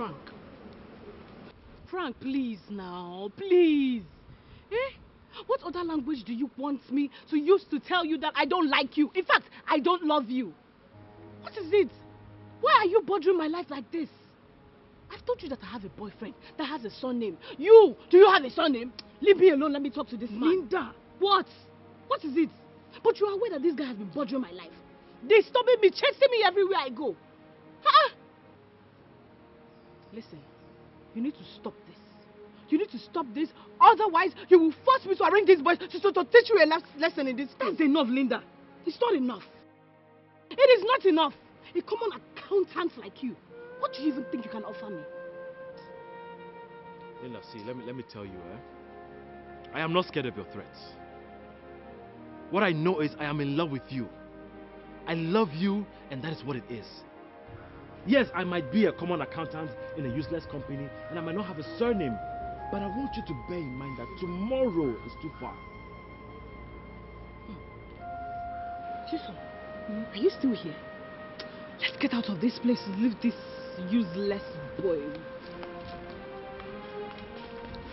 Frank. Frank, please now, please. Eh? What other language do you want me to use to tell you that I don't like you? In fact, I don't love you. What is it? Why are you bothering my life like this? I've told you that I have a boyfriend that has a surname. Do you have a surname? Leave me alone, let me talk to this man. Linda! What? What is it? But you are aware that this guy has been bothering my life. Disturbing me, chasing me everywhere I go. Huh? Listen, you need to stop this. You need to stop this, otherwise you will force me to arrange these boys to teach you a lesson in this school. That's enough, Linda. It's not enough. It is not enough. A common accountant like you. What do you even think you can offer me? Linda, see, let me tell you, I am not scared of your threats. What I know is I am in love with you. I love you, and that is what it is. Yes, I might be a common accountant in a useless company, and I might not have a surname, but I want you to bear in mind that tomorrow is too far. Jason, are you still here? Let's get out of this place and leave this useless boy.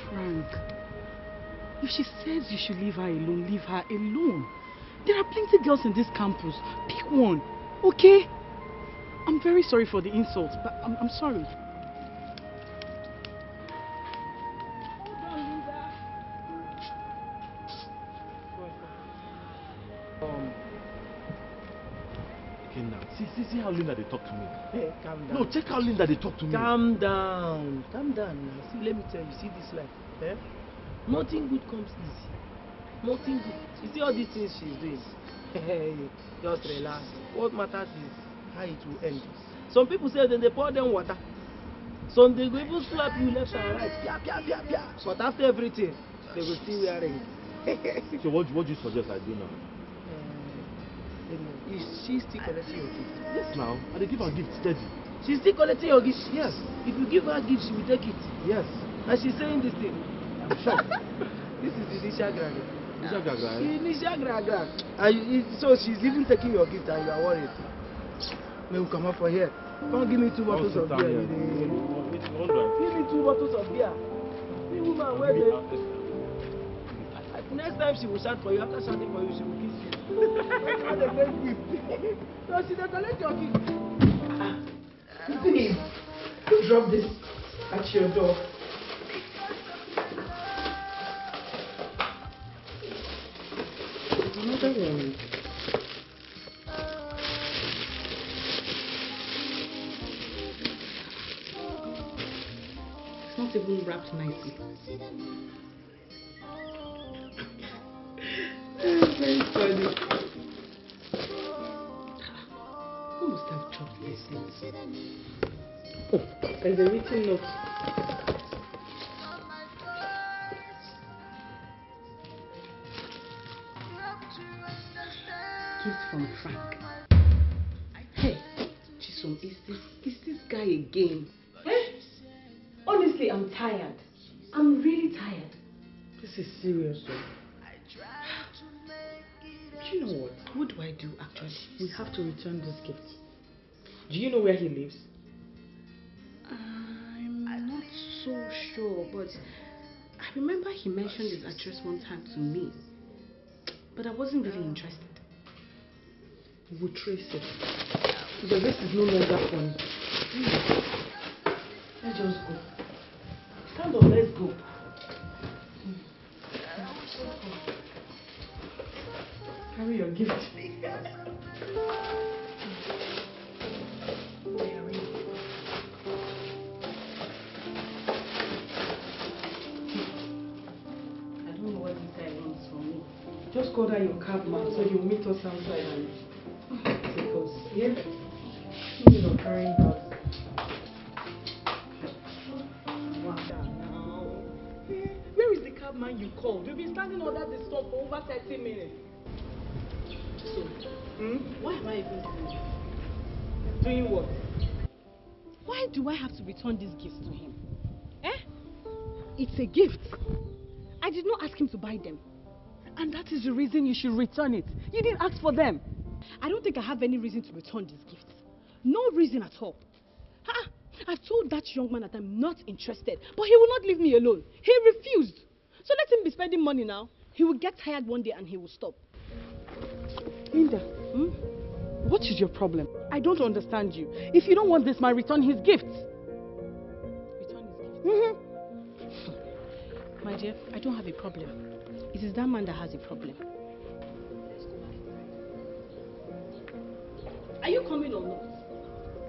Frank, if she says you should leave her alone, leave her alone. There are plenty of girls in this campus. Pick one, okay? I'm very sorry for the insult, but I'm sorry. See how Linda they talk to me. Hey, calm down. No, check how Linda they talk to me. Calm down now. See, let me tell you, see this life, nothing good comes easy. Nothing good. You see all these things she's doing. Hey, just relax. What matters is how it will end. Some people say that they pour them water. Some they go even slap you left and right. Pia, pia, pia, pia. But after everything, they will still wear ring. So what do you suggest I do now? Is she still collecting your gift? Yes, now. I give her gift steady. She's still collecting your gift? Yes. If you give her gift, she will take it. Yes. And she's saying this thing. I'm shocked. This is the initial gragra. Initial gragra? Initial gragra. So she's even taking your gift and you are worried. May we come up for here? Come give me 2 bottles of beer. Give me 2 bottles of beer. The woman, where they... Next time she will shout for you, after shouting for you, she will kiss you. What a great gift. No, she doesn't collect your gift. Please, you drop this at your door. Another one. It's not even wrapped nicely. Very funny. Who must have chopped this thing? Oh, there's a written note. Gift from Frank. Hey, Chisom, is this guy again? Eh? Honestly, I'm tired. I'm really tired. This is serious, though. You know what? What do I do actually? We have to return this gift. Do you know where he lives? I'm not so sure, but I remember he mentioned his address one time to me. But I wasn't really interested. We will trace it. Because this is no longer fun. Let's just go. Stand up, let's go. Carry your gift. I don't know what this guy wants from me. Just call that your cab man so he'll meet us outside and take us. Yeah? Thinking of carrying bags. Where is the cab man you called? You've been standing under the stop for over 30 minutes. So, why am I even doing this? Doing what? Why do I have to return these gifts to him? Eh? It's a gift. I did not ask him to buy them. And that is the reason you should return it. You didn't ask for them. I don't think I have any reason to return these gifts. No reason at all. I've told that young man that I'm not interested, but he will not leave me alone. He refused. So let him be spending money now. He will get tired one day and he will stop. Linda, what is your problem? I don't understand you. If you don't want this man, return his gifts. Return his gifts? My dear, I don't have a problem. It is that man that has a problem. Are you coming or not?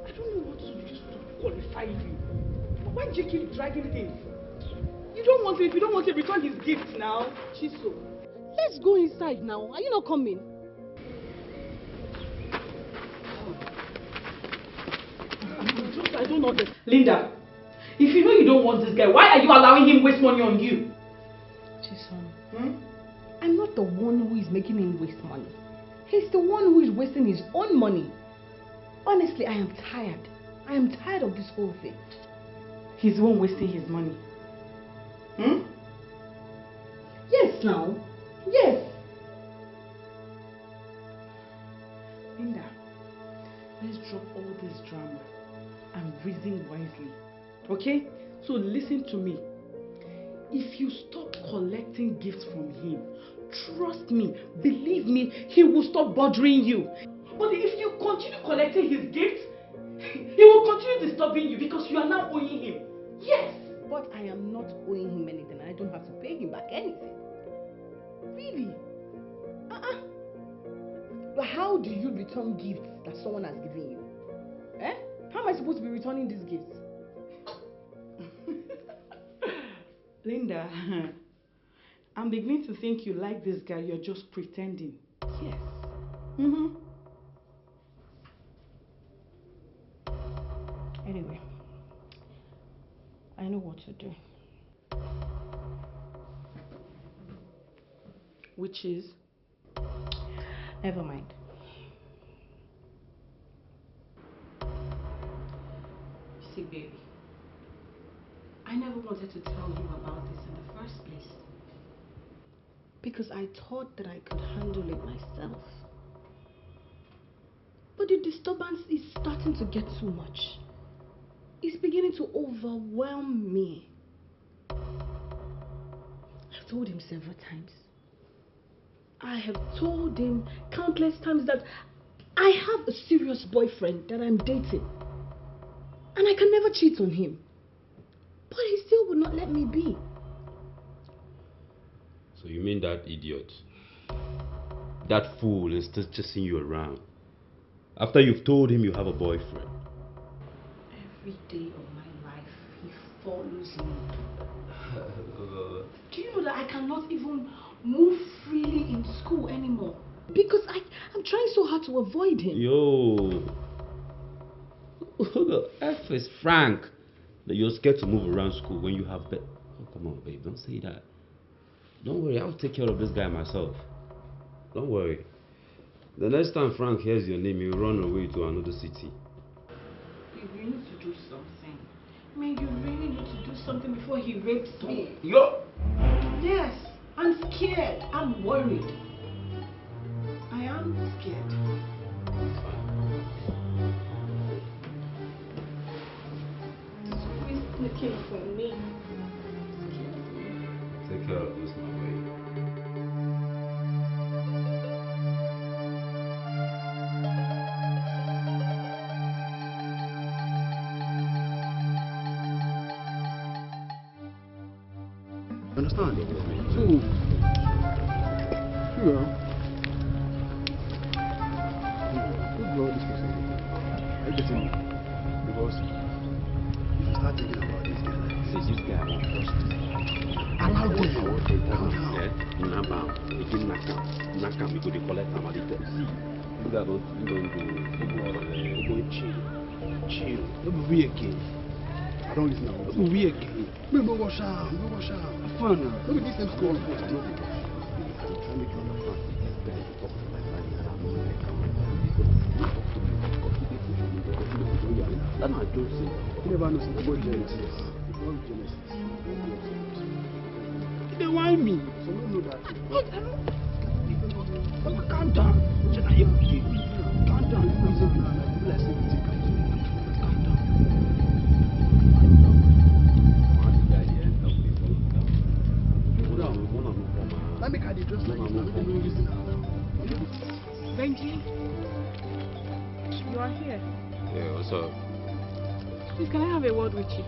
I don't know what to use to qualify you. Why do you keep dragging things? You don't want it. If you don't want it, return his gifts now. Chiso, let's go inside now. Are you not coming? I don't know this. Linda, if you know you don't want this guy, why are you allowing him waste money on you? Chisom, I'm not the one who is making him waste money. He's the one who is wasting his own money. Honestly, I am tired. I am tired of this whole thing. He's the one wasting his money. Yes, now. Yes. Linda, let's drop all this drama and reason wisely. Okay? So listen to me. If you stop collecting gifts from him, trust me, believe me, he will stop bothering you. But if you continue collecting his gifts, he will continue disturbing you because you are now owing him. Yes. But I am not owing him anything. I don't have to pay him back anything. Really? But how do you return gifts that someone has given you? Eh? How am I supposed to be returning these gifts? Linda, I'm beginning to think you like this guy. You're just pretending. Yes. Anyway, I know what to do. Which is? Never mind. See, baby, I never wanted to tell you about this in the first place. Because I thought that I could handle it myself. But the disturbance is starting to get too much. It's beginning to overwhelm me. I've told him several times. I have told him countless times that I have a serious boyfriend that I'm dating. And I can never cheat on him. But he still would not let me be. So you mean that idiot? That fool is still chasing you around? After you've told him you have a boyfriend? Every day of my life, he follows me. Do you know that I cannot even move freely in school anymore? Because I'm trying so hard to avoid him. Yo! Who the F is Frank? That you're scared to move around school when you have Oh, come on, babe, don't say that. Don't worry, I'll take care of this guy myself. Don't worry. The next time Frank hears your name, he'll run away to another city. You need to do something. I mean, you really need to do something before he rapes me. Yo! Yes, I'm scared. I'm worried. I am scared. He's looking for me. Take care of this, my way. Understand? So, who brought this person? Are you getting me? Because if you start thinking about this guy, See, this guy won't trust you. allow him. Knock him because they collect him. See, you guys don't Chill. Don't be weird again. I don't listen now. Don't be weird again. No wash out. No wash out. Fun now. Don't be this same school. That's not true. You never know something about Genesis. They want me. So you know that. Calm down. Calm down. Calm down. Please, can I have a word with you?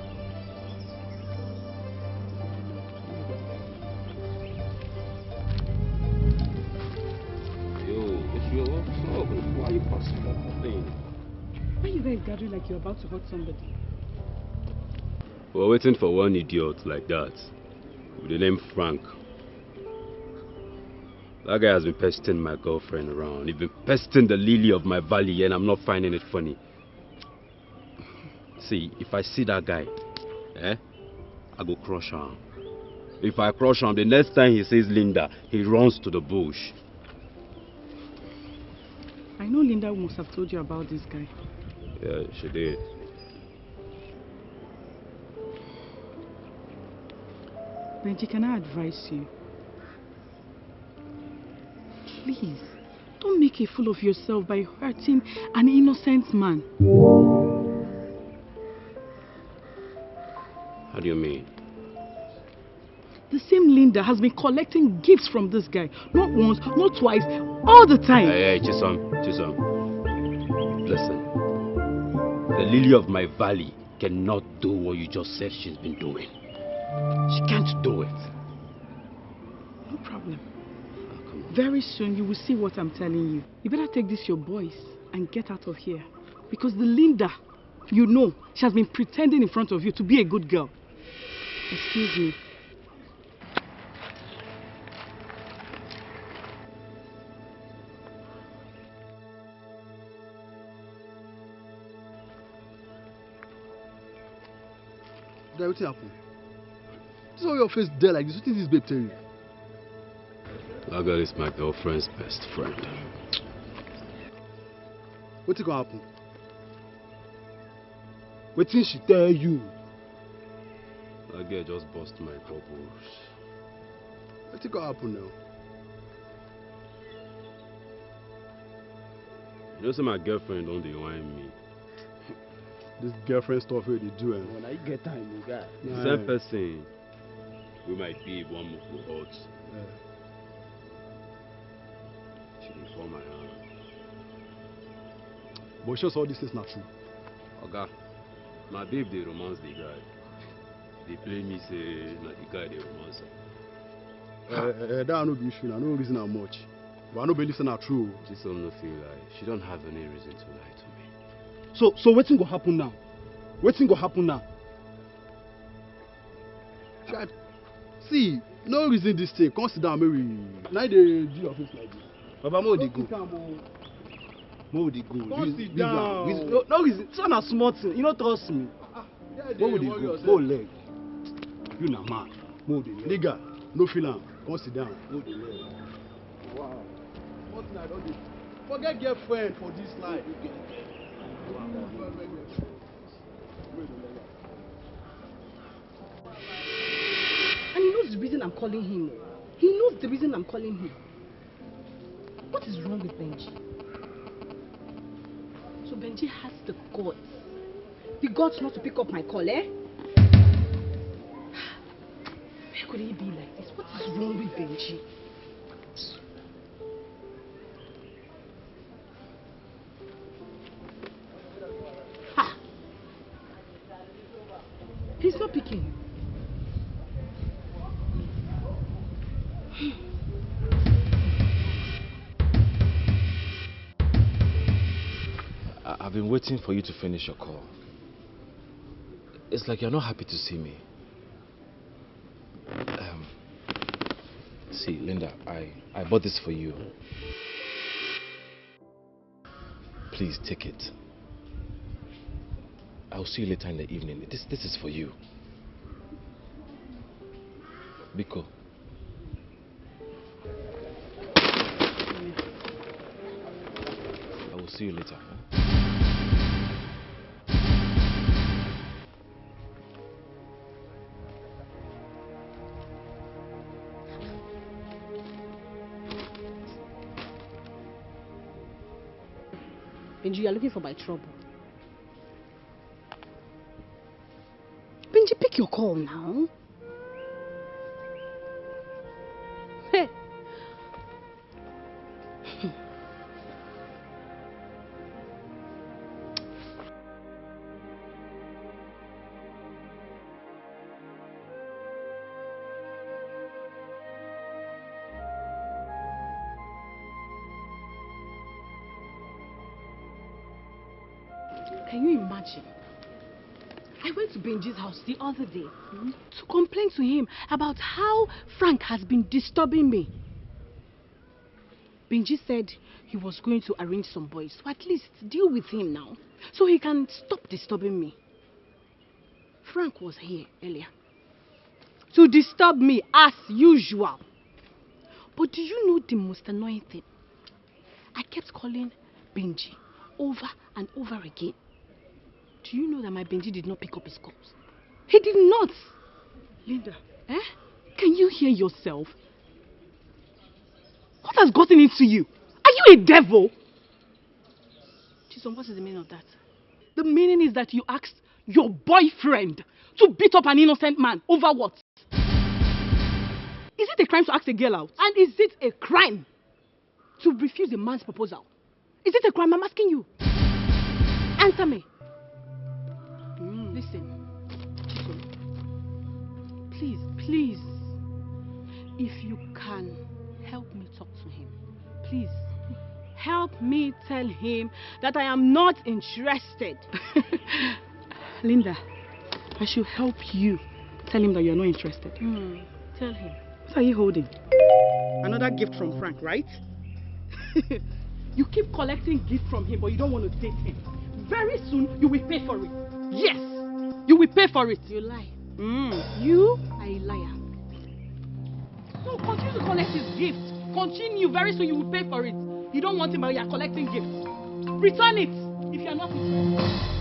Yo, it's your what's up? Why are you passing that thing? Why are you guys gathering like you're about to hurt somebody? We're waiting for one idiot like that, with the name Frank. That guy has been pestering my girlfriend around. He's been pestering the lily of my valley, and I'm not finding it funny. See, if I see that guy, I go crush him. If I crush him, the next time he says Linda, he runs to the bush. I know Linda must have told you about this guy. Yeah, she did. Benji, can I advise you? Please, don't make a fool of yourself by hurting an innocent man. How do you mean? The same Linda has been collecting gifts from this guy. Not once, not twice, all the time. Hey, Chisom. Listen. The lily of my valley cannot do what you just said she's been doing. She can't do it. No problem. Oh, come on. Very soon you will see what I'm telling you. You better take this your boys and get out of here. Because the Linda, you know, she has been pretending in front of you to be a good girl. Excuse me. Guy, what happened? This is all your face there like this. What is this babe tell you? That girl is my girlfriend's best friend. What's gonna happen? What did she tell you? That girl just bust my bubbles. What's gonna happen now? You know, say my girlfriend don't whine me. This girlfriend stuff where they do, and when I get time, you got. The same person. We might be one move go hot. She can fall my hand. But just all this is not true. Oga, my babe they romance the guy. They play me say na the guy they romance her. That no be issue. I no reason how much. But I no believe it's not true. Just don't no feel like she don't have any reason to lie to me. So what's gonna happen now? What's gonna happen now? See, no reason this thing. Consider maybe now they do your face like this. Baba, more they go. More they go. No reason. It's not a smart thing. You don't trust me. Where would they go? Go leg. You na man. More they leg. Nigga, no feeling. Consider. More they leg. Wow. What I don't do. Forget girlfriend for this life. And he knows the reason I'm calling him. He knows the reason I'm calling him. What is wrong with Benji? So Benji has the guts. The guts not to pick up my call, eh? Where could he be like this? What is wrong with Benji? Ha! He's not picking. I've been waiting for you to finish your call. It's like you're not happy to see me. See, Linda, I bought this for you. Please take it. I'll see you later in the evening. This is for you. Biko. I will see you later. Huh? Benji, you are looking for my trouble. Benji, pick your call now. Hey. Can you imagine? I went to Benji's house the other day to complain to him about how Frank has been disturbing me. Benji said he was going to arrange some boys to at least deal with him now, so he can stop disturbing me. Frank was here earlier to disturb me as usual. But do you know the most annoying thing? I kept calling Benji over and over again. Do you know that my Benji did not pick up his calls? He did not. Linda, can you hear yourself? What has gotten into you? Are you a devil? Chisom, what is the meaning of that? The meaning is that you asked your boyfriend to beat up an innocent man over what? Is it a crime to ask a girl out? And is it a crime to refuse a man's proposal? Is it a crime? I'm asking you. Answer me. Listen, Chisom, please, if you can help me talk to him, please help me tell him that I am not interested. Linda, I should help you tell him that you're not interested. Tell him. What are you holding? Another gift from Frank, right? You keep collecting gifts from him, but you don't want to date him. Very soon, you will pay for it. Yes, you will pay for it. You lie. You are a liar. So continue to collect his gifts. Continue. Very soon, you will pay for it. You don't want him, but you are collecting gifts. Return it if you are not interested.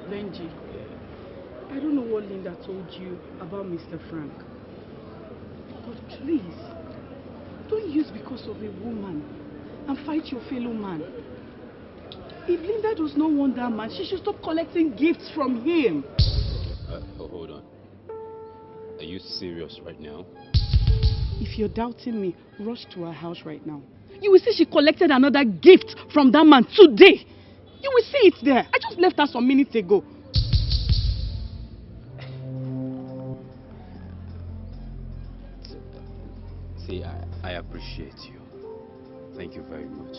Benji, I don't know what Linda told you about Mr. Frank. But please, don't use because of a woman and fight your fellow man. If Linda does not want that man, she should stop collecting gifts from him. Hold on. Are you serious right now? If you're doubting me, rush to her house right now. You will see she collected another gift from that man today. You will see it there. I just left her some minutes ago. See, I appreciate you. Thank you very much.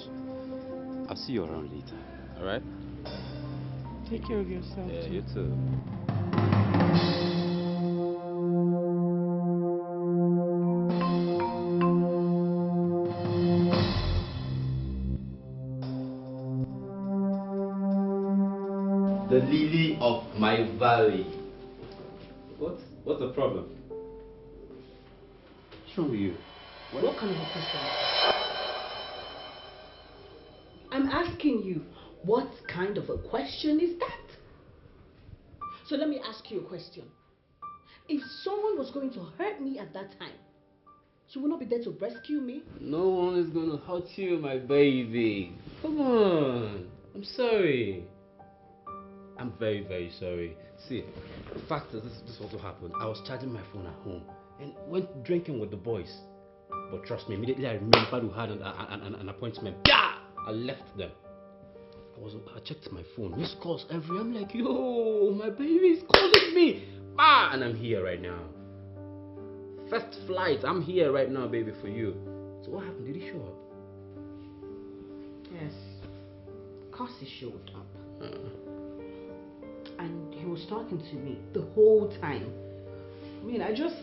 I'll see you around later, alright? Take care of yourself. Yeah, you too. The lily of my valley. What's the problem? What's wrong with you? What kind of a question? I'm asking you, what kind of a question is that? So let me ask you a question. If someone was going to hurt me at that time, you will not be there to rescue me? No one is going to hurt you, my baby. Come on. I'm sorry. I'm very, very sorry. See, the fact is, this also happened. I was charging my phone at home and went drinking with the boys. But trust me, immediately I remembered we had an appointment. Yeah! I left them. I checked my phone. Missed calls every. I'm like, yo, my baby is calling me. And I'm here right now. First flight. I'm here right now, baby, for you. So what happened? Did he show up? Yes. Of course he showed up. And he was talking to me the whole time. I mean, I just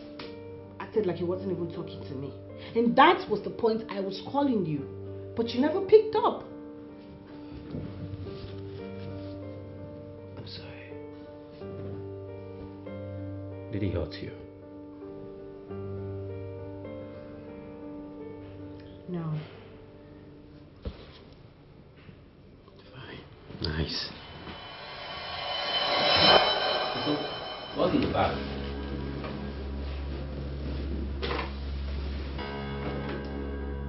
acted like he wasn't even talking to me. And that was the point I was calling you. But you never picked up. I'm sorry. Did he hurt you? No. Fine. Nice. So, what's in the bag?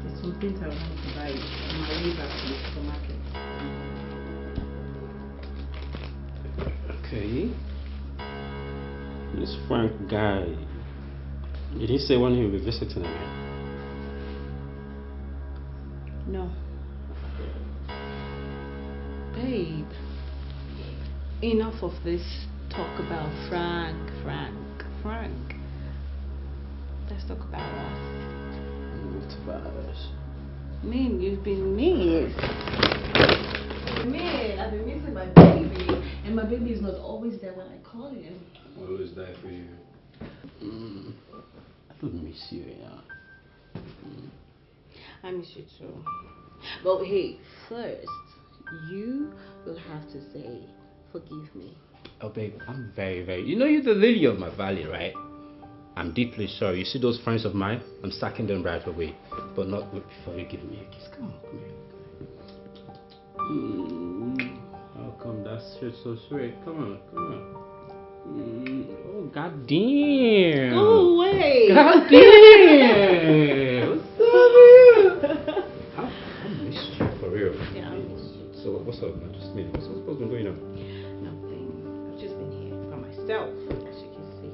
There's some things I want to buy on my way back to the supermarket. Okay. This Frank guy. Did he say when he will be visiting again? No. Babe, enough of this talk about Frank. Let's talk about us. What about us? Man, you've been missed. Man, I've been missing my baby, and my baby is not always there when I call him. I'm always there for you. I don't miss you, yeah. I miss you too. But hey, first, you will have to say, forgive me. Oh, babe, I'm very, very... You know you're the lily of my valley, right? I'm deeply sorry. You see those friends of mine? I'm sacking them right away. But not before you give me a kiss. Come on, come here. Oh, come, that's so sweet. Come on. Oh, goddamn. Go away. Goddamn. What's up, man? I missed you, for real. Yeah, I missed you. So, what's up, man? Just me. What's supposed to be going on? Nothing. I've just been here by myself, as you can see.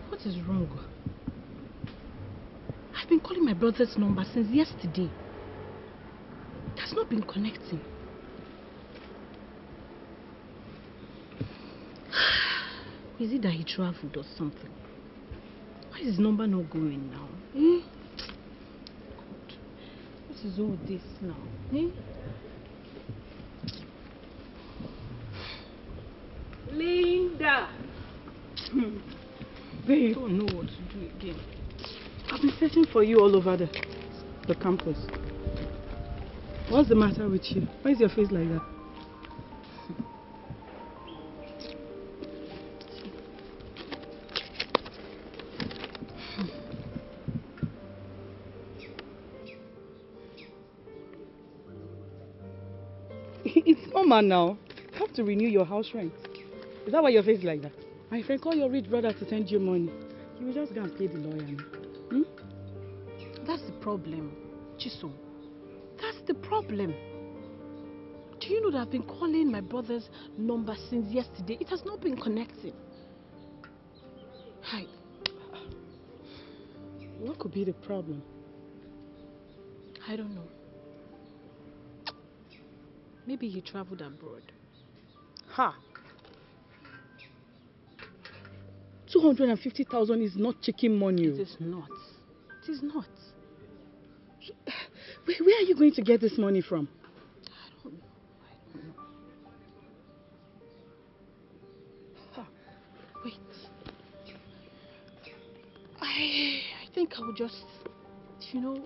What is wrong? I've been calling my brother's number since yesterday. It has not been connecting. Is it that he traveled or something? Why is his number not going now? God, what is all this now? Linda! Babe, I don't know what to do again. I've been searching for you all over the campus. What's the matter with you? Why is your face like that? It's normal now. You have to renew your house rent. Is that why your face is like that? My friend, call your rich brother to send you money. You will just go and pay the lawyer now. That's the problem, Chisom. That's the problem. Do you know that I've been calling my brother's number since yesterday? It has not been connecting. Hi. What could be the problem? I don't know. Maybe he traveled abroad. Ha! 250,000 is not chicken money. It is not. It is not. Where are you going to get this money from? I don't know. Wait. I will just,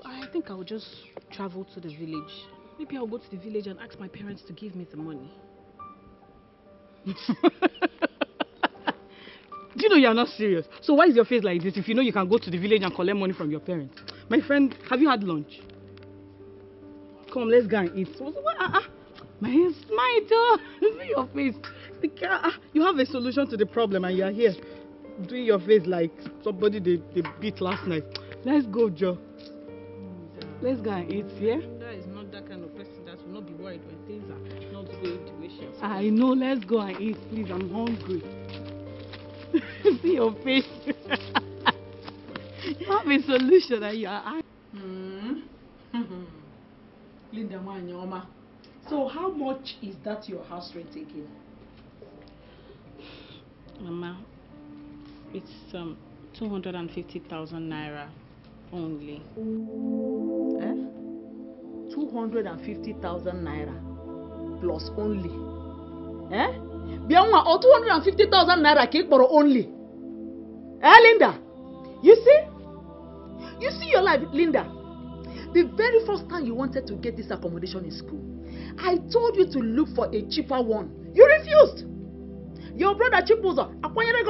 I think I will just travel to the village. Maybe I'll go to the village and ask my parents to give me the money. Do you know you're not serious? So why is your face like this if you know you can go to the village and collect money from your parents? My friend, have you had lunch? Come, let's go and eat. My smile, see your face. You have a solution to the problem and you're here doing your face like somebody they beat last night. Let's go, Joe. Let's go and eat, yeah? That is not that kind of person that will not be worried when things are not going the way she expects. I know, let's go and eat, please. I'm hungry. See your face. You have a solution and you are. Linda Manyoma. So how much is that your house rent taking? Mama, it's 250,000 naira only. 250,000 naira plus only. Bianwa, or 250,000 naira cake for only. Linda, you see your life, Linda. The very first time you wanted to get this accommodation in school, I told you to look for a cheaper one. You refused. Your brother Chipuzo, Akwanyere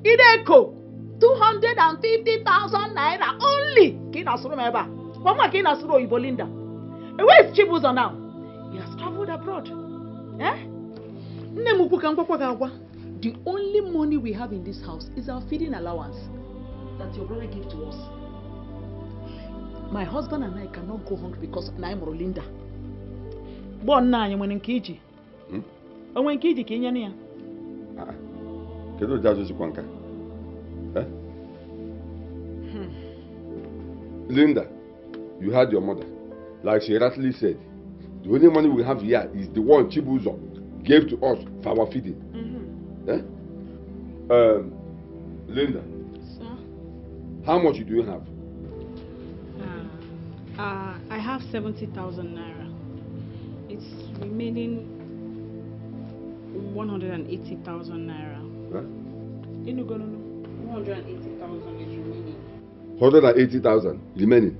Ideko, 250,000 naira only. Kina suru meba. Mama kina suru Ibo Linda. And where is Chipuzo now? He has traveled abroad. The only money we have in this house is our feeding allowance that your brother gave to us. My husband and I cannot go hungry because I'm Linda. Born now, you went in Kiji. And when Kiji came in, Linda, you had your mother. Like she rightly said, the only money we have here is the one Chibuzo gave to us for our feeding. Linda. Sir? How much do you have? I have 70,000 naira. It's remaining 180,000 naira. Huh? 180,000 is remaining. 180,000 remaining.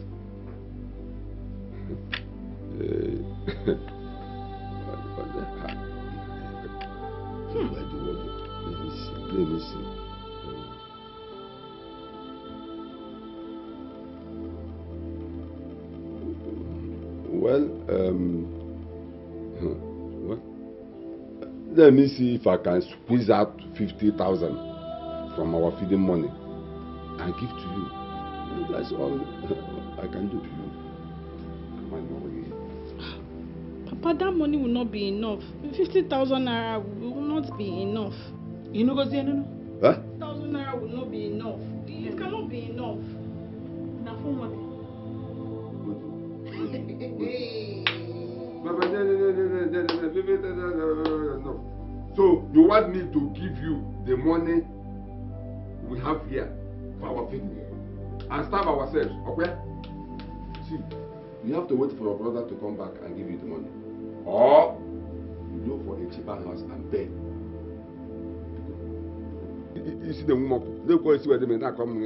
Let me see. Well, let me see if I can squeeze out 50,000 from our feeding money and give to you. That's all I can do to you. Papa, that money will not be enough. 50,000 naira will not be enough. You know, go see, no? Huh? 1,000 naira will not be enough. It cannot be enough. Now, for what? No. So you want me to give you the money we have here for our feeding and starve ourselves, okay? See, you have to wait for your brother to come back and give you the money, or you look for a cheaper house and pay. You see the woman, they go see where they may not come.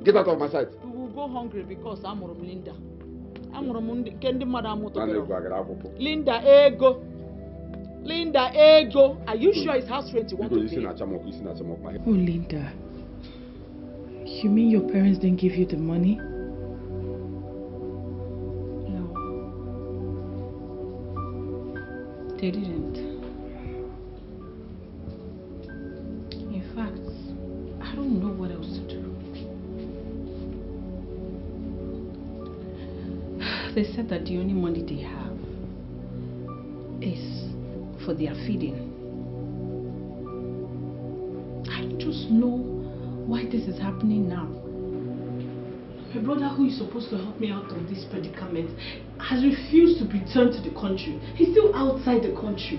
Get out of my sight. We will go hungry because I'm Linda. Linda Ego. Linda Ego. Are you sure it's house rent you want to pay? Oh, Linda. You mean your parents didn't give you the money? No. They didn't. In fact, I don't know what else to do. They said that the only money they have is for their feeding. I don't just know why this is happening now. My brother, who is supposed to help me out of this predicament, has refused to return to the country. He's still outside the country.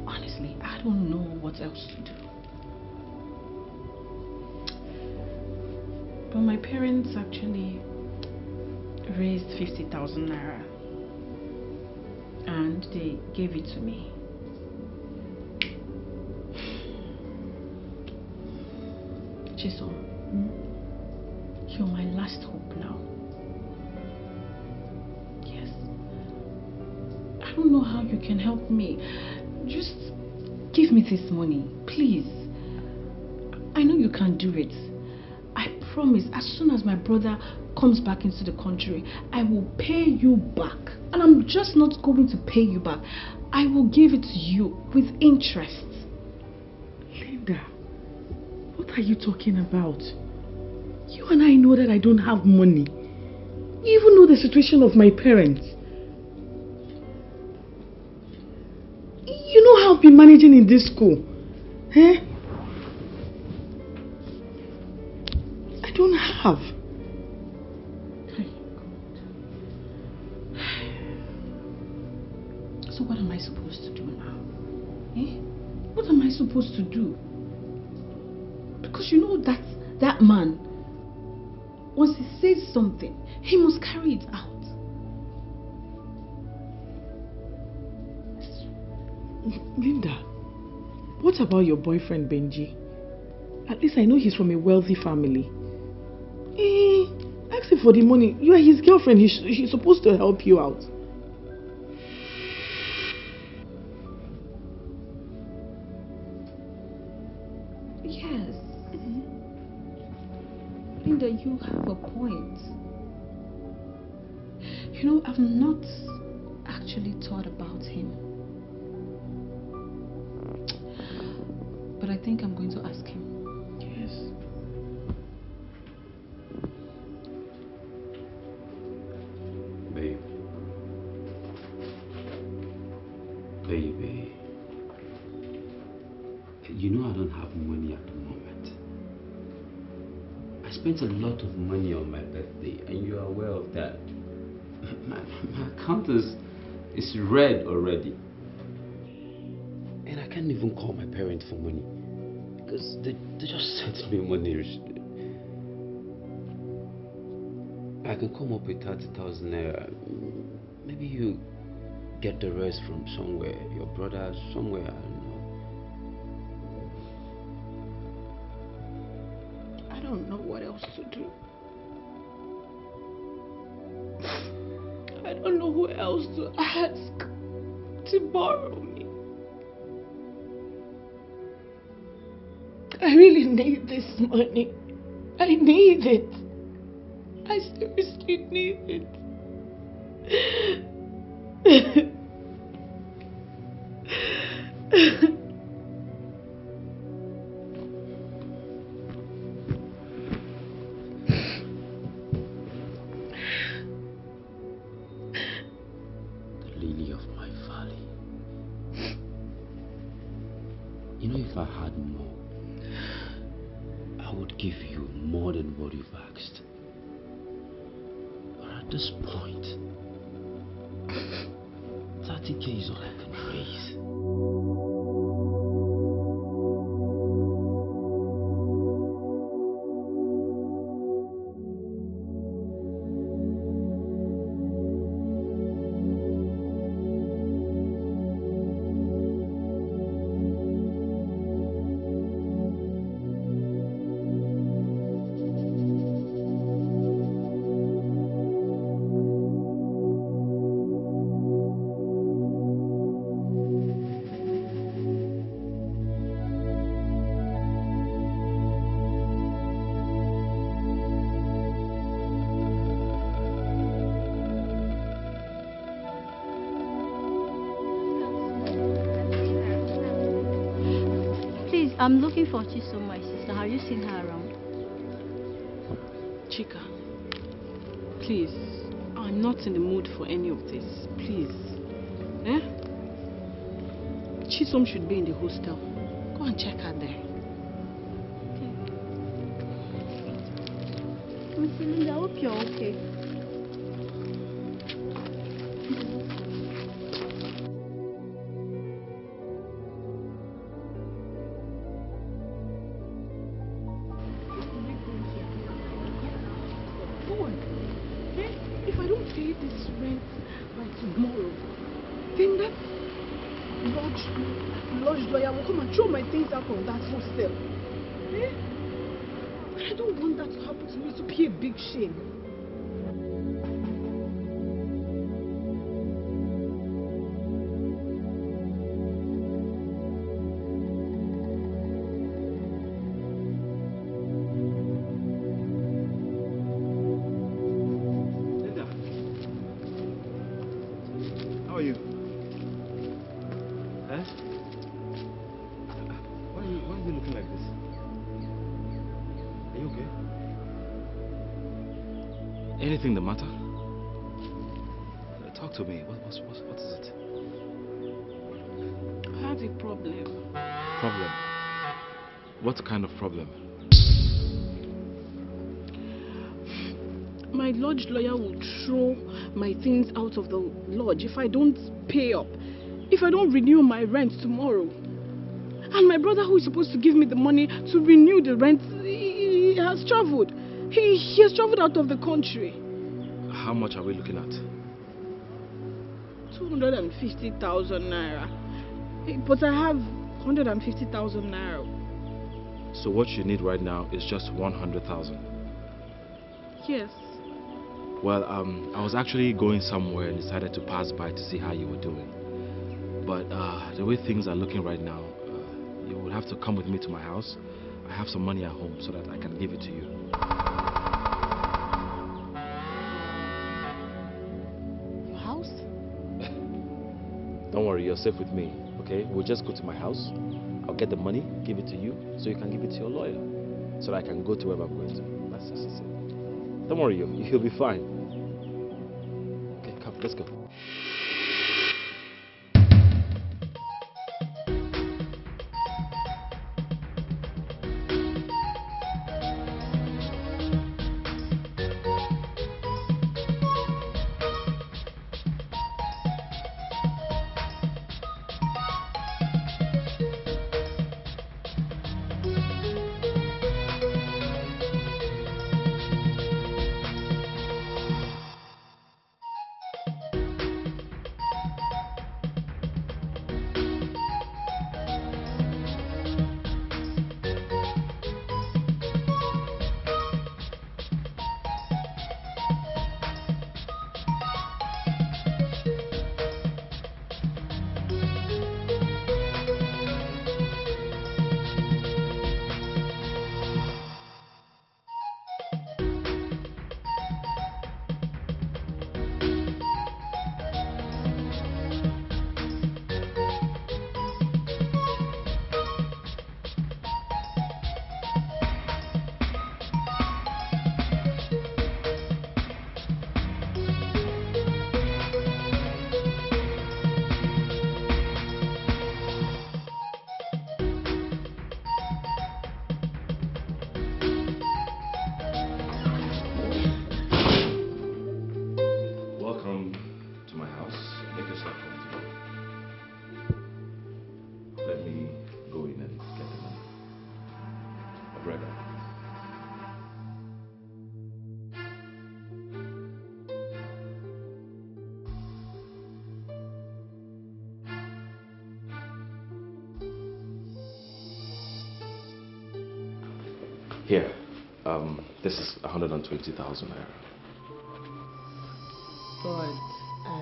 Honestly, I don't know what else to do. But my parents actually raised 50,000 naira and they gave it to me. Chisom, you're my last hope now. Yes. I don't know how you can help me. Just give me this money, please. I know you can do it. I promise, as soon as my brother comes back into the country, I will pay you back. And I'm just not going to pay you back. I will give it to you with interest. Linda, what are you talking about? You and I know that I don't have money. You even know the situation of my parents. You know how I've been managing in this school. Eh? I don't have. So what am I supposed to do now? Eh? What am I supposed to do? Because you know that man, once he says something, he must carry it out. Linda, what about your boyfriend Benji? At least I know he's from a wealthy family. Ask him for the money. You are his girlfriend. He's supposed to help you out. Yes. Linda, you have a point. You know, I've not actually thought about him. But I think I'm going to ask him. Yes. Babe. Baby. You know I don't have money at the moment. I spent a lot of money on my birthday, and you are aware of that. My account is red already. And I can't even call my parents for money. Because they just sent me money. I can come up with 30,000 naira. Maybe you get the rest from somewhere. Your brother, somewhere, I don't know. I don't know what else to do. I don't know who else to ask to borrow me. I really need this money. I need it. I seriously need it. The lily of my valley. You know, if I had more, I would give you more than what you've asked. But at this point, 30K is all I can raise. I'm looking for Chisom, my sister. Have you seen her around? Chika, please, I'm not in the mood for any of this. Please. Eh? Chisom should be in the hostel. Go and check her there. Okay. Miss Linda, I hope you're okay. Lodge lawyer will come and throw my things out from that hostel. Eh? But I don't want that to happen to me. To be a big shame. Anything the matter? Talk to me. What is it? I have a problem. Problem? What kind of problem? My lodge lawyer will throw my things out of the lodge if I don't pay up. If I don't renew my rent tomorrow. And my brother, who is supposed to give me the money to renew the rent, he has traveled. He has traveled out of the country. How much are we looking at? 250,000 naira. But I have 150,000 naira. So what you need right now is just 100,000? Yes. Well, I was actually going somewhere and decided to pass by to see how you were doing. But the way things are looking right now, you will have to come with me to my house. I have some money at home so that I can give it to you. Your house? Don't worry, you're safe with me, okay? We'll just go to my house. I'll get the money, give it to you, so you can give it to your lawyer. So that I can go to wherever I'm going to. That's just it. Don't worry, you'll be fine. Okay, come, let's go. Here, this is 120,000 naira. But I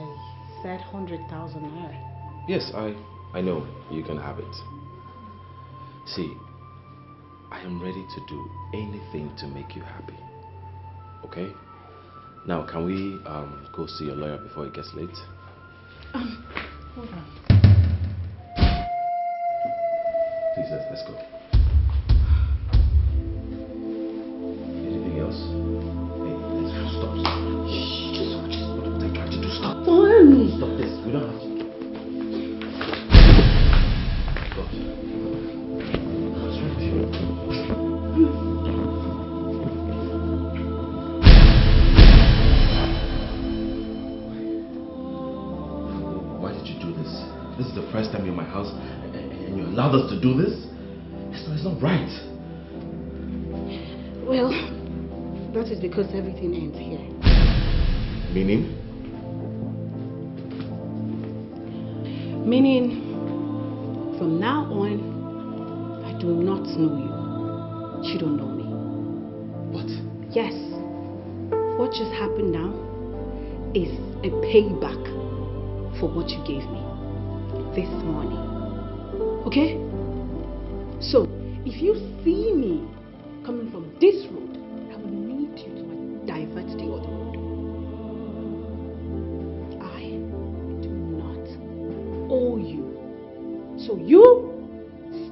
said 100,000 naira. Yes, I know you can have it. See, I am ready to do anything to make you happy. Okay? Now, can we go see your lawyer before it gets late? Hold on. Please, let's go. Anything else? Hey, let's stop. Shh, just what do they try to do? Stop. Stop this. We don't have to. God. What's wrong with you? Why did you do this? This is the first time you're in my house and you allowed us to do this? It's not right. Well, that is because everything ends here. Meaning? Meaning, from now on, I do not know you. You don't know me. Yes, what just happened now is a payback for what you gave me this morning. Okay? So, if you see me coming from this road, I will need you to divert the other road. I do not owe you. So you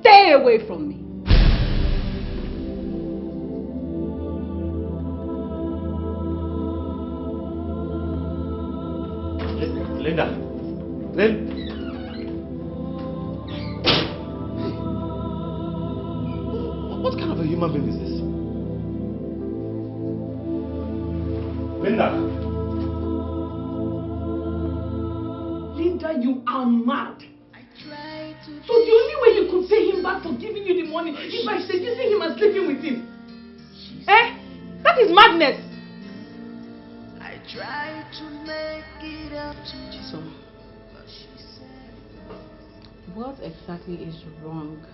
stay away from me. Linda. What kind of a human being is this? Linda. Linda, you are mad. So the only way you could pay him back for giving you the money is by seducing him and sleeping with him. Eh? That is madness. I tried to make it up to you. So, what exactly is wrong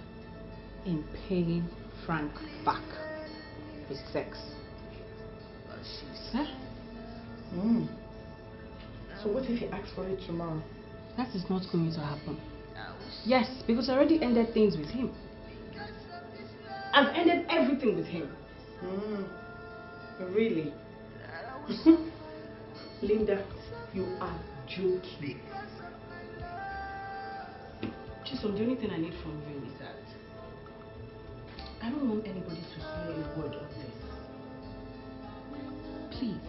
in paying Frank back with sex? Huh? So what if he asks for it tomorrow? That is not going to happen. Yes, because I already ended things with him. I've ended everything with him. Really? Linda, you are joking. Chisom, the only thing I need from you is that I don't want anybody to hear a word of this. Please.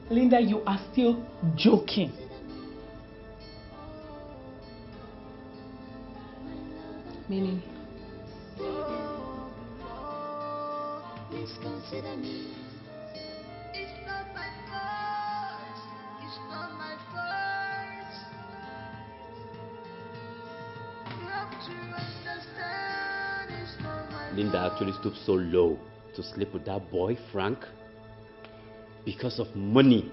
Linda, you are still joking. Meaning? Please consider me. It's not my fault. It's not my fault. You have to understand it's not my Linda actually stooped so low to sleep with that boy, Frank, because of money.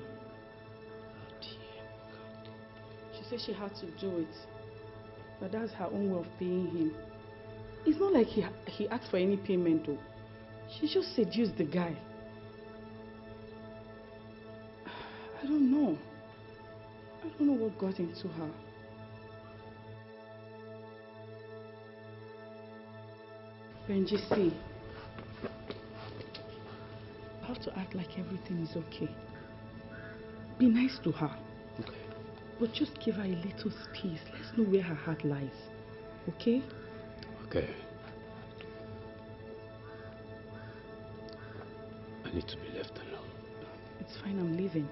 She said she had to do it. But that's her own way of paying him. It's not like he asked for any payment though. She just seduced the guy. I don't know. I don't know what got into her. Benji, see. I have to act like everything is okay. Be nice to her. Okay. But just give her a little space. Let's know where her heart lies. Okay? Okay. I need to be left alone. It's fine, I'm leaving.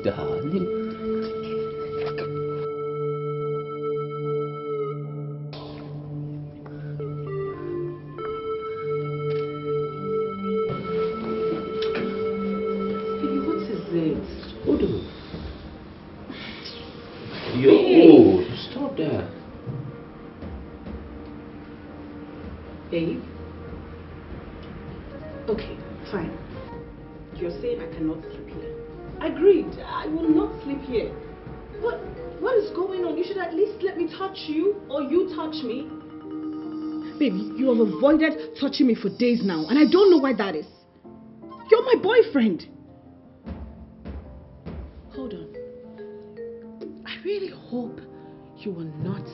Darling. What is it? Hold on. Yo, stop that. Babe? Okay, fine. You're saying I cannot sleep here. Agreed, I will not sleep here. What is going on? You should at least let me touch you, or you touch me. Baby, you have avoided touching me for days now, and I don't know why that is. You're my boyfriend. Hold on. I really hope you are not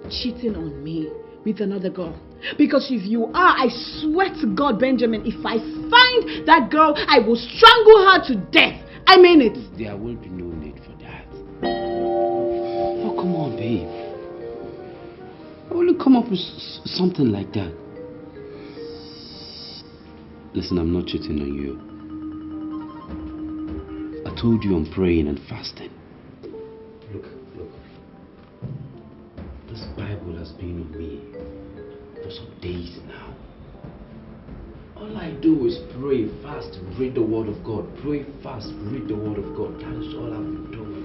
cheating on me with another girl. Because if you are, I swear to God, Benjamin, if I find that girl, I will strangle her to death. I mean it. There will be no need for that. Oh, come on, babe. Why will you come up with something like that? Listen, I'm not cheating on you. I told you I'm praying and fasting. Look. This Bible has been with me for some days now. All I do is pray, fast, read the word of God. Pray, fast, read the word of God. That is all I've been doing.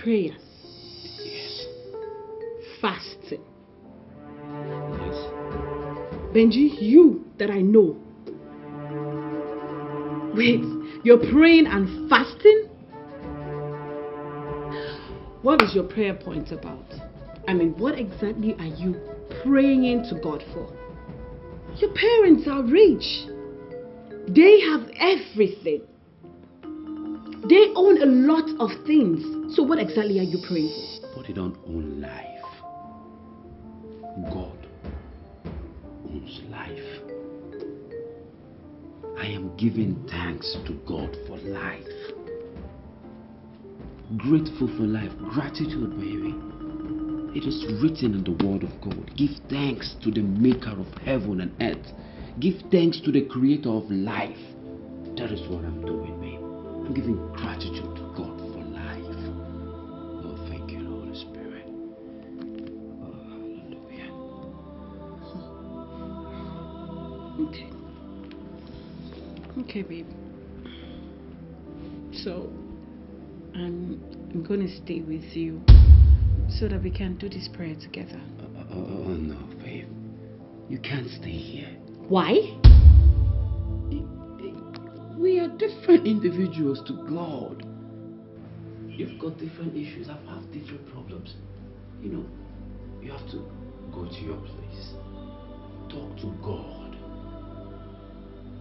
Prayer. fasting. Yes. Benji, you that I know. Wait, you're praying and fasting? What is your prayer point about? I mean, what exactly are you praying to God for? Your parents are rich. They have everything. They own a lot of things. So what exactly are you praying for? But they don't own life. God owns life. I am giving thanks to God for life. Grateful for life. Gratitude, baby. It is written in the word of God. Give thanks to the maker of heaven and earth. Give thanks to the creator of life. That is what I'm doing, babe. I'm giving gratitude to God for life. Oh, thank you, Holy Spirit. Oh, hallelujah. Okay. Okay, babe. So, I'm going to stay with you so that we can do this prayer together. Oh, no, babe. You can't stay here. Why? We are different individuals to God. You've got different issues. I've had different problems. You know, you have to go to your place. Talk to God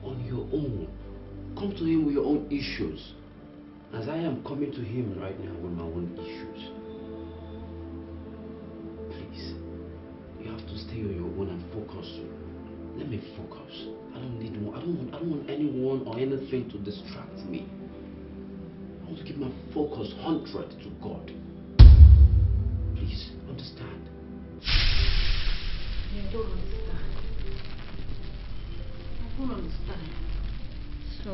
on your own. Come to Him with your own issues. As I am coming to Him right now with my own issues. Please, you have to stay on your own and focus. Let me focus. I don't want anyone or anything to distract me. I want to keep my focus 100 to God. Please, understand. I don't understand. I don't understand. So,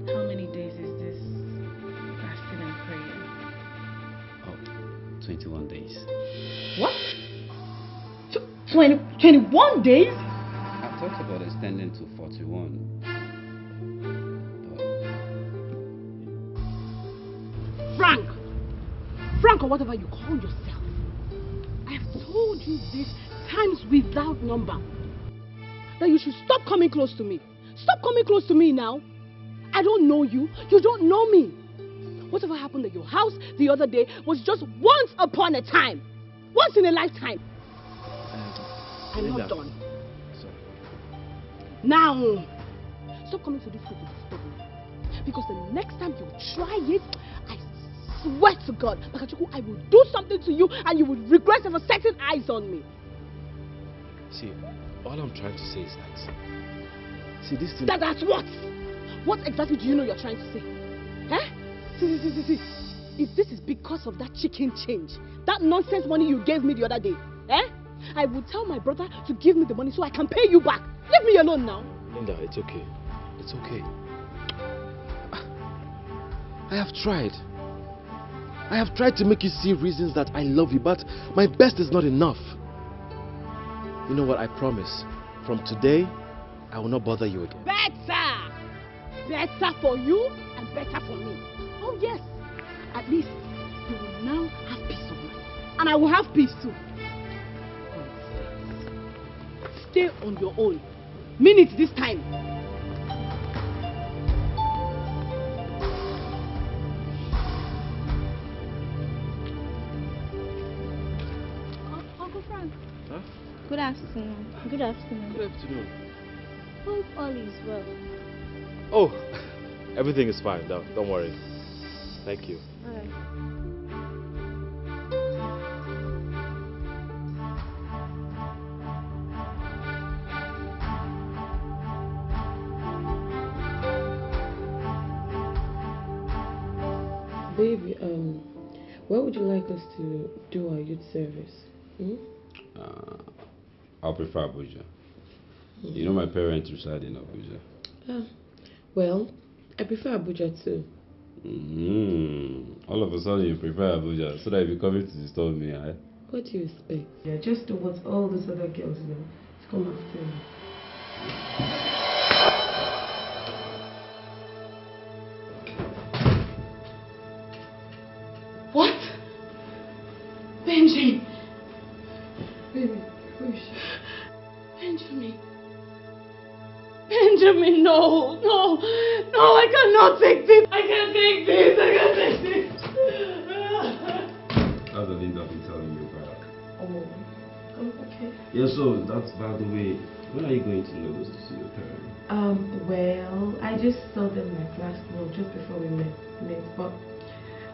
how many days is this fasting and prayer? Oh, 21 days. What? 21 days? I thought about extending to 41. Frank, or whatever you call yourself. I have told you this times without number. That you should stop coming close to me. Stop coming close to me now. I don't know you. You don't know me. Whatever happened at your house the other day was just once upon a time. Once in a lifetime. I'm not done. Sorry. Now, stop coming to this place to disturb me. Because the next time you try it, I swear to God, Makachuku, I will do something to you and you will regret ever setting eyes on me. See, all I'm trying to say is that... See, this thing... That's what? What exactly do you know you're trying to say? Eh? See. If this is because of that chicken change, that nonsense money you gave me the other day, eh? I will tell my brother to give me the money so I can pay you back. Leave me alone now. Linda, it's okay. It's okay. I have tried. I have tried to make you see reasons that I love you, but my best is not enough. You know what? I promise. From today, I will not bother you again. Better! Better for you and better for me. Oh yes. At least you will now have peace of mind. And I will have peace too. Stay on your own. Mean it this time. Uncle Frank. Huh? Good afternoon. Good afternoon. Good afternoon. Hope all is well. Oh, everything is fine. Don't worry. Thank you. All right. Baby, where would you like us to do our youth service? I'll prefer Abuja. You know my parents reside in Abuja. Well, I prefer Abuja too. All of a sudden you prefer Abuja, so that if you come in to disturb me, eh? What do you expect? Yeah, just do what all those other girls do. Come after me. What? Benji! Baby, who is she? Benjamin. Benjamin, no, I cannot take this. I can't take this. That's the thing I've been telling you about. Oh, okay. Yeah, so that's by the way. When are you going to Lagos to see your parents? Well, I just saw them like last month, just before we met. But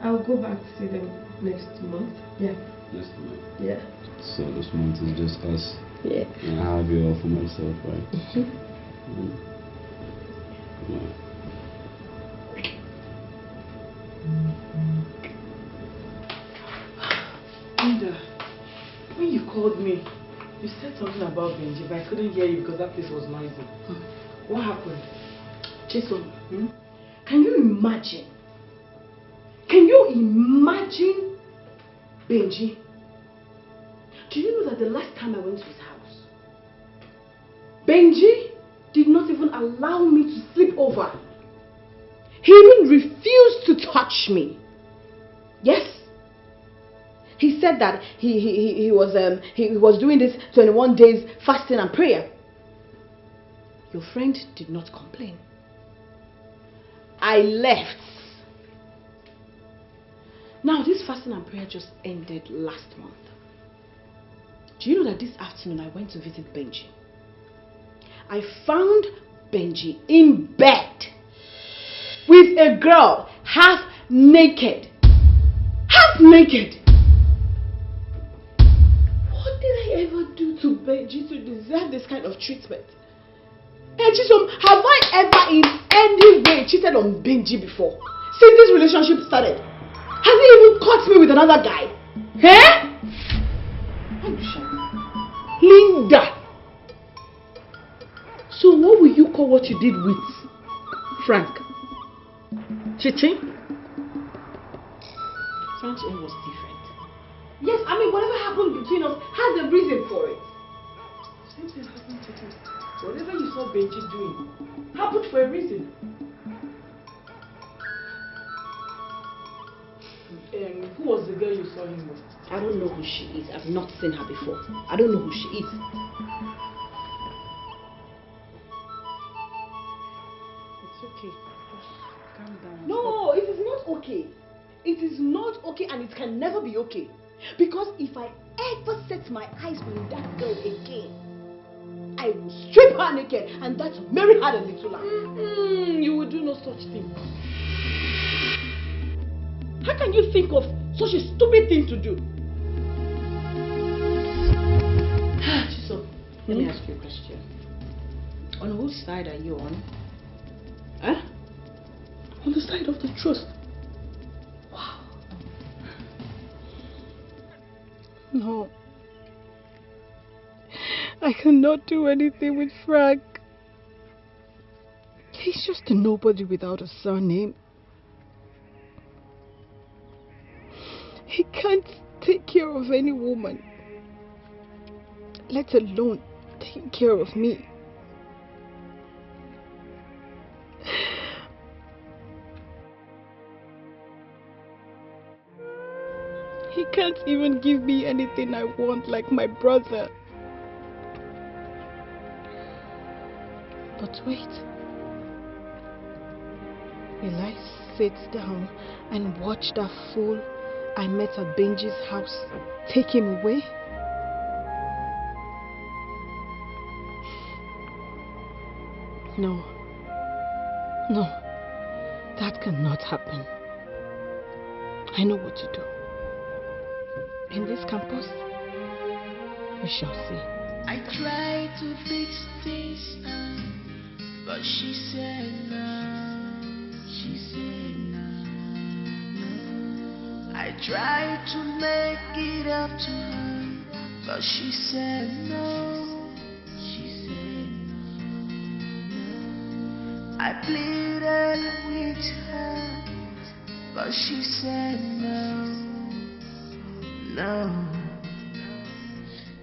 I'll go back to see them next month. Yeah. Next month? Yeah. So this month is just us. Yeah. And I have you all for myself, right? Yeah. Linda, when you called me, you said something about Benji, but I couldn't hear you because that place was noisy. What happened? Jason, can you imagine? Can you imagine Benji? Do you know that the last time I went to his house, Benji did not even allow me to sleep over. He even refused to touch me. Yes. He said that he was doing this 21 days fasting and prayer. Your friend did not complain. I left. Now this fasting and prayer just ended last month. Do you know that this afternoon I went to visit Benji? I found Benji in bed with a girl half naked. Half naked. What did I ever do to Benji to deserve this kind of treatment? And Chisom, have I ever in any way cheated on Benji before? Since this relationship started? Has he even caught me with another guy? Eh? Linda! So what will you call what you did with Frank? Cheating? Frank's own was different. Yes, I mean whatever happened between us had a reason for it. Same thing happened to him. Whatever you saw Benji doing happened for a reason. Who was the girl you saw him with? I don't know who she is. I've not seen her before. I don't know who she is. It's okay. Just calm down. No, it is not okay. It is not okay and it can never be okay. Because if I ever set my eyes on that girl again, I will strip her naked and that will marry her a little lamb. You will do no such thing. How can you think of such a stupid thing to do? So, let me ask you a question. On whose side are you on? Huh? On the side of the truth. Wow. No. I cannot do anything with Frank. He's just a nobody without a surname. He can't take care of any woman, let alone take care of me. He can't even give me anything I want like my brother. But wait. Will I sit down and watch that fool I met at Benji's house take him away? No. No. That cannot happen. I know what to do. In this campus, we shall see. I tried to fix things up, but she said no. She said no. I tried to make it up to her, but she said no. She said no. I pleaded with her, but she said no. No.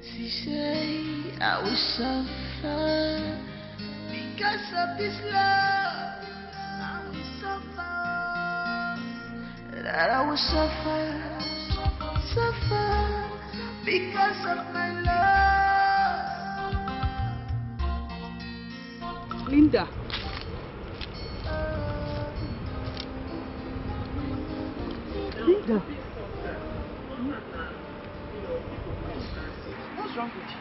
She said I will suffer because of this love. I will suffer. That I will suffer. because of my love. Linda. Linda. What's wrong with you?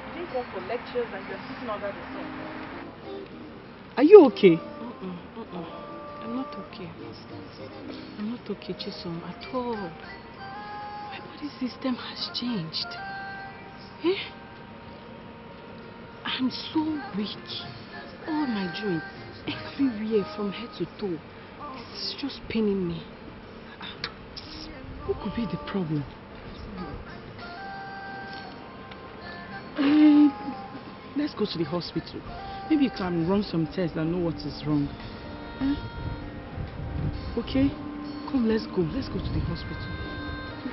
You didn't come for lectures and you're sitting under the sun. Are you okay? I'm not okay. I'm not okay, Chisom, at all. My body system has changed. Eh? I'm so weak. All my joints, everywhere from head to toe. It's just paining me. What could be the problem? Let's go to the hospital. Maybe you can run some tests and know what is wrong. Okay? Come, let's go. Let's go to the hospital.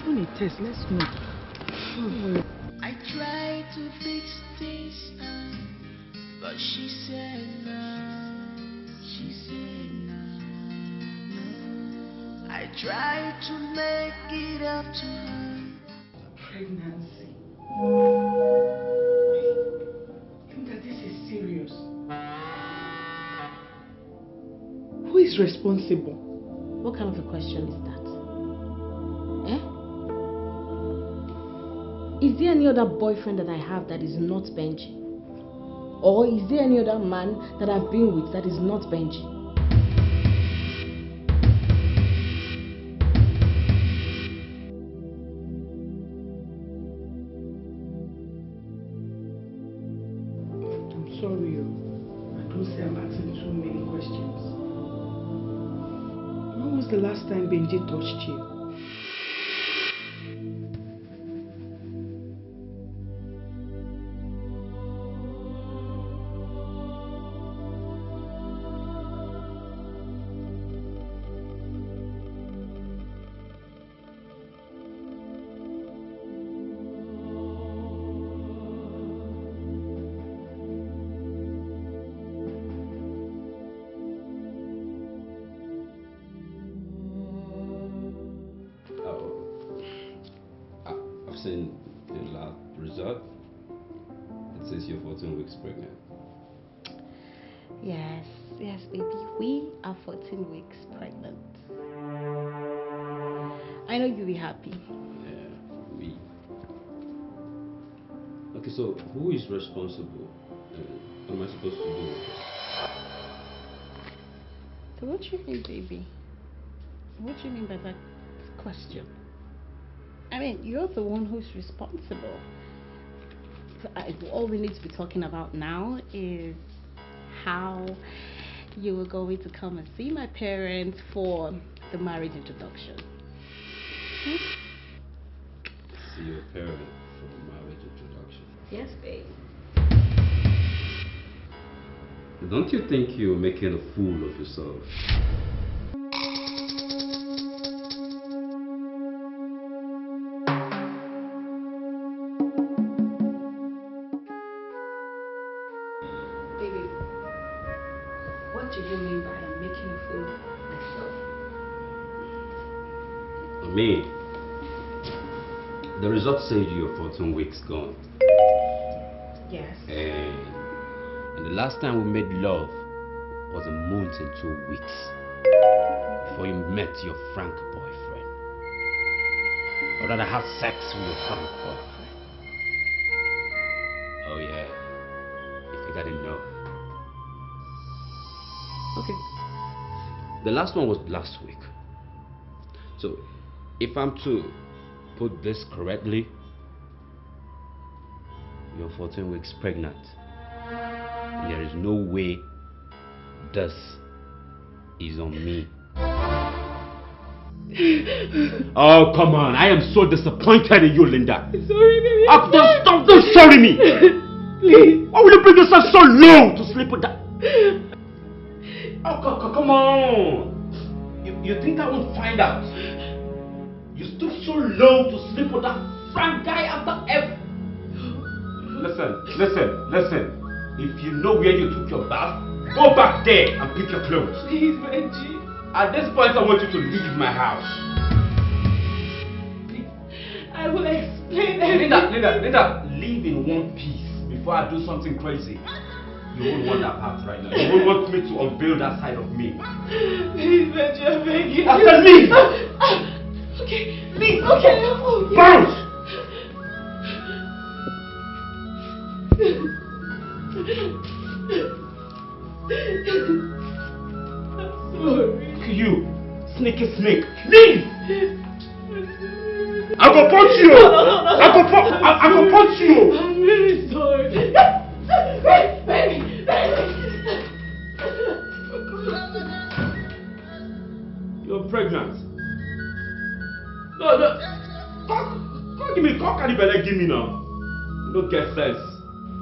Run a test. Let's go. I tried to fix things, but she said no. She said no. I tried to make it up to her. Pregnancy. Linda, this is serious. Who is responsible? What kind of a question is that? Is there any other boyfriend that I have that is not Benji? Or is there any other man that I've been with that is not Benji? I'm sorry. I don't say I'm asking too many questions. When was the last time Benji touched you? Seen the lab result. It says you're 14 weeks pregnant. Yes, baby. We are 14 weeks pregnant. I know you'll be happy. Yeah, we. Okay, so who is responsible? What am I supposed to do with this? So what do you mean, baby? What do you mean by that question? I mean, you're the one who's responsible. So all we need to be talking about now is how you were going to come and see my parents for the marriage introduction. See your parents for the marriage introduction? Yes, babe. Don't you think you're making a fool of yourself? What do you mean by I'm making a fool of myself? I mean, the result said you're 14 weeks gone. Yes. And the last time we made love was a month and 2 weeks before you met your Frank boyfriend. Or rather had sex with your Frank boyfriend. Oh yeah, if you didn't know. Okay. The last one was last week. So, if I'm to put this correctly, you're 14 weeks pregnant. And there is no way this is on me. Oh, come on. I am so disappointed in you, Linda. Sorry, baby. Don't sorry me. Please. Why will you bring yourself so low to sleep with that? Oh, come on. You think I won't find out? You stoop so low to sleep with that Frank guy after every... Listen. If you know where you took your bath, go back there and pick your clothes. Please, Benji. At this point, I want you to leave my house. Please. I will explain. Linda, live in one piece before I do something crazy. You won't want that part right now. You won't want me to unveil that side of me. Please, Benji, I beg you. I said leave! Okay, leave. Okay, oh, Bounce! Sorry. You, sneaky snake, leave! I go punch you! I go punch you! I'm really sorry. Baby. You're pregnant. No. Come give me, come carry belly, give me now. You don't get sense.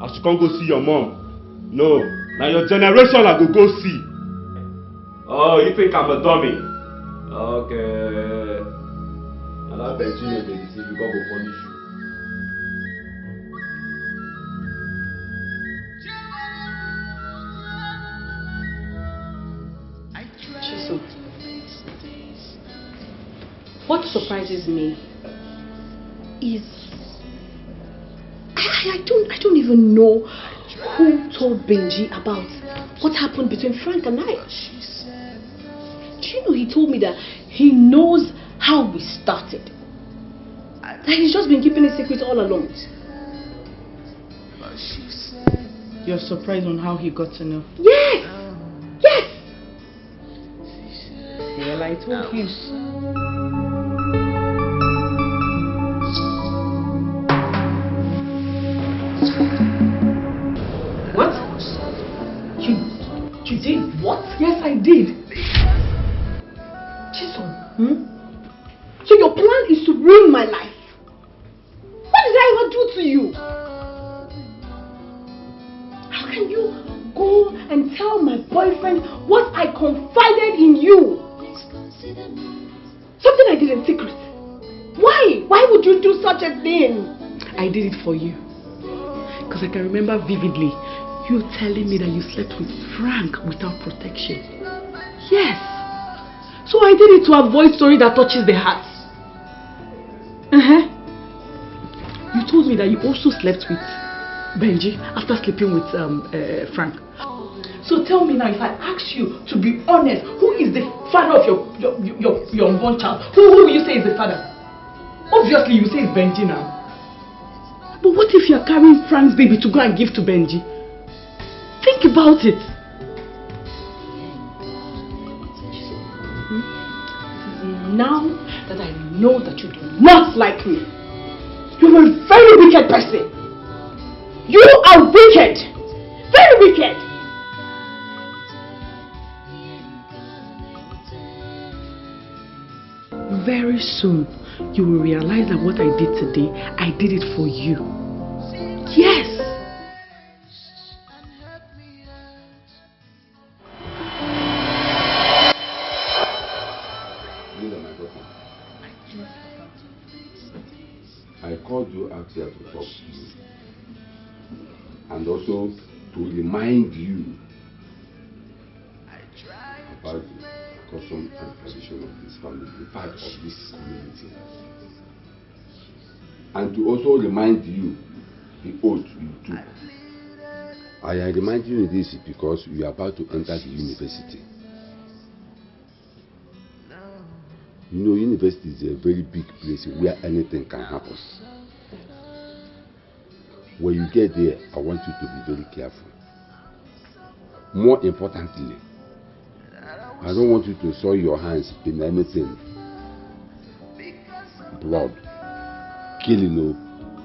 I should come go see your mom. No, now your generation I go see. Oh, you think I'm a dummy? Okay. And that Benji will be deceived because will punish you. What surprises me is I don't even know who told Benji about what happened between Frank and I. Do you know he told me that he knows how we started? That he's just been keeping it secret all along. You're surprised on how he got to know? Yes! Well, I told him. What? You did what? Yes, I did. Jason, So your plan is to ruin my life? What did I ever do to you? How can you go and tell my boyfriend what I confided in you? Something I did in secret. Why? Why would you do such a thing? I did it for you. Because I can remember vividly you telling me that you slept with Frank without protection. Yes. So I did it to avoid story that touches the heart. You told me that you also slept with Benji after sleeping with Frank. So tell me now, if I ask you to be honest, who is the father of your unborn child? Who will you say is the father? Obviously you say it's Benji now. But what if you're carrying Frank's baby to go and give to Benji? Think about it. Now that I know that you do not like me, you're a very wicked person. You are wicked. Very wicked. Very soon, you will realize that what I did today, I did it for you. Yes! Linda, my daughter, I called you out here to talk to you and also to remind you about the custom and tradition of this family, the part of this community, and to also remind you the oath you took. I remind you this because you are about to enter the university. You know, university is a very big place where anything can happen. When you get there, I want you to be very careful. More importantly, I don't want you to soil your hands in anything. Blood, killing,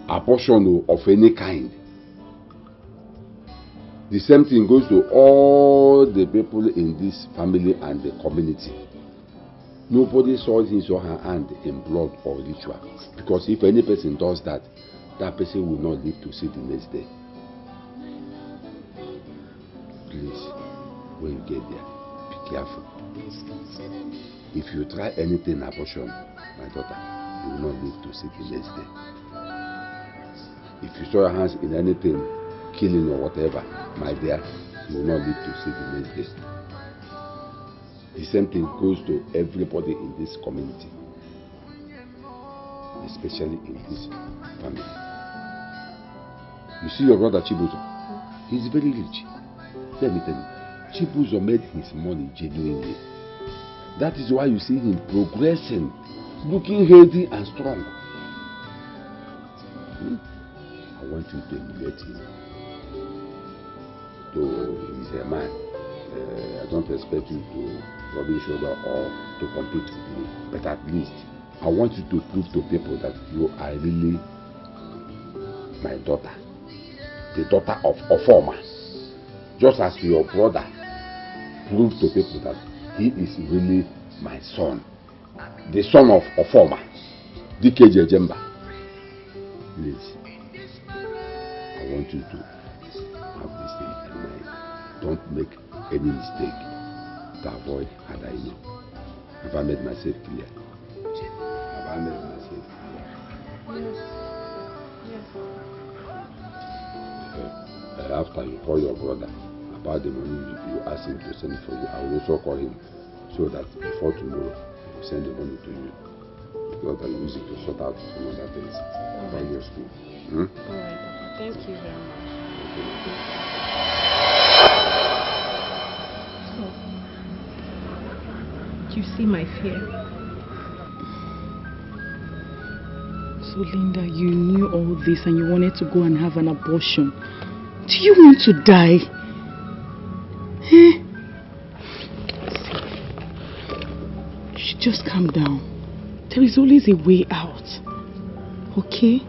abortion of any kind. The same thing goes to all the people in this family and the community. Nobody soils his or her hand in blood or ritual. Because if any person does that, that person will not live to see the next day. Please, when you get there, be careful. If you try anything abortion, my daughter, you will not live to see the next day. If you soil your hands in anything, killing or whatever, my dear, you will not live to see the next day. The same thing goes to everybody in this community, especially in this family. You see your brother Chibuzo? He's very rich. Let me tell you, Chibuzo made his money genuinely. That is why you see him progressing, looking healthy and strong. I want you to emulate him. Though he's a man, I don't expect you to rub his shoulder or to compete with me. But at least, I want you to prove to people that you are really my daughter. The daughter of Ofoma. Just as your brother proved to people that he is really my son. The son of Ofoma. DKJ Jemba. Please. I want you to have this thing in mind. Don't make any mistake to avoid Adaino. Have I made myself clear? Have I made myself clear? Yes. After you call your brother about the money you asked him to send for you, I will also call him so that before tomorrow he will send the money to you. Because I use it to sort out some other things about your school. Alright, thank you very much. So, you see my fear? So Linda, you knew all this and you wanted to go and have an abortion. Do you want to die? Eh? You should just calm down. There is always a way out. Okay?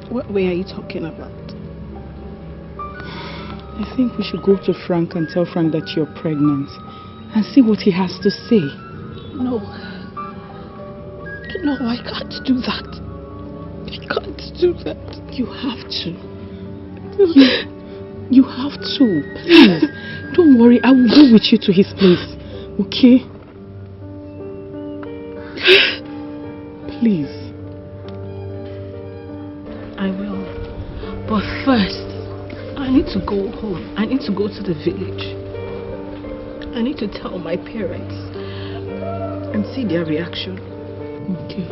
What way are you talking about? I think we should go to Frank and tell Frank that you're pregnant and see what he has to say. No. No, I can't do that. I can't do that. You have to. You have to. Please. Don't worry, I will go with you to his place. Okay? Please. I will. But first, I need to go home. I need to go to the village. I need to tell my parents and see their reaction. Okay.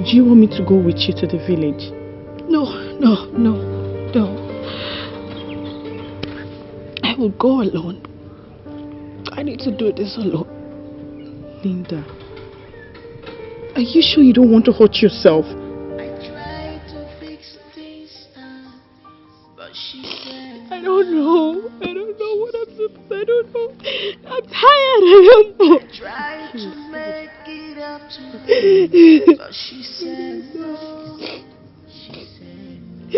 Do you want me to go with you to the village? No. I will go alone. I need to do this alone. Linda, are you sure you don't want to hurt yourself? I don't know what I'm supposed to. I don't know. I'm tired. I don't know. Tried to make it up to her, but she said no. She said no.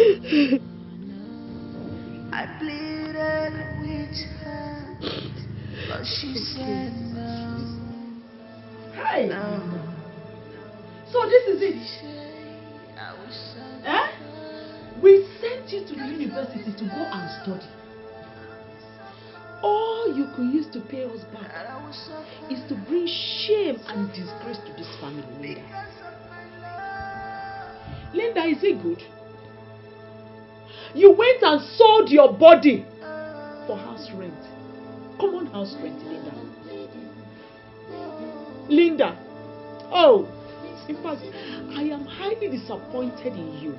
I pleaded with her, but she said no. Hi. No. So this is it. Eh? We sent you to the university to go and study. All you could use to pay us back is to bring shame and disgrace to this family, Linda. Linda, is it good? You went and sold your body for house rent. Common house rent, Linda. Linda. Oh, in fact, I am highly disappointed in you.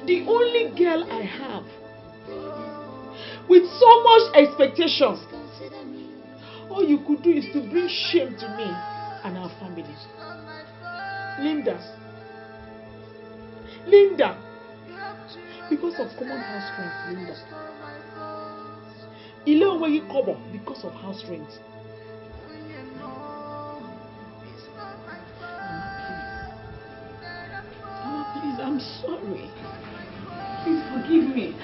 The only girl I have with so much expectations, all you could do is to bring shame to me and our family. Linda, because of common house rent, Linda. Ile where you cover because of house rent. Please, I'm sorry. Please forgive me.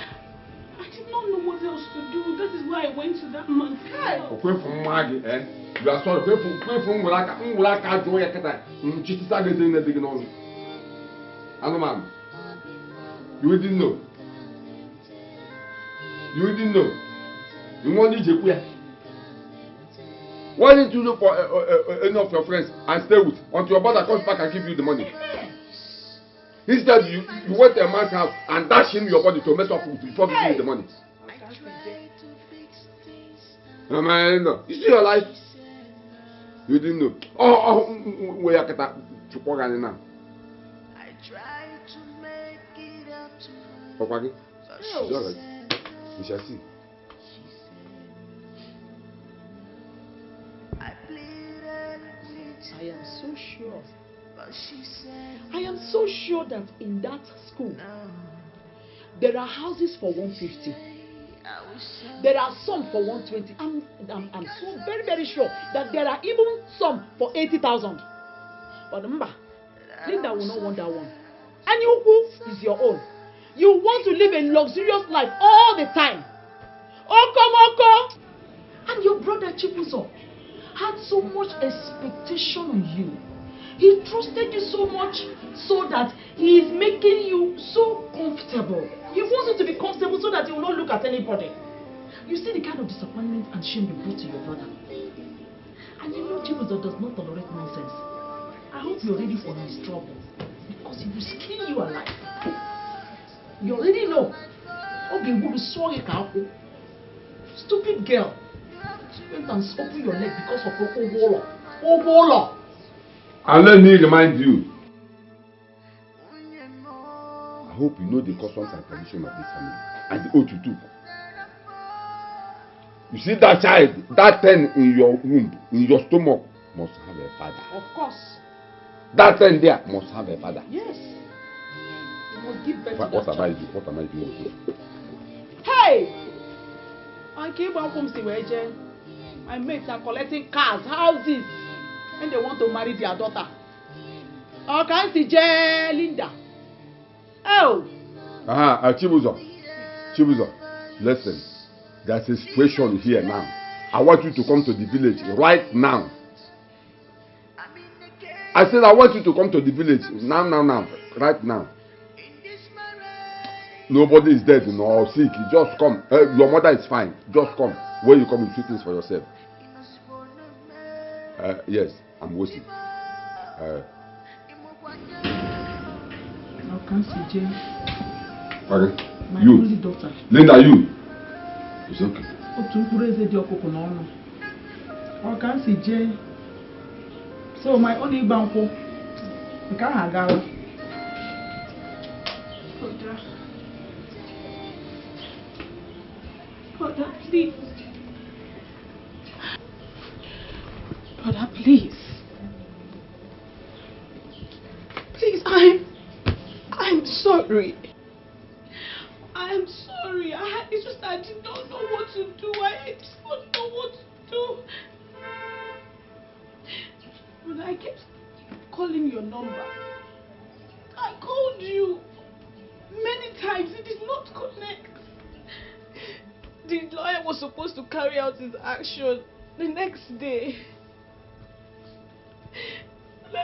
I did not know what else to do. That is why I went to that man's house. You are sorry. You didn't know. You didn't know. You wanted to queer. Why didn't you look for any of your friends and stay with until your brother comes back and give you the money? Instead, you went to a man's house and dash him your body to mess up with before giving you the money. No, man, no. You see your life? You didn't know. Oh, where you get that? tried to make it up to her. Papa, it's all right. We shall see. I am so sure. I am so sure that in that school there are houses for 150. There are some for 120. I'm so very, very sure that there are even some for 80,000. But remember, Linda will not want that one. And you is your own. You want to live a luxurious life all the time. Oko. And your brother Chibuzo had so much expectation on you. He trusted you so much so that he is making you so comfortable. He wants you to be comfortable so that he will not look at anybody. You see the kind of disappointment and shame you brought to your brother. And you know Chibuzo does not tolerate nonsense. I hope you're ready for his trouble because he will skin you alive. You already know. Okay, we'll be sorry, stupid girl. You went and open your leg because of Obola. And let me remind you, I hope you know the customs and tradition of this family and the oath you took. You see that child, that thing in your womb, in your stomach, must have a father. Of course. That thing there must have a father. Yes. You must give birth to that What am I child. doing? What am I doing? Hey! I came back from Siweje. My mates are collecting cars, houses, and they want to marry their daughter. Oh, can't see Linda. Oh! Chibuzo, listen. There's a situation here now. I want you to come to the village right now. I said I want you to come to the village now, right now. Nobody is dead or sick. You just come. Your mother is fine. Just come. When you come, you see things for yourself. Yes, I'm waiting. Now can't see Jane. Okay. My You. only daughter. Linda, you. It's okay. I can't see Jane. So my only banko. I can't hang out. Brother, please. Brother, please. Please, I'm sorry. I'm sorry. It's just I did not know what to do. I just don't know what to do. When I kept calling your number, I called you many times. It did not connect. The lawyer was supposed to carry out his action the next day. And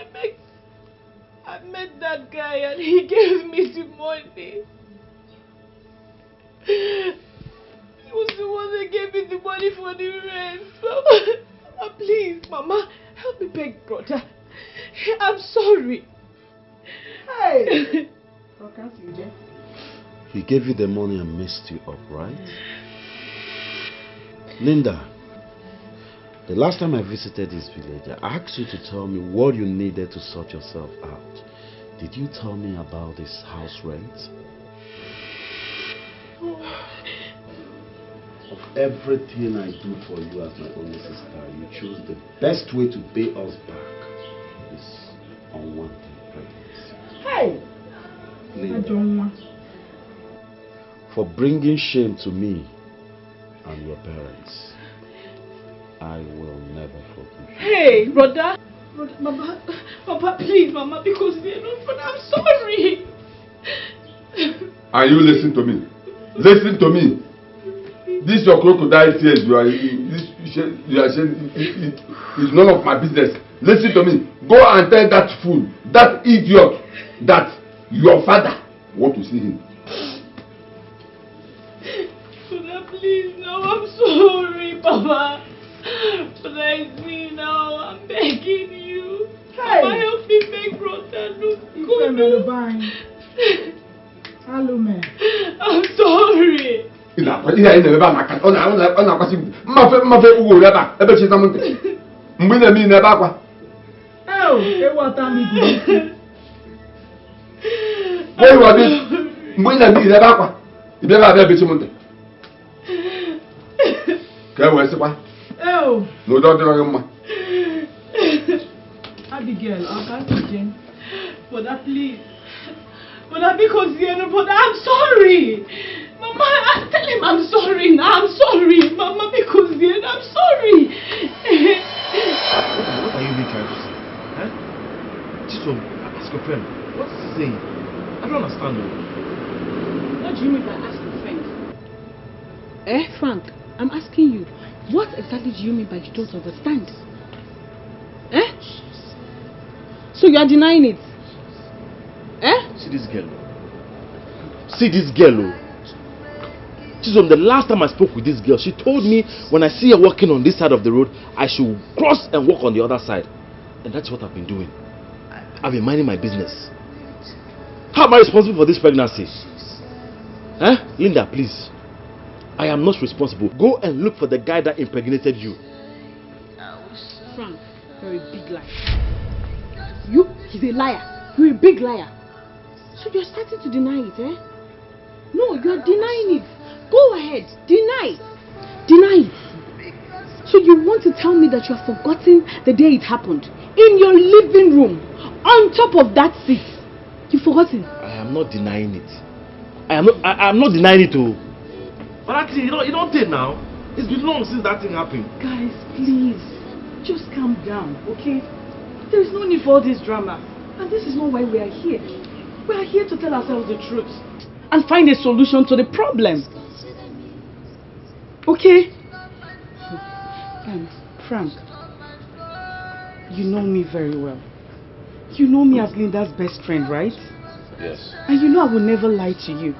I met that guy and he gave me the money. He was the one that gave me the money for the rent. Mama, please, Mama, help me beg brother. I'm sorry. Hey! He gave you the money and messed you up, right? Linda, the last time I visited this village, I asked you to tell me what you needed to sort yourself out. Did you tell me about this house rent? Of everything I do for you as my only sister, you choose the best way to pay us back is unwanted pregnancy. Hey! Linda, for bringing shame to me and your parents, I will never forgive you. Hey, brother. Mama, please, Mama, because they're not brother. I'm sorry. And you listen to me. Listen to me. This your crocodile tears. You are saying it's none of my business. Listen to me. Go and tell that fool, that idiot, that your father want to see him. Brother, please, no, I'm sorry, Papa. But it's me now. I'm begging you. Hey. Papa, help me beg brother. No, hello, man. I'm sorry. Oh, what time you Hey, what is? Mwina bi leba kwa. Ibeba abe beti munte. Ke we se kwa? Oh. No don't do ma. Abigail, I can't again. But that please. But that because but I'm sorry. Mama, tell him I'm sorry now. I'm sorry. Mama, because I'm sorry. What are you even trying to say? Huh? Just ask your friend. What is he saying? I don't understand. What do you mean by ask your friend? Frank, I'm asking you. What exactly do you mean by you don't understand? So you are denying it? See this girl. See this girl. Chisom, the last time I spoke with this girl, she told me when I see her walking on this side of the road, I should cross and walk on the other side. And that's what I've been doing. I've been minding my business. How am I responsible for this pregnancy? Linda, please. I am not responsible. Go and look for the guy that impregnated you. Frank, you're a big liar. He's a liar. You're a big liar. So you're starting to deny it, No, you're denying it. Go ahead, deny it. Deny it. So you want to tell me that you have forgotten the day it happened? In your living room, on top of that seat. You've forgotten? I am not denying it. I am not denying it too. But actually, you don't take now. It's been long since that thing happened. Guys, please. Just calm down, okay? There is no need for all this drama. And this is not why we are here. We are here to tell ourselves the truth and find a solution to the problem. Okay? And Frank, you know me very well. You know me as Linda's best friend, right? Yes. And you know I will never lie to you.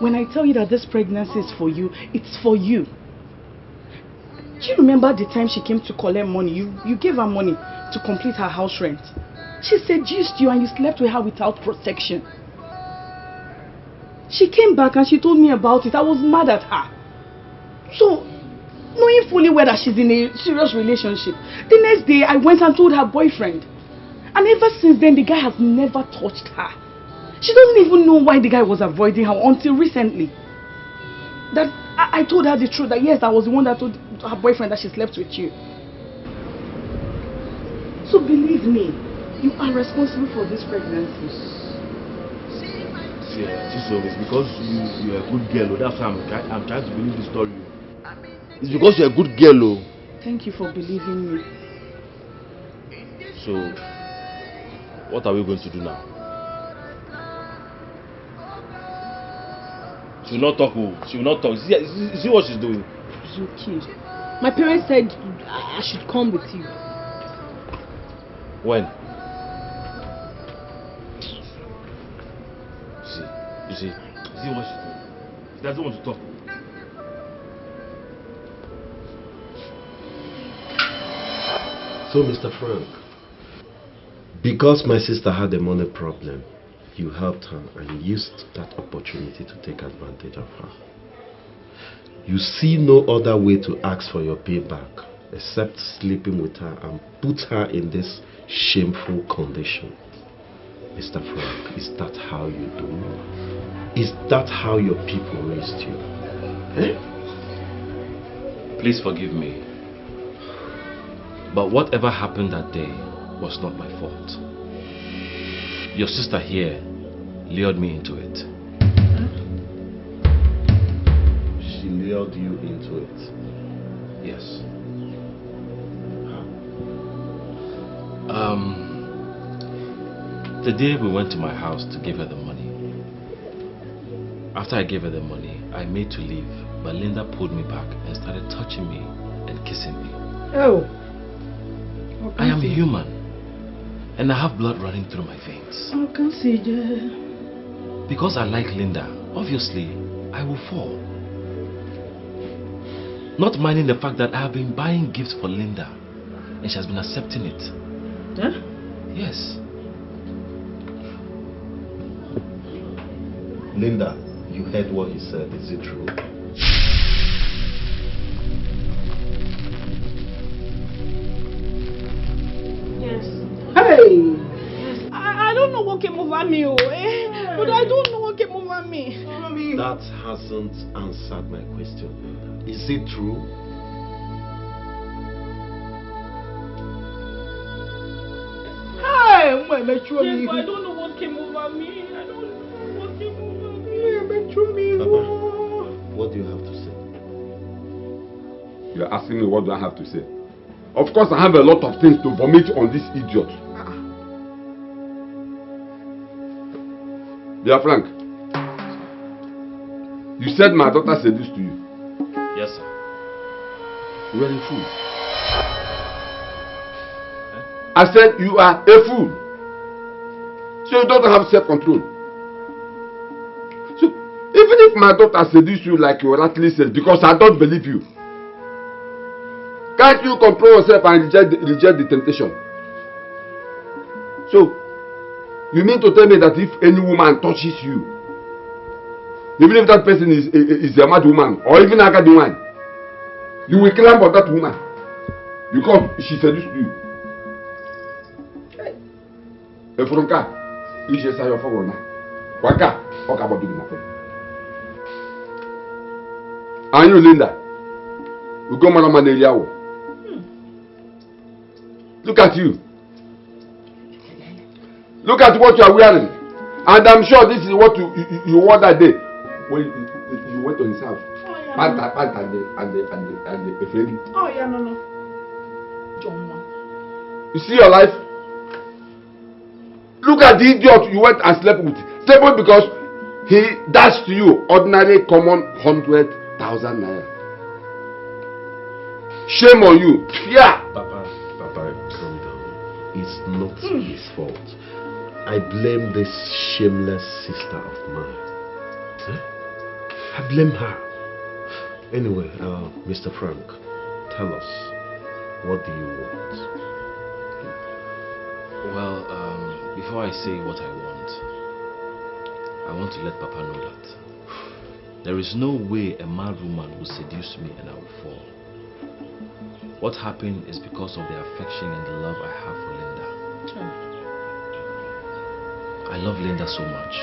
When I tell you that this pregnancy is for you, it's for you. Do you remember the time she came to collect money? You gave her money to complete her house rent. She seduced you and you slept with her without protection. She came back and she told me about it. I was mad at her. So, knowing fully well that she's in a serious relationship, the next day I went and told her boyfriend. And ever since then, the guy has never touched her. She doesn't even know why the guy was avoiding her until recently. That I told her the truth, that yes, I was the one that told her boyfriend that she slept with you. So believe me, you are responsible for this pregnancy. So it's because you're a good girl. That's why I'm trying to believe the story. It's because you're a good girl. Thank you for believing me. So, what are we going to do now? She will not talk. She will not talk. See what she's doing? Zuki. My parents said I should come with you. When? You see what she's doing? She doesn't want to talk. So, Mr. Frank, because my sister had a money problem, you helped her and used that opportunity to take advantage of her. You see no other way to ask for your payback except sleeping with her and put her in this shameful condition. Mr. Frank, is that how you do? Is that how your people raised you? Please forgive me. But whatever happened that day was not my fault. Your sister here lured me into it. She lured you into it? Yes. How? The day we went to my house to give her the money. After I gave her the money, I made to leave, but Linda pulled me back and started touching me and kissing me. Oh. I am human, and I have blood running through my veins. I can see that. Because I like Linda, obviously, I will fall. Not minding the fact that I have been buying gifts for Linda, and she has been accepting it. Huh? Yes. Linda, you heard what he said. Is it true? Yes. Hey! Yes. I don't know what came over me. But I don't know what came over me. That hasn't answered my question. Is it true? Hey, yes, but I don't know what came over me. Papa, what do you have to say? You're asking me what do I have to say? Of course, I have a lot of things to vomit on this idiot. Dear Frank, you said my daughter seduced you. Yes, sir. You are a fool. I said you are a fool. So you don't have self-control. So even if my daughter seduced you like you rightly said, because I don't believe you, can't you control yourself and reject the temptation? So you mean to tell me that if any woman touches you, even if that person is a mad woman or even a good woman, you will climb on that woman because she seduced you? Efronka, you should say your phone now. Waka, what about doing nothing? And you, Linda, you go man area. Look at you. Look at what you are wearing. And I'm sure this is what you wore that day when you went to his house. Oh, yeah, and the Freddy. Oh, yeah, no. John. You see your life? Look at the idiot you went and slept with. Simply because he dashed to you ordinary common 100,000 naira. Shame on you. Yeah. Papa, calm down. It's not his fault. I blame this shameless sister of mine. I blame her. Anyway, Mr. Frank, tell us, what do you want? Well, before I say what I want to let Papa know that there is no way a mad woman will seduce me and I will fall. What happened is because of the affection and the love I have for Linda. I love Linda so much.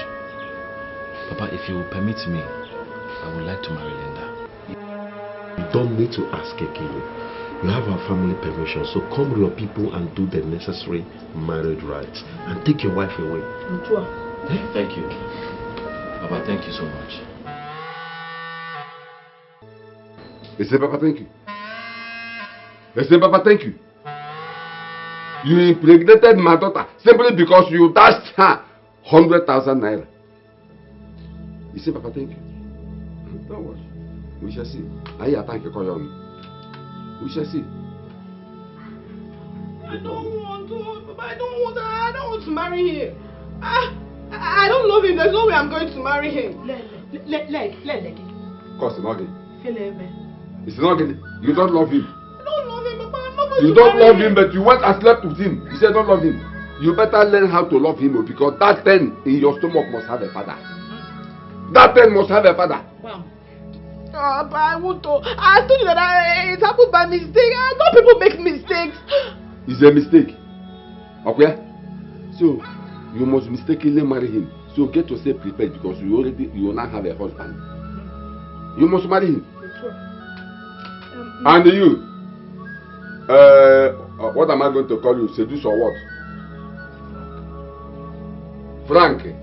Papa, if you will permit me, I would like to marry Linda. You don't need to ask again. You have our family permission, so come with your people and do the necessary marriage rites and take your wife away. Thank you. Papa, thank you so much. They say, Papa, thank you. They say, Papa, thank you. You impregnated my daughter simply because you dashed her 100,000 naira. You say, Papa, thank you. Don't worry. We shall see. I thank you, Koyomi. We shall see. I don't want to. Papa, I don't want to marry him. I don't love him. There's no way I'm going to marry him. Let Cause it's not gay. It's not gay. You don't love him. I don't love him, Papa. I'm not going You to don't marry love him, but you went and slept with him. You said don't love him. You better learn how to love him because that thing in your stomach must have a father. That thing must have a father. Wow. But I want to. I told you that it happened by mistake. I know people make mistakes. It's a mistake. Okay? So you must mistakenly marry him. So get yourself prepared because you will not have a husband. You must marry him. And you, what am I going to call you? Seduce or what? Frankie,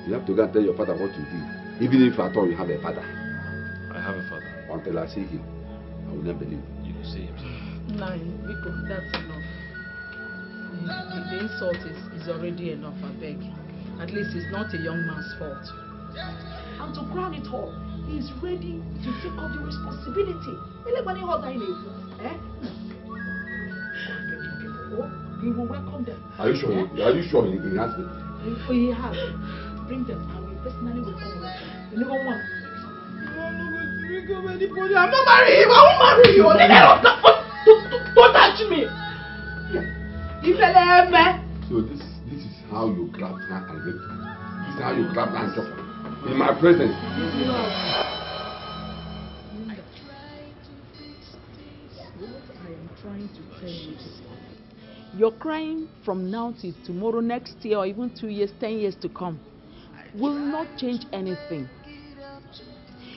you have to go and tell your father what you did. Even if at all you have a father. I have a father. Until I see him, I will never believe. You will see him. No, Biko, that's enough. The insult is already enough, I beg. At least it's not a young man's fault. And to crown it all, he is ready to take up the responsibility. We will welcome them. Are you sure? Are you sure he has it? He has. Bring them and we personally will come with them. You know what? I'm not marrying him. I won't marry you. Don't touch me. So this is how you grab her and rape her. This is how you grab her and chop her. In my presence. What I am trying to tell you is Your crying from now till tomorrow, next year, or even 2 years, 10 years to come will not change anything.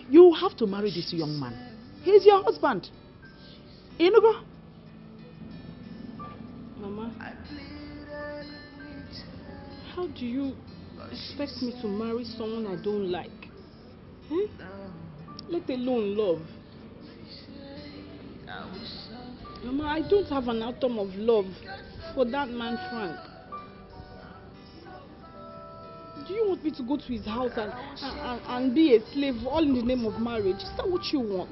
You have to marry this young man. He's your husband. Inugo? Mama, how do you expect me to marry someone I don't like? Let alone love. Mama, I don't have an atom of love for that man, Frank. Do you want me to go to his house and be a slave all in the name of marriage? Is that what you want?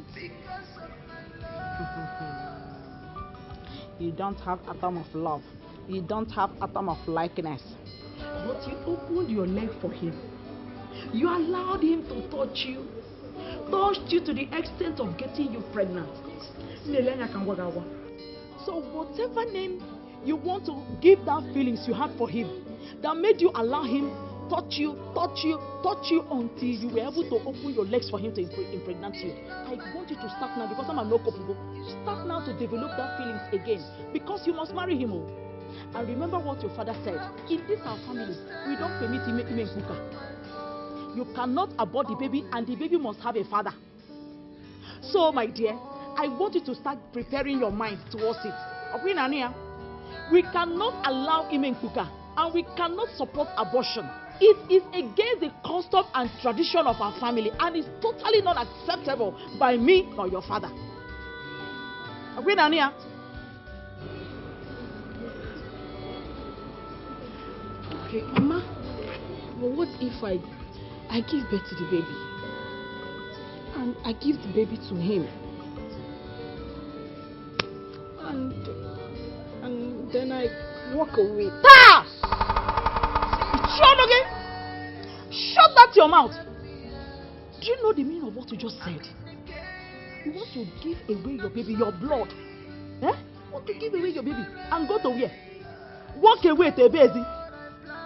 You don't have atom of love. You don't have atom of likeness. But you opened your leg for him. You allowed him to touch you. Touched you to the extent of getting you pregnant. So whatever name you want to give that feelings you had for him, that made you allow him touch you until you were able to open your legs for him to impregnate you. I want you to start now, because I'm a no couple. Start now to develop that feelings again, because you must marry him. And remember what your father said. In this our family, we don't permit him cooker. You cannot abort the baby, and the baby must have a father. So my dear, I want you to start preparing your mind towards it. We cannot allow Imen Kuka, and we cannot support abortion. It is against the custom and tradition of our family, and it's totally not acceptable by me or your father. Okay, Mama, but what if I give birth to the baby, and I give the baby to him, and then I walk away? Shut that your mouth. Do you know the meaning of what you just said? You want to give away your baby, your blood. You want to give away your baby and go to where? Walk away to a baby.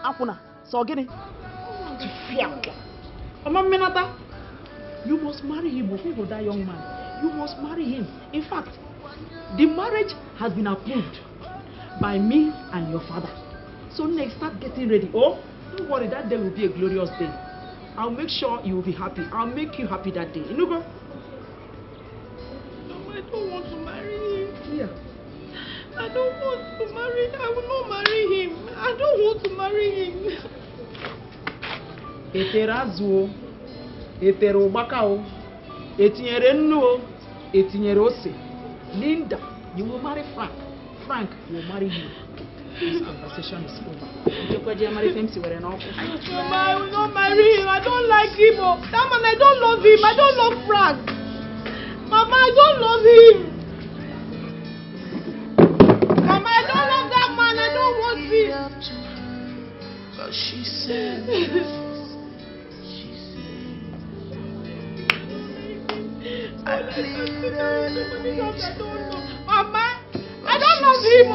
Afuna, so get it. You must marry him before that young man. You must marry him. In fact, the marriage has been approved by me and your father. So next, start getting ready. Oh, don't worry, that day will be a glorious day. I'll make sure you will be happy. I'll make you happy that day. You go. No, I don't want to marry him. Yeah. I don't want to marry him. I will not marry him. I don't want to marry him. Eterazu, eterobakao, etinyere nnu, etinyere ose. Linda, you will marry Frank. Frank will marry you. This conversation is over. Mama, I will not marry him. I don't like him. That man, I don't love him. I don't love Frank. Mama, I don't love him. Mama, I don't love that man. I don't want him. But she said, I don't know. Mama, I don't love him.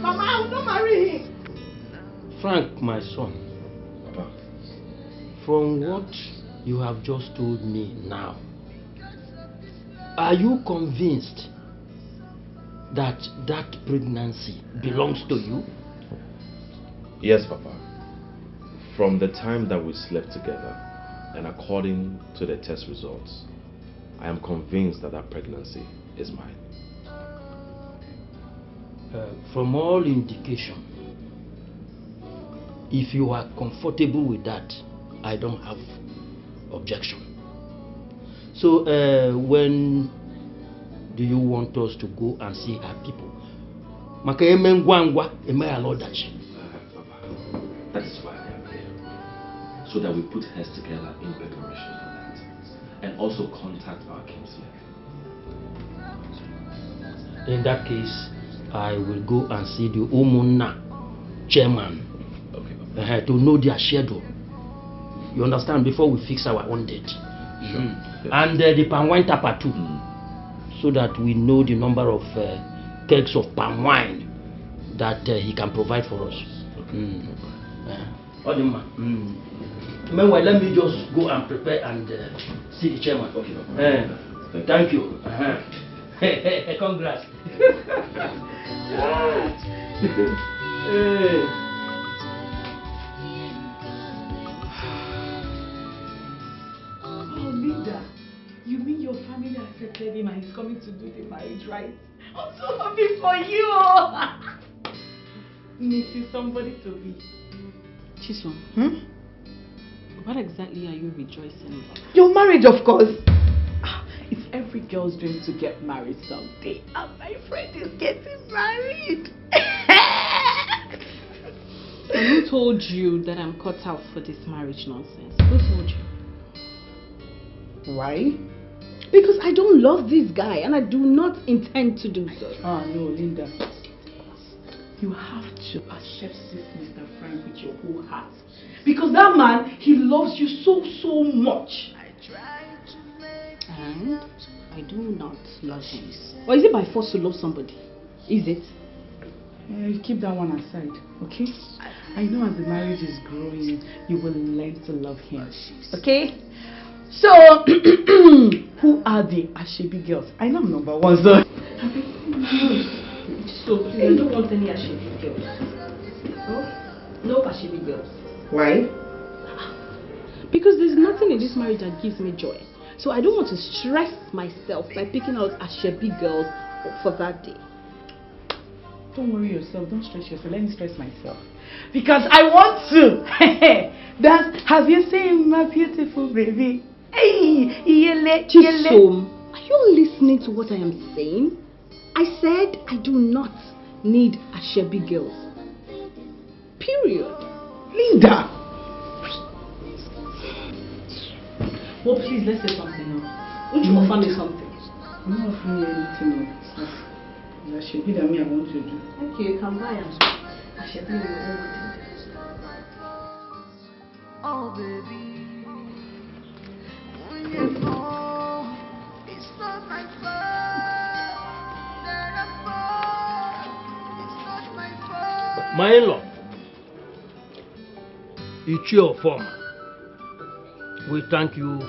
Mama, I will not marry him. Frank, my son, from what you have just told me now, are you convinced that that pregnancy belongs to you? Yes, Papa. From the time that we slept together, and according to the test results, I am convinced that that pregnancy is mine. From all indication, if you are comfortable with that, I don't have objection. So when do you want us to go and see our people? That is why I am here. So that we put heads together in preparation for that. And also contact our kinsmen. In that case, I will go and see the Umuna chairman. Okay. To know their schedule. You understand? Before we fix our own date. Sure. And the palm wine tapper too. So that we know the number of kegs of palm wine that he can provide for us. Okay. Meanwhile, let me just go and prepare and see the chairman. Okay. Thank you. Congrats. Hey. Oh, Linda, you mean your family accepted him and he's coming to do the marriage, right? I'm so happy for you. Missing somebody to be. Chisom, what exactly are you rejoicing about? Your marriage, of course. It's every girl's dream to get married someday. And my friend is getting married. And who told you that I'm cut out for this marriage nonsense? Who told you? Why? Because I don't love this guy and I do not intend to do so. Ah, no, Linda. You have to accept this Mr. Frank with your whole heart. Because that man, he loves you so, so much. And I do not love him. Or is it by force to love somebody? Is it? You keep that one aside, okay? I know as the marriage is growing, you will learn to love him. Okay? So, who are the Ashebi girls? I know I'm number one, so. So, I don't want any Ashebi girls. No Ashebi girls. Why? Because there's nothing in this marriage that gives me joy. So I don't want to stress myself by picking out Ashebi girls for that day. Don't worry yourself, don't stress yourself. Let me stress myself. Because I want to. Have you seen my beautiful baby? Hey, Chisom, are you listening to what I am saying? I said I do not need Ashebi girls. Period. Linda! Well, please, let's say something now. Won't you offer me something? I'm not offering you anything more. That should be that me I want to do. Okay, you can buy and Ashebi your own wedding. Oh, baby. When you fall, it's not my fault. That I fall, it's not my fault. My in-law, it's your form. We thank you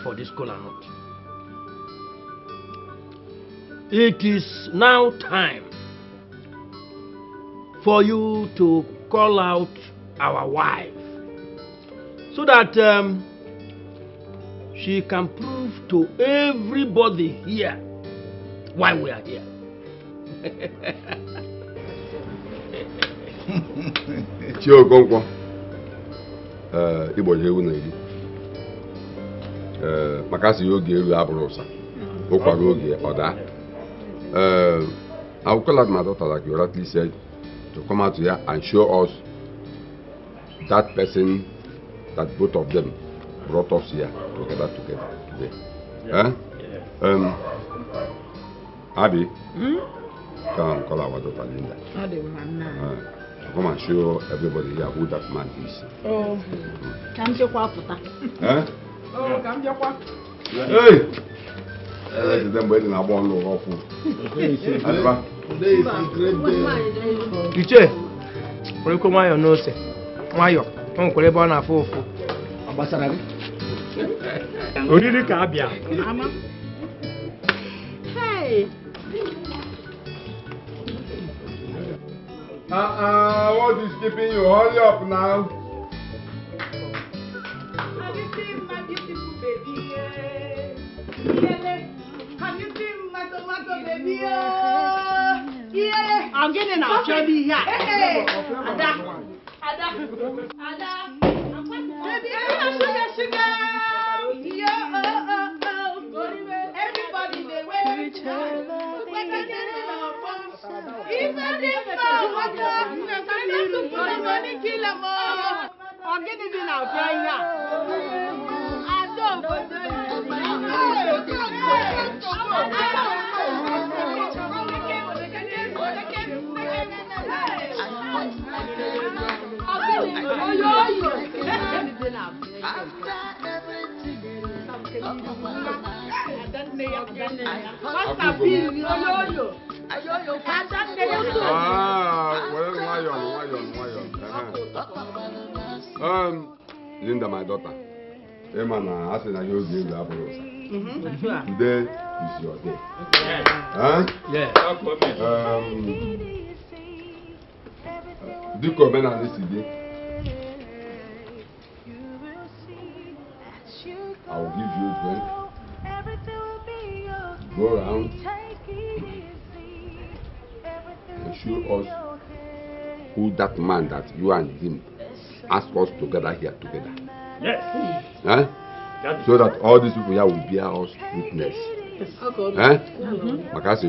for this kola nut. It is now time for you to call out our wife so that she can prove to everybody here why we are here. Rachael Okonkwo, Igbo jewu na iri. Makasi oge eru abụrụ ụsa. Ụkwara oge ọda. I will call out my daughter, like you rightly said, to come out here and show us that person that both of them brought us here together today. Yeah. Abby, come and call our daughter Linda. Come and show everybody here who that man is. Oh, come to Kwafuta. Oh, come to Kwafuta. Hey! Them waiting at one low awful. Today is a great day. Iyke, where come I no say? Mayo, on kwere na afofo. Ambassador. Oriri ka abia. Mama. Hey. What is keeping you? Hurry up now. Have you seen my beautiful baby? Have you seen my tomato baby? Yeah. I'm getting our Johnny here. Hey. Ada. Baby, sugar. Yeah. Everybody they wait. Even if I'm getting in our fire. I don't. Linda, my daughter. Emma, I said I use you the apples. Today is your day. Huh? Yeah. Diko men and this day. I will give you a drink. Go around and show us who that man that you and him asked us together here together. Yes. Huh? So that all these people here will bear us witness. Huh? Makasi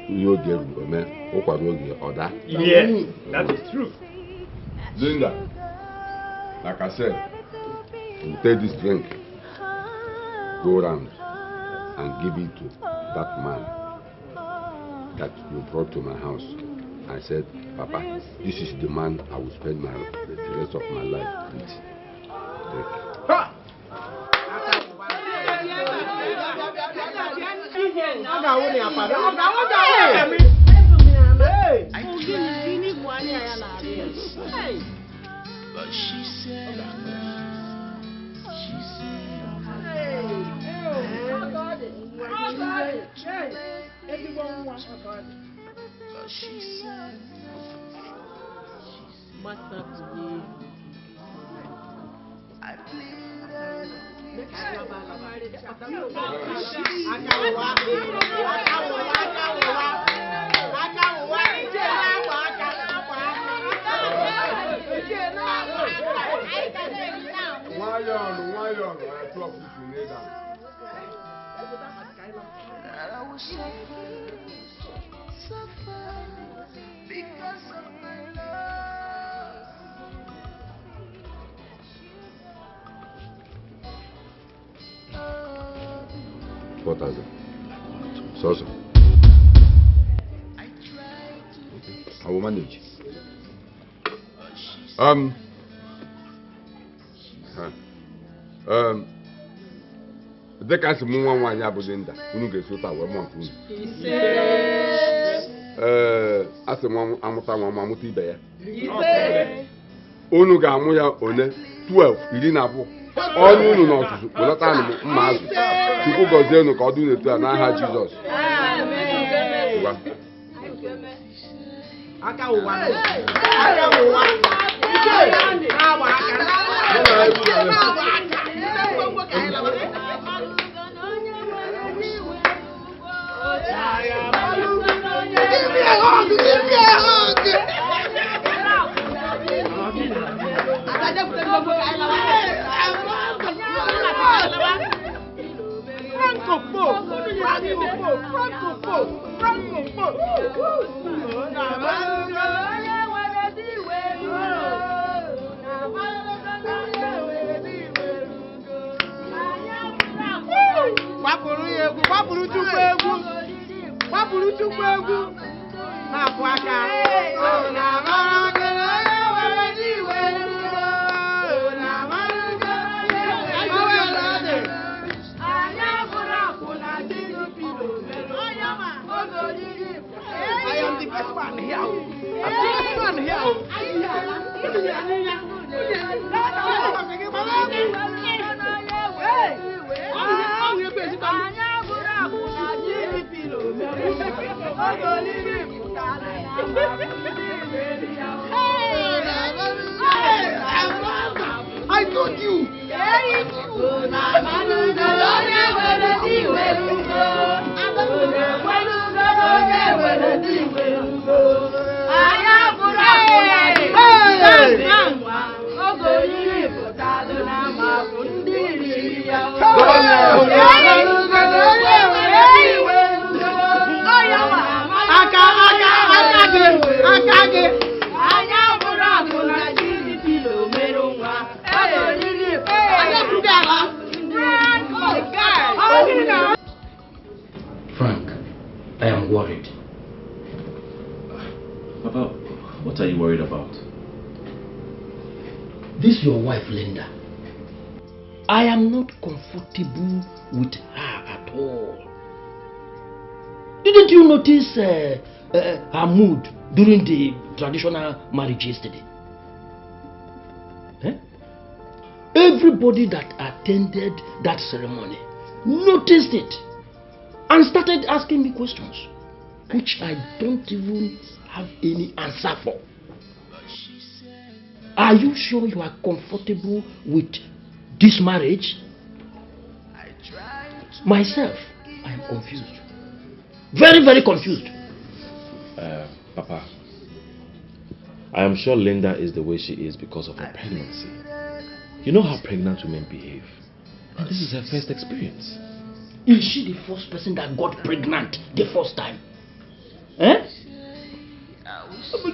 you get man, order. Yes, that is true. Linda, like I said, you take this drink, go around and give it to that man that you brought to my house. I said, Papa, this is the man I will spend the rest of my life with. Take. But she said, because of my love. What are they? So. I will manage. Deka si mu nwa nwaanyị abụghị nda unu ga-esota wee mụ nke unu. Asị m amụta nwa amụta ibe ya. Unu ga-amụ ya one 12 12. Ọnụ unu n'ọzụzụ kpọlata anụ mma azụ. Chukwu gọzie unu ka ọ dị unu etu a n'aha Jizọs. Aka ụwa. Aka ụwa. I told you. Frank, I am worried. Papa, what are you worried about? This your wife, Linda. I am not comfortable with her at all. Didn't you notice her mood during the traditional marriage yesterday? Everybody that attended that ceremony noticed it and started asking me questions, which I don't even have any answer for. Are you sure you are comfortable with this marriage? Myself, I am confused. Very, very confused. Papa, I am sure Linda is the way she is because of her pregnancy. You know how pregnant women behave. And this is her first experience. Is she the first person that got pregnant the first time? Eh?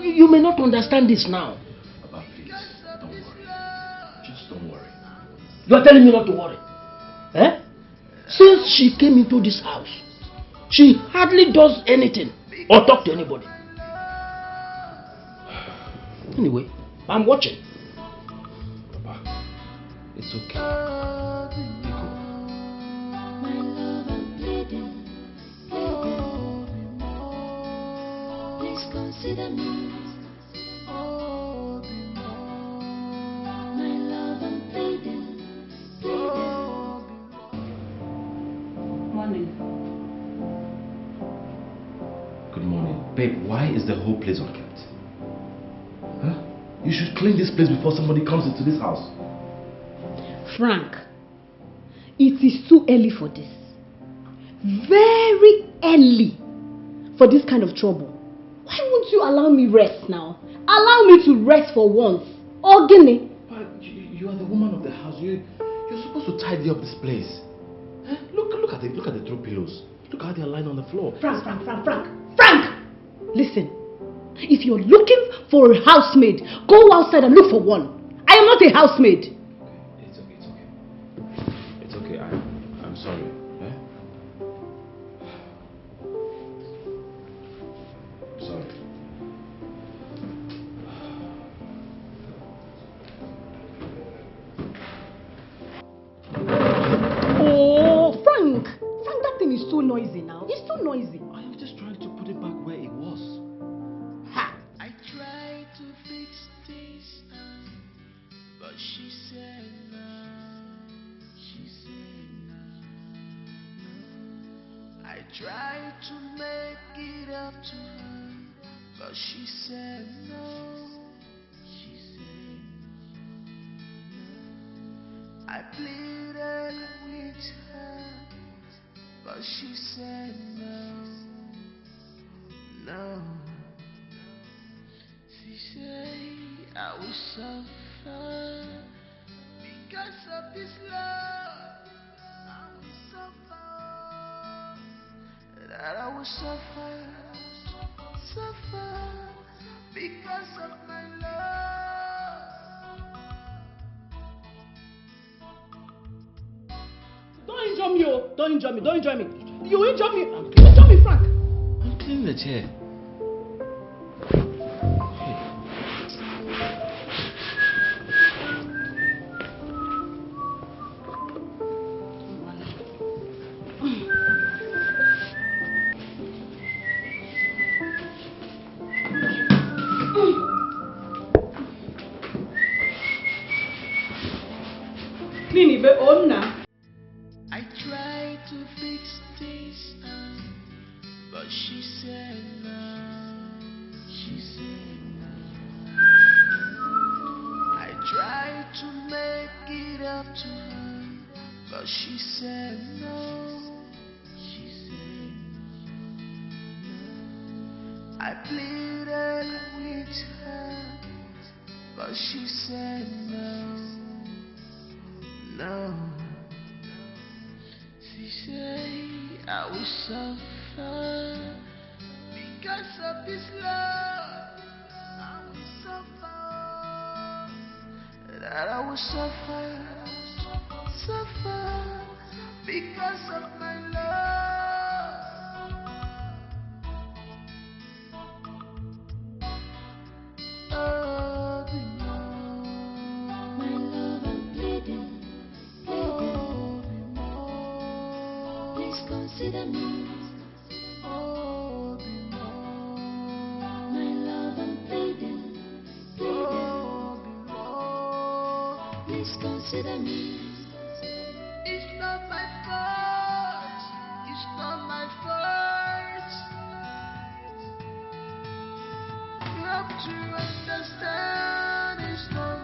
You may not understand this now. Papa, please, don't worry. Just don't worry. You are telling me not to worry. Eh? Since she came into this house, she hardly does anything or talk to anybody. Anyway, I'm watching. Papa, it's okay. Please consider me. My love, I'm pleading. Morning. Good morning. Babe, why is the whole place unkempt? Huh? You should clean this place before somebody comes into this house. Frank, it is too early for this. Very early for this kind of trouble. Why won't you allow me rest now? Allow me to rest for once. Ogini. But you are the woman of the house. You're supposed to tidy up this place. Huh? Look at the throw pillows. Look how they are lying on the floor. Frank! Listen, if you're looking for a housemaid, go outside and look for one. I am not a housemaid. It's okay. I'm sorry. Eh? Sorry. Oh, Frank, that thing is so noisy now. It's too noisy. I was just trying to put it back where it was. Ha! I tried to fix things, but she said no. She said no. I tried to make it up to her, but she said no. She said no. I pleaded with her, but she said no. No. She said I will suffer because of this love. I will suffer. That I will suffer because of my love. Don't injure me, oh. Don't injure me. You injure me. You injure me, Frank. I'm cleaning the chair. I tried to fix things, but she said no. She said no. I tried to make it up to her, but she said no. She said no. I pleaded with her, but she said no. No. She said I will suffer because of this love. I will suffer. That I will suffer because of my love. Oh, my love, I'm pleading. Please consider me. My love, I'm pleading. Please consider me. It's not my fault. It's not my fault. You have to understand it's not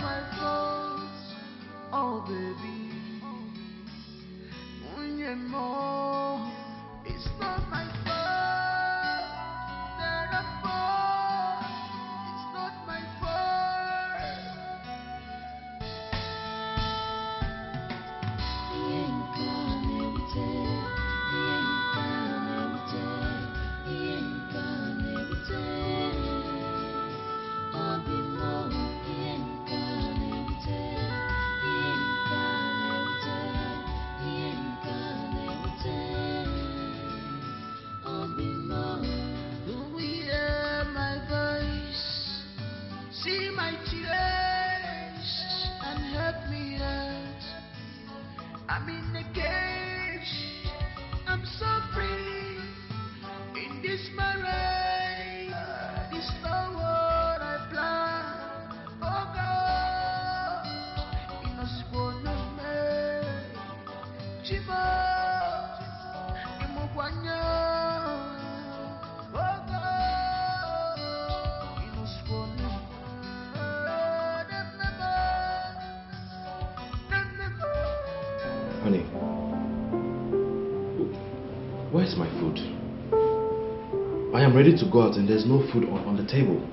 Honey, where's my food? I am ready to go out and there's no food on the table.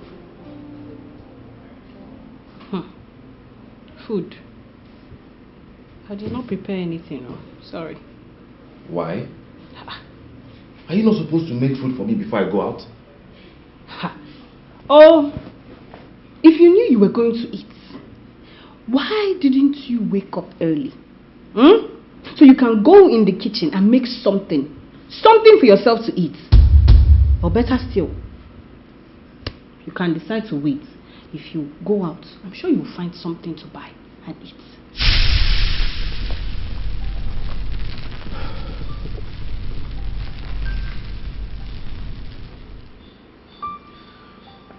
Food. I did not prepare anything. Oh, sorry. Why? Are you not supposed to make food for me before I go out? Oh, if you knew you were going to eat, why didn't you wake up early? So you can go in the kitchen and make something for yourself to eat. Or better still, you can decide to wait. If you go out, I'm sure you'll find something to buy and eat.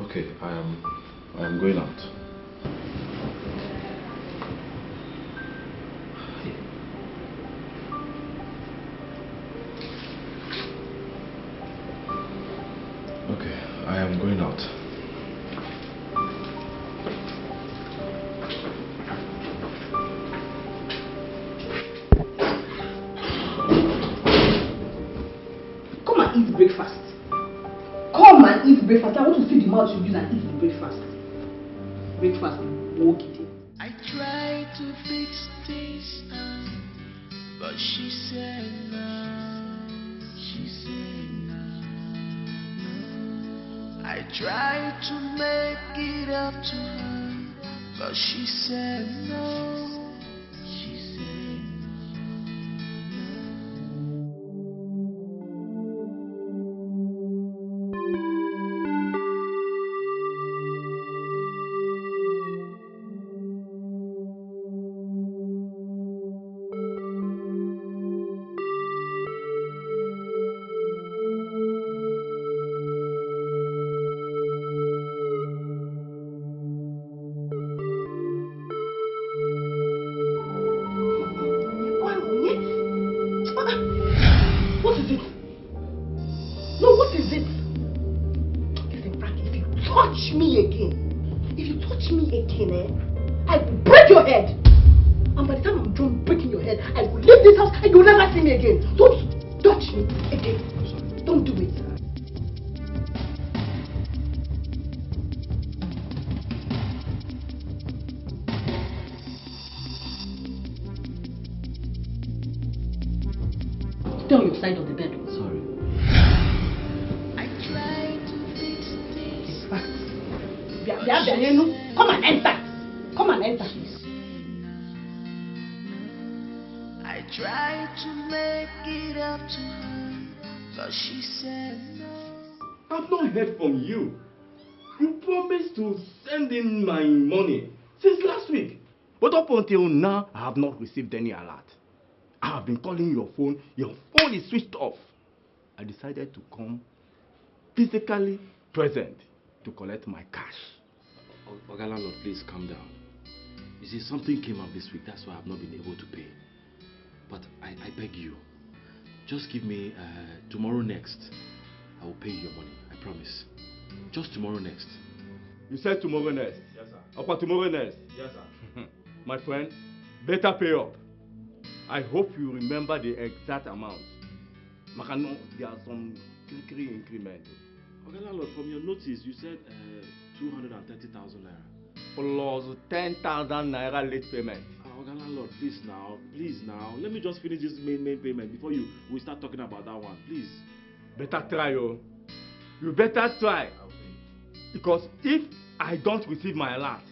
Okay, I am going out. Okay, I am going out. Come and eat breakfast. Come and eat breakfast. I want to see the mouth you use and eat the breakfast. Breakfast, walk it in. I tried to fix things, but she said no. She said no. I tried to make it up to her, but she said no. She said What is it? No, what is it? Listen, Frank, if you touch me again, I will break your head. And by the time I'm done breaking your head, I will leave this house and you will never see me again. Don't touch me again. Don't do it. Stay on your side of the bed. Sorry. I tried to fix things. Come and enter. Come and enter. I tried to make it up to her, but she said no. I've not heard from you. You promised to send in my money since last week. But up until now, I have not received any alert. I have been calling your phone is switched off. I decided to come physically present to collect my cash. Oga landlord, please calm down. You see, something came up this week, that's why I've not been able to pay. But I beg you, just give me tomorrow next. I will pay you your money, I promise. Just tomorrow next. You said tomorrow next? Yes, sir. Upon tomorrow next? Yes, sir. My friend, better pay up. I hope you remember the exact amount. Makano, there are some increment. Okay, landlord, from your notice, you said 230,000 naira. Plus 10,000 naira late payment. Okay, landlord, please now. Let me just finish this main payment before we start talking about that one, please. Better try, oh. You better try. Because if I don't receive my alert,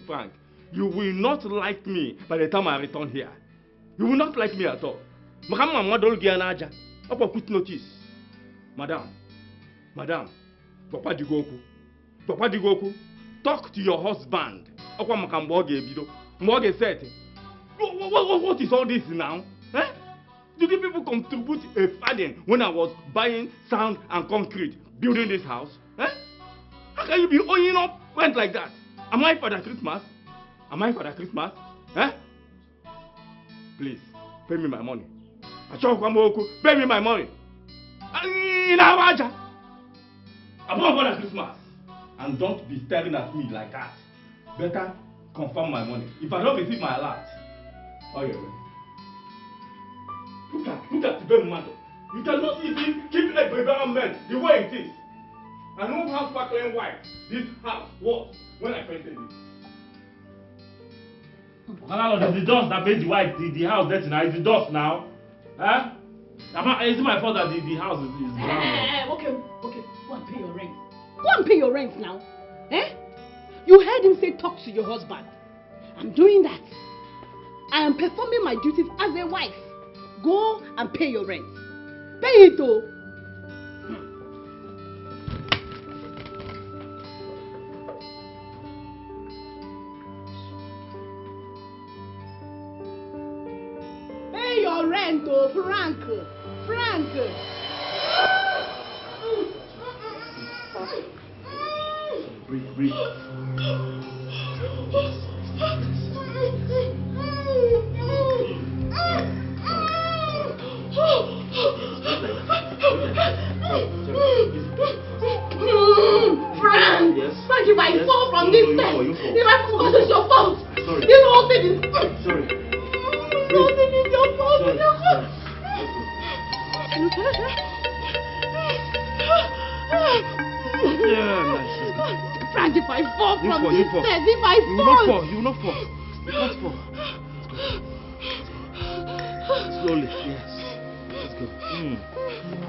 Frank, you will not like me by the time I return here. You will not like me at all. Put notice. Madam, Papa Digoku, talk to your husband. What is all this now? Eh? Did you people contribute a funding when I was buying sand and concrete, building this house? Eh? How can you be owing up rent like that? Am I Father Christmas? Eh? Please pay me my money. Pay me my money. In Awaja. Above all Christmas. And don't be staring at me like that. Better confirm my money. If I don't receive my alert. Oh yeah. Look at the baby matter. You cannot even keep a baby man the way it is. I know how sparkling white this house was when I painted it. It's the dust that made the house dirty now. It's the dust now. Huh? Is it my fault that the house is brown? Okay. Go and pay your rent. Go and pay your rent now. Eh? You heard him say talk to your husband. I'm doing that. I am performing my duties as a wife. Go and pay your rent. Pay it though. Pay your rent oh, Frank. Breathe. Frank! Yes? Frank, if I fall from this step, if I fall, because it's your fault. Sorry. This whole thing is... Sorry. This whole thing is your fault. Sorry. It's your fault. Yeah, nice. Frank, if I fall from this fall. step, if I fall... You will not fall. You can't fall. Slowly, yes. Let's go.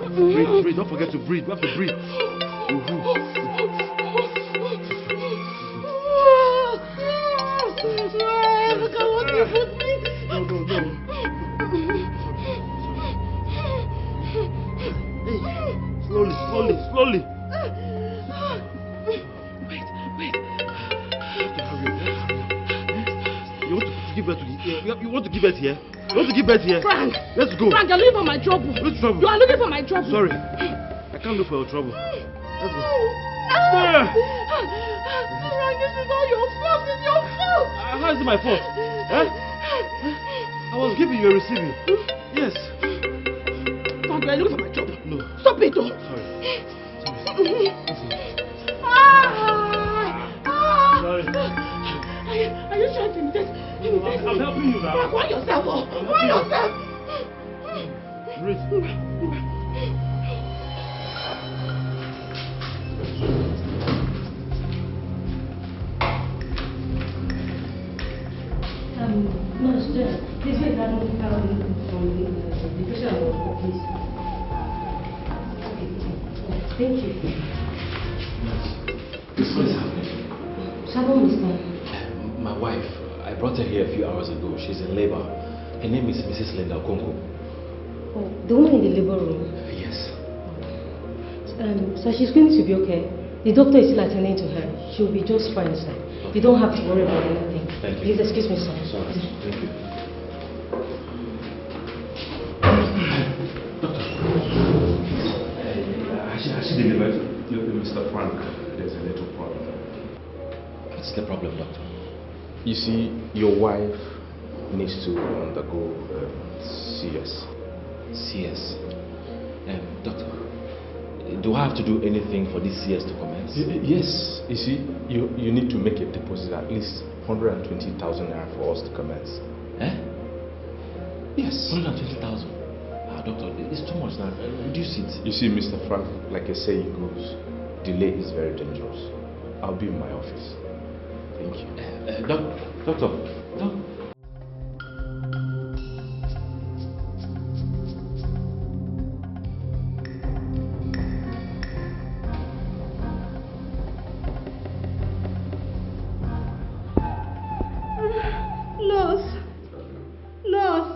Breathe. Don't forget to breathe. You have to breathe. Look at what you put me. No. Hey, slowly. Wait. You want to give birth here? You want to give birth here? Frank! Let's go. Frank, you're looking for my trouble. Which trouble? You are looking for my trouble. Sorry. I can't look for your trouble. Let's go. Frank, this is all your fault. It's your fault. How is it my fault? Huh? I was giving, you were receiving. Yes. Frank, you are looking for my trouble. No. Stop it, though. Sorry. Sorry. Are you trying to imitate? I'm helping you now. Frank, warn yourself. Warn yourself. Breathe. No, please wait, I don't from the patient please. Okay, thank you. What is happening? Someone is My wife, I brought her here a few hours ago. She's in labor. Her name is Mrs. Okonkwo. Oh, the woman in the labor room? Yes. So she's going to be okay. The doctor is still attending to her. She'll be just fine, sir. You don't have to worry about anything. Thank you. Please excuse me, sir. Sorry. Thank you. I should deliver to Mr. Frank. There's a little problem. What's the problem, doctor? You see, your wife needs to undergo CS. CS? Doctor, do I have to do anything for this CS to commence? Yes. You see, you need to make a deposit at least 120,000 naira for us to commence. Eh? Yes. 120,000? Doctor, it's too much now. Reduce it. You see, Mr. Frank, like I say, it goes. Delay is very dangerous. I'll be in my office. Thank you. Doctor. Nurse,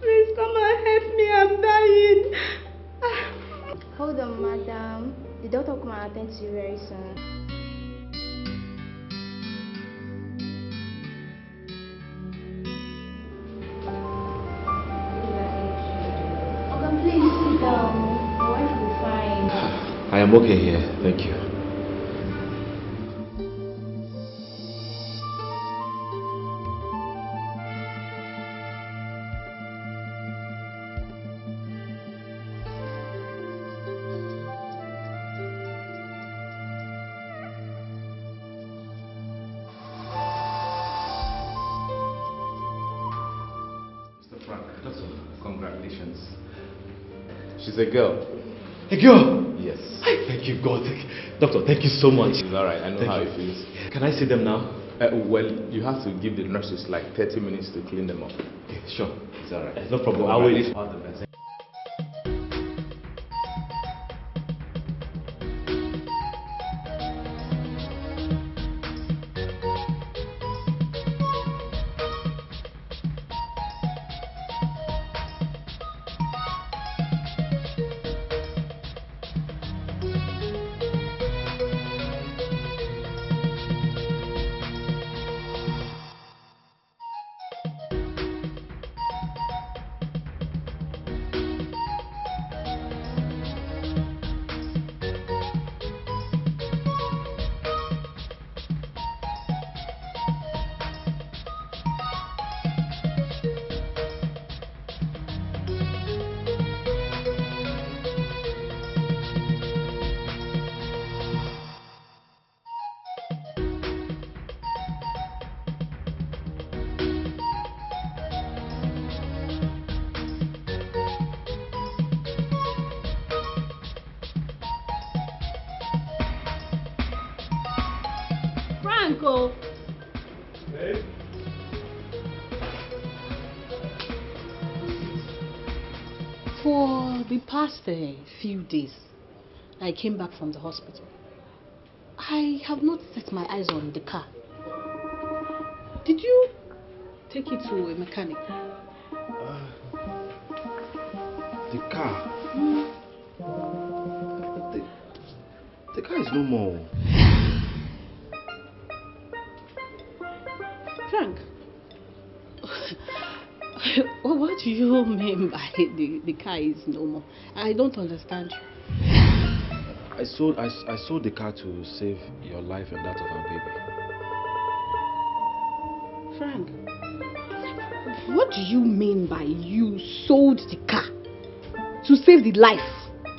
please come and help me, I'm dying. Hold on, madam. The doctor will come and attend to you very soon. Okay, please sit down. Your wife will be fine. I am okay here, thank you. Doctor, congratulations. She's a girl. A girl? Yes. Thank you, God. Doctor, thank you so much. It's alright, I know Thank how you. it feels. Can I see them now? Well, you have to give the nurses like 30 minutes to clean them up. Okay, sure. It's alright. No problem, I'll wait. All the best. Franco. Hey. For the past few days, I came back from the hospital. I have not set my eyes on the car. Did you take it to a mechanic? The car? The car is no more. Frank, what do you mean by the car is no more? I don't understand you. I sold the car to save your life and that of our baby. Frank, what do you mean by you sold the car to save the life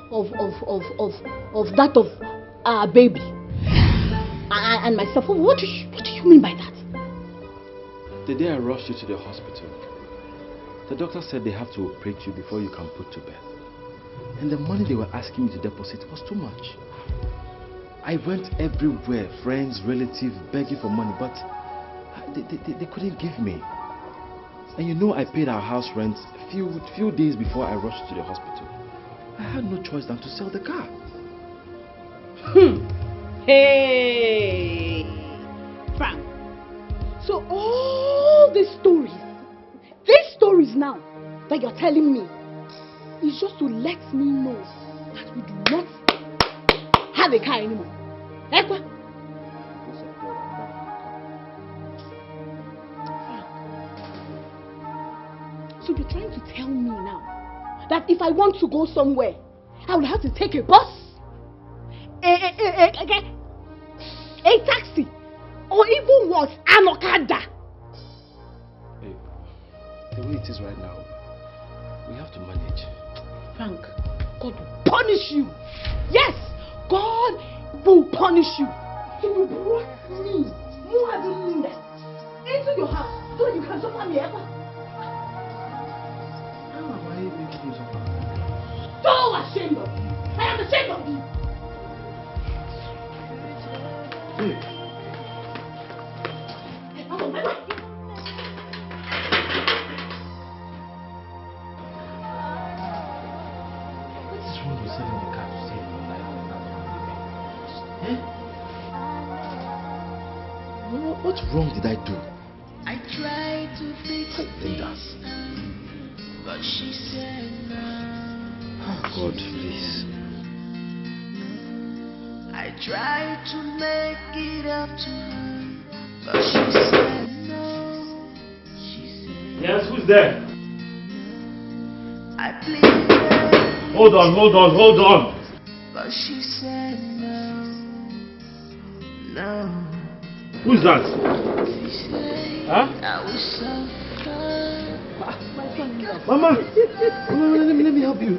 of that of our baby and myself? What do you mean by that? The day I rushed you to the hospital, the doctor said they have to operate you before you can put to bed. And the money they were asking me to deposit was too much. I went everywhere, friends, relatives, begging for money, but they couldn't give me. And you know I paid our house rent a few days before I rushed to the hospital. I had no choice than to sell the car. Hey, Frank. So all these stories now that you're telling me is just to let me know that we do not have a car anymore. Ekwa? So you're trying to tell me now that if I want to go somewhere, I would have to take a bus, a taxi, or even what, an okada? Hey, the way it is right now, we have to manage. Frank, God will punish you. Yes, God will punish you. If you brought me more than that into your house so that you can suffer me ever. How am I making you suffer? So ashamed of you. I am ashamed of you. Hey. What wrong did I do? I tried to fix Linda. but she said no. Oh God, please. I tried to make it up to her, but she said no. She said Yes, who's there? I pleaded. Hold on. But she said no. No. Who's that? Huh? I was so Mama, let me help you.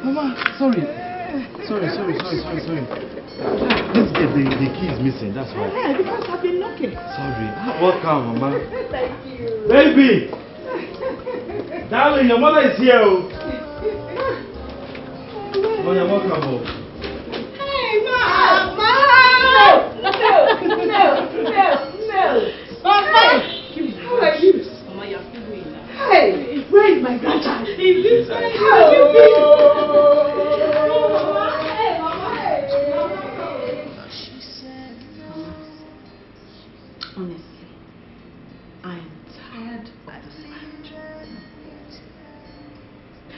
Mama, sorry. Let's get the key is missing, that's why. Yeah, because I've been looking. Sorry. Welcome, Mama. Thank you. Baby! Darling, your mother is here. Oh, you're welcome. Hey, Mom! No! Mama! How are you? Mama, you're still going now. Hey! Where is my grandchild? Is this my Honestly, I am tired of this marriage.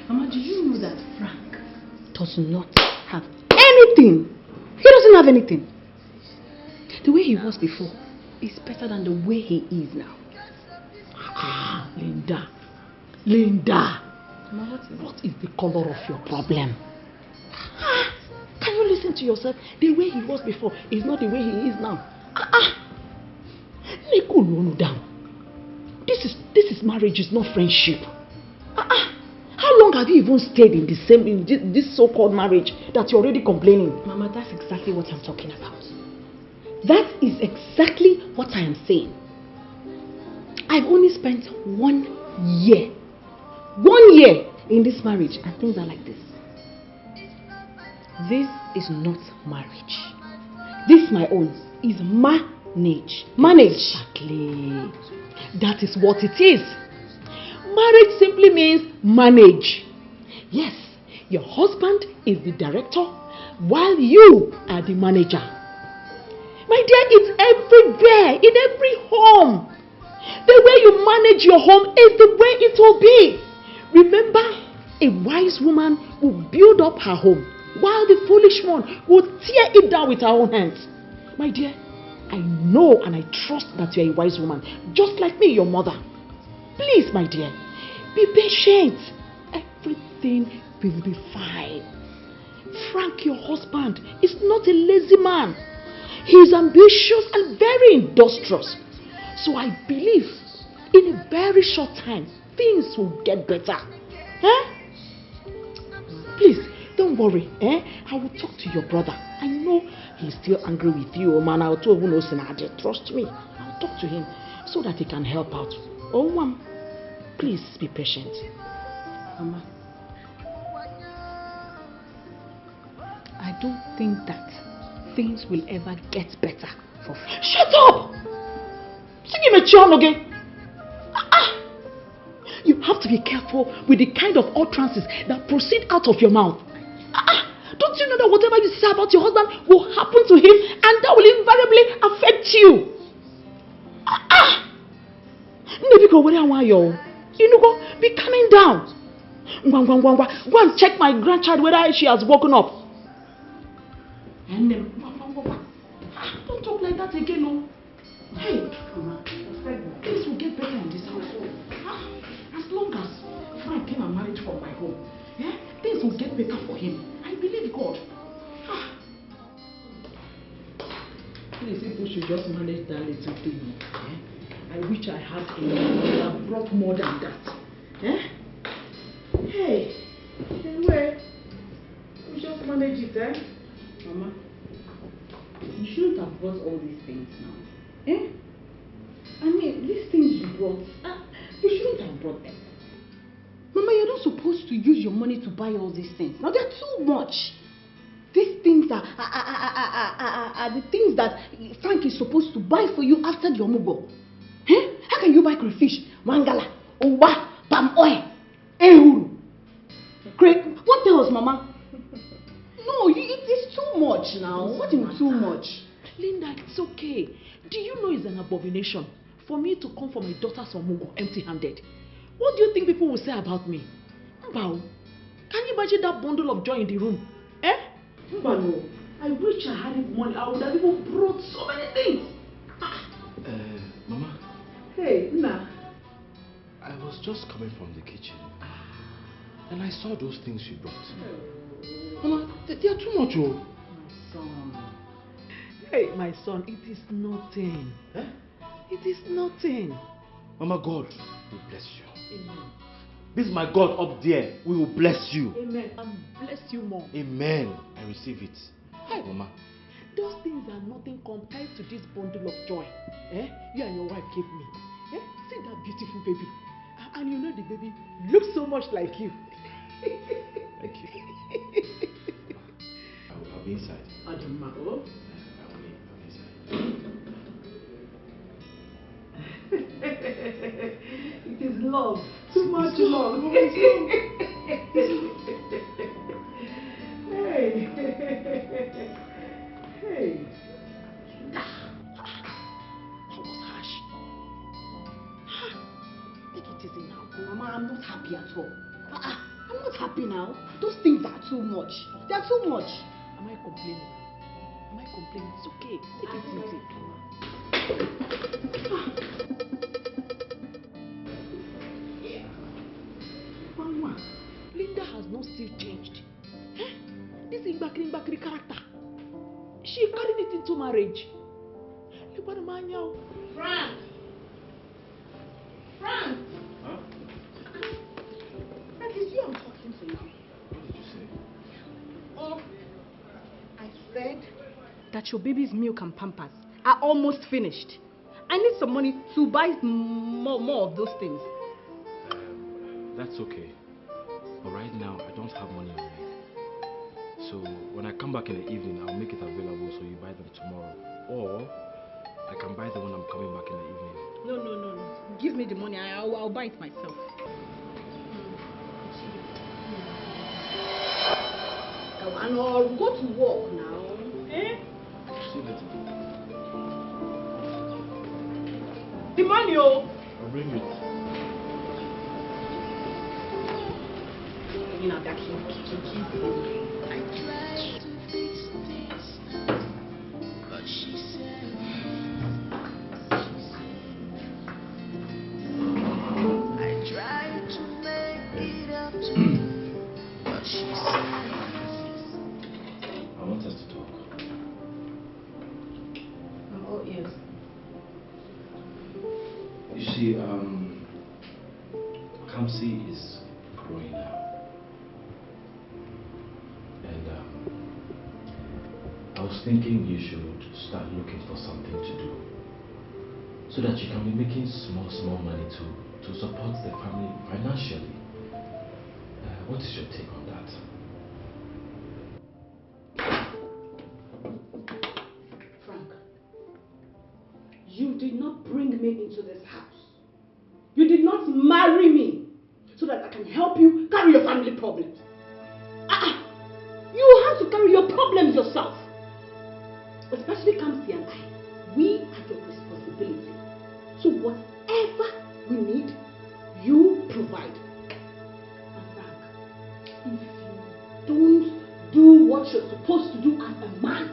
Mama, do you know that Frank does not have anything? He doesn't have anything. The way he was before is better than the way he is now. Ah, Linda. Mama, What is the color of your problem? Can you listen to yourself? The way he was before is not the way he is now. Cool down. This is marriage, is not friendship. How long have you even stayed in this so-called marriage that you're already complaining? Mama, that's exactly what I'm talking about. That is exactly what I am saying. I've only spent 1 year. 1 year in this marriage, and things are like this. This is not marriage. This, my own, is marriage. Exactly. That is what it is. Marriage simply means manage. Yes, your husband is the director while you are the manager. My dear, it's everywhere, in every home. The way you manage your home is the way it will be. Remember, a wise woman will build up her home while the foolish one will tear it down with her own hands. My dear, I know and I trust that you're a wise woman, just like me, your mother. Please, my dear, be patient. Everything will be fine. Frank, your husband, is not a lazy man. He is ambitious and very industrious. So I believe in a very short time, things will get better. Please, don't worry. I will talk to your brother. I know he's still angry with you, man. I'll tell you, trust me. I'll talk to him so that he can help out. Oh, Mom, please be patient. Mama, I don't think that things will ever get better for Frank. Shut up! Sing him a tune again. You have to be careful with the kind of utterances that proceed out of your mouth. Don't you know that whatever you say about your husband will happen to him, and that will invariably affect you? Be calming down. Go and check my grandchild whether she has woken up. And don't talk like that again, no. Hey, Mama, things will get better in this household. As long as Frank came and married from my home, things will get better for him. I believe God. Please, people should just manage that little thing. I wish I had a man that brought more than that. Hey, anyway, we just manage it, Mama, you shouldn't have brought all these things now. I mean, these things you brought, you shouldn't have brought them. Mama, you're not supposed to use your money to buy all these things. Now, they're too much. These things are the things that Frank is supposed to buy for you after the omugo. How can you buy crayfish, mangala, uba, palm oil, ehuru? What else, Mama? No, it is too much now. What do you mean too much? Linda, it's okay. Do you know it's an abomination for me to come for my daughter's omugo empty-handed? What do you think people will say about me? Mbao, can you imagine that bundle of joy in the room? Mbao, I wish I had money. I would have even brought so many things. Mama. Hey, Nna. I was just coming from the kitchen and I saw those things you brought. Mama, they are too much, oh. My son. Hey, my son, it is nothing. It is nothing. Mama, God will bless you. Amen. This is my God up there. We will bless you. Amen. And bless you more. Amen. I receive it. Hi, Mama. Those things are nothing compared to this bundle of joy. You and your wife gave me. See that beautiful baby. And you know the baby looks so much like you. Thank you. I'll be inside. Adama, oh. I'll be inside. It is love. Too much love. Hey. Hey. That was harsh. Take it easy now. Mama, I'm not happy at all. I'm not happy now. Those things are too much. They are too much. Am I complaining? Am I complaining? It's okay. Take it easy. Mama, Linda has not still changed. This Iyke character. She carried it into marriage. Frank! Frank! Huh? Frank, it's you I'm talking to now. What did you say? Oh, I said that your baby's milk and pampers are almost finished. I need some money to buy more of those things. That's okay. But right now, I don't have money on me. So when I come back in the evening, I'll make it available so you buy them tomorrow. Or I can buy them when I'm coming back in the evening. No. Give me the money. I'll buy it myself. And I'll go to work now. Eh? See you later. The money, oh. I'll bring it. You know that he I tried to fix things, but she said, I tried to make it up to you, but she said, I want us to talk. Oh, yes. You see, Kamsi is growing now. And I was thinking you should start looking for something to do so that you can be making small money to support the family financially. What is your take on that? Frank, you did not bring me into this house. You did not marry me so that I can help you carry your family problems. You have to carry your problems yourself. Especially Kamsi and I. We are your responsibility. So whatever we need, you provide. And Frank, if you don't do what you're supposed to do as a man,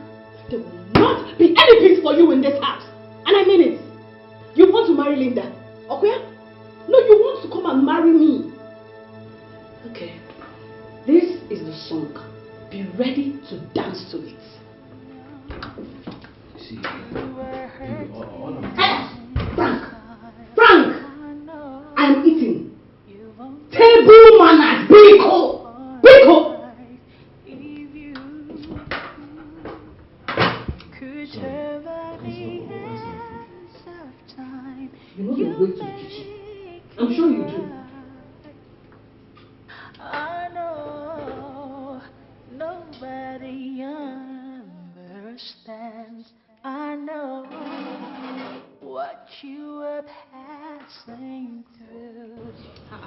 there will not be any peace for you in this house. And I mean it. You want to marry Linda, okay? No, you want to come and marry me. Okay. This is the song. Be ready to dance to it. See, all I'm Frank! I'm eating. Table manners, Biko! You know your way to the kitchen. I'm sure you do. I know nobody understands. I know what you are passing through.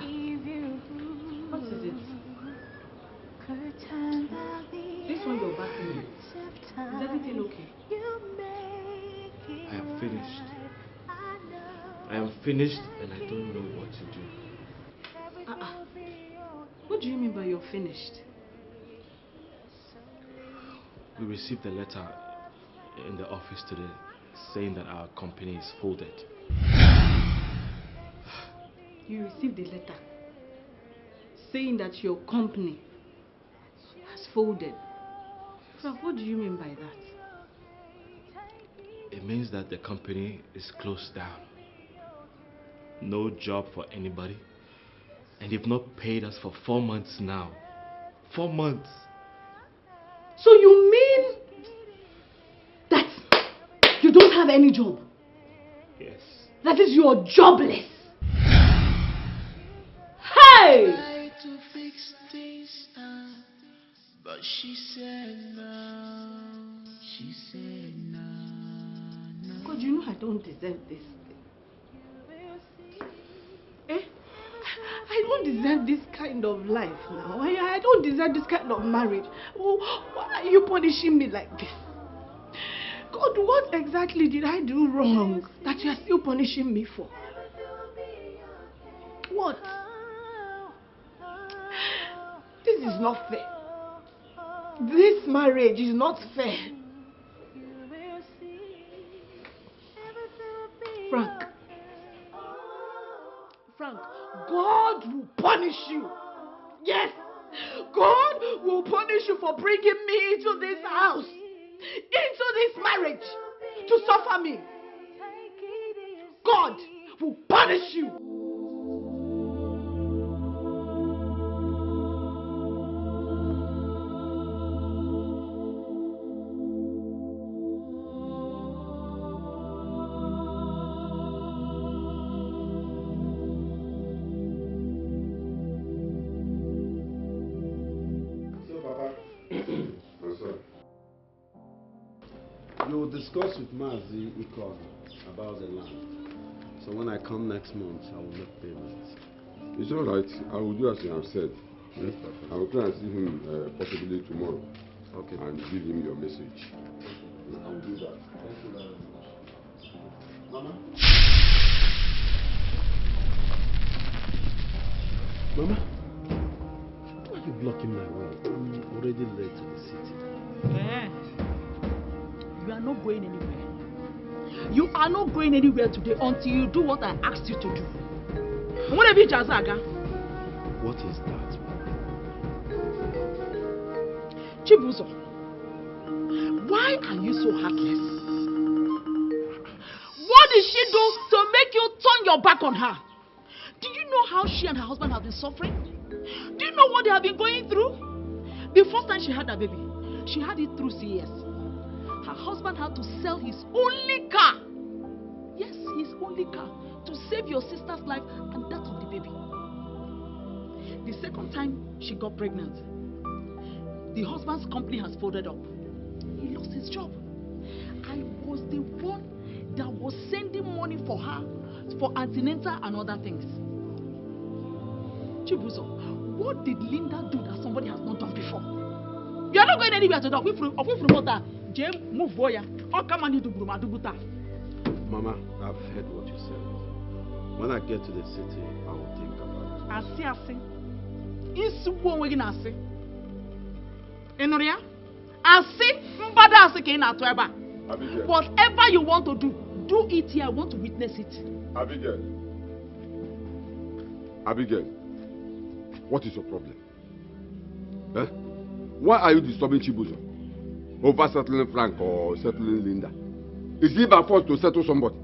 If you What is it? could turn back the This one you're backing me. Is everything okay? I am finished. I am finished and I don't know what to do. What do you mean by you're finished? We received a letter in the office today saying that our company is folded. You received a letter saying that your company has folded. Frank, what do you mean by that? It means that the company is closed down. No job for anybody. And they've not paid us for 4 months now. 4 months. So you mean that you don't have any job? Yes. That is, you're jobless. Hey! Tried to fix things now, but she said no. She said no. God, you know I don't deserve this. Eh? I don't deserve this kind of life now. I don't deserve this kind of marriage. Oh, why are you punishing me like this? God, what exactly did I do wrong that you are still punishing me for? What? This is not fair. This marriage is not fair. Frank, God will punish you. Yes, God will punish you for bringing me into this house, into this marriage, to suffer me. God will punish you. You will discuss with Mazi Iyke about the land. So when I come next month, I will make payments. It's all right. I will do as you have said. Yes, Papa. I will try and see him possibly tomorrow. Okay. And give him your message. I will do that. Thank you very much. Mama? Mama? Why are you blocking my way? I'm already late to the city. You are not going anywhere. You are not going anywhere today until you do what I asked you to do. What is that? Chibuzo, why are you so heartless? What did she do to make you turn your back on her? Do you know how she and her husband have been suffering? Do you know what they have been going through? The first time she had that baby, she had it through CES. Her husband had to sell his only car. Yes, his only car, to save your sister's life and that of the baby. The second time she got pregnant, the husband's company has folded up. He lost his job. I was the one that was sending money for her for antenatal and other things. Chibuzo, what did Linda do that somebody has not done before? You are not going anywhere to talk. Move boy. Mama, I've heard what you said. When I get to the city, I will think about it. Whatever you want to do it here. I want to witness it. Abigail, what is your problem? Eh? Why are you disturbing Chibuzo over settling Frank or settling Linda? Is he by force to settle somebody? Is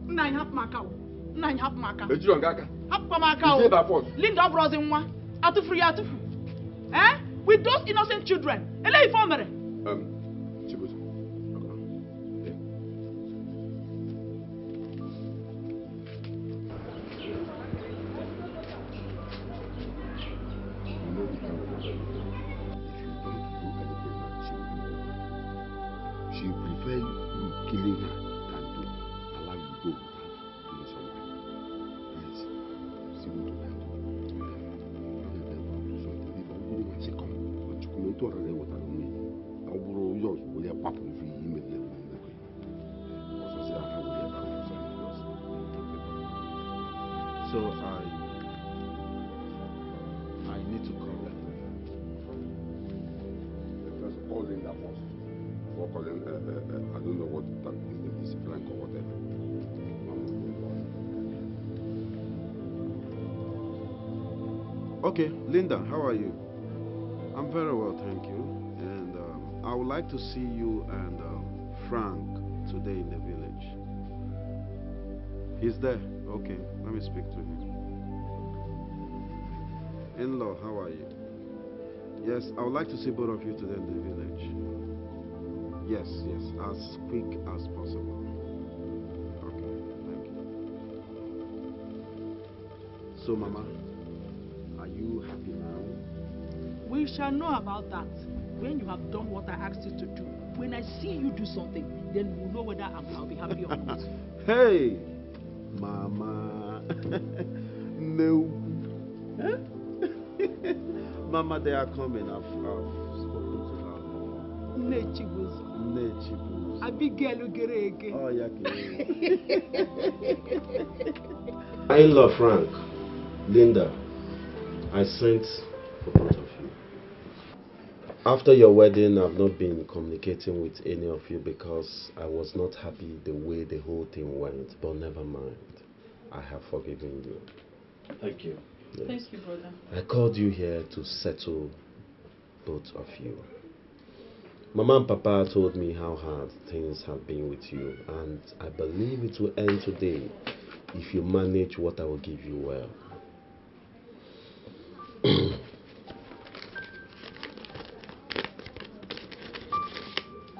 he by force? Linda brought in one. Eh? With those innocent children. Chibuzo. She will prefer you killing her than to allow you to go without doing something. Please, see what you can do. She come, but you come into a relay with her. I will borrow yours, will you pop and free immediately? Also, say, I will get back to something else. So I need to call them. Let's call in that first. I don't know what that is, Frank or whatever. Okay, Linda, how are you? I'm very well, thank you. And I would like to see you and Frank today in the village. He's there? Okay, let me speak to him. In-law, how are you? Yes, I would like to see both of you today in the village. Yes, as quick as possible. Okay, thank you. So, Mama, are you you happy now? We shall know about that when you have done what I asked you to do. When I see you do something, then we'll know whether I'll be happy or not. Hey, Mama. No. Huh? Mama, they are coming. I've spoken to her. Nechibus. Abigail Ugerege. Oh, yeah. My in-law, Frank, Linda, I sent for both of you. After your wedding, I've not been communicating with any of you because I was not happy the way the whole thing went. But never mind. I have forgiven you. Thank you. Yes. Thank you, brother. I called you here to settle both of you. Mama and Papa told me how hard things have been with you, and I believe it will end today if you manage what I will give you well.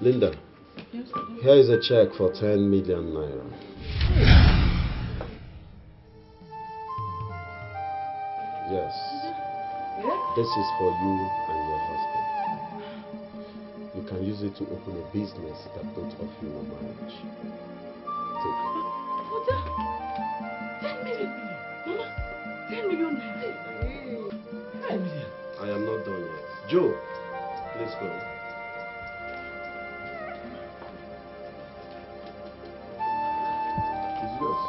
Linda, Yes, brother. here is a check for 10 million naira. Yes. This is for you and your husband. You can use it to open a business that both of you will manage. Take it. Father, 10 million. Mama, 10 million naira. 10 million. I am not done yet. Joe, please go. It's yours.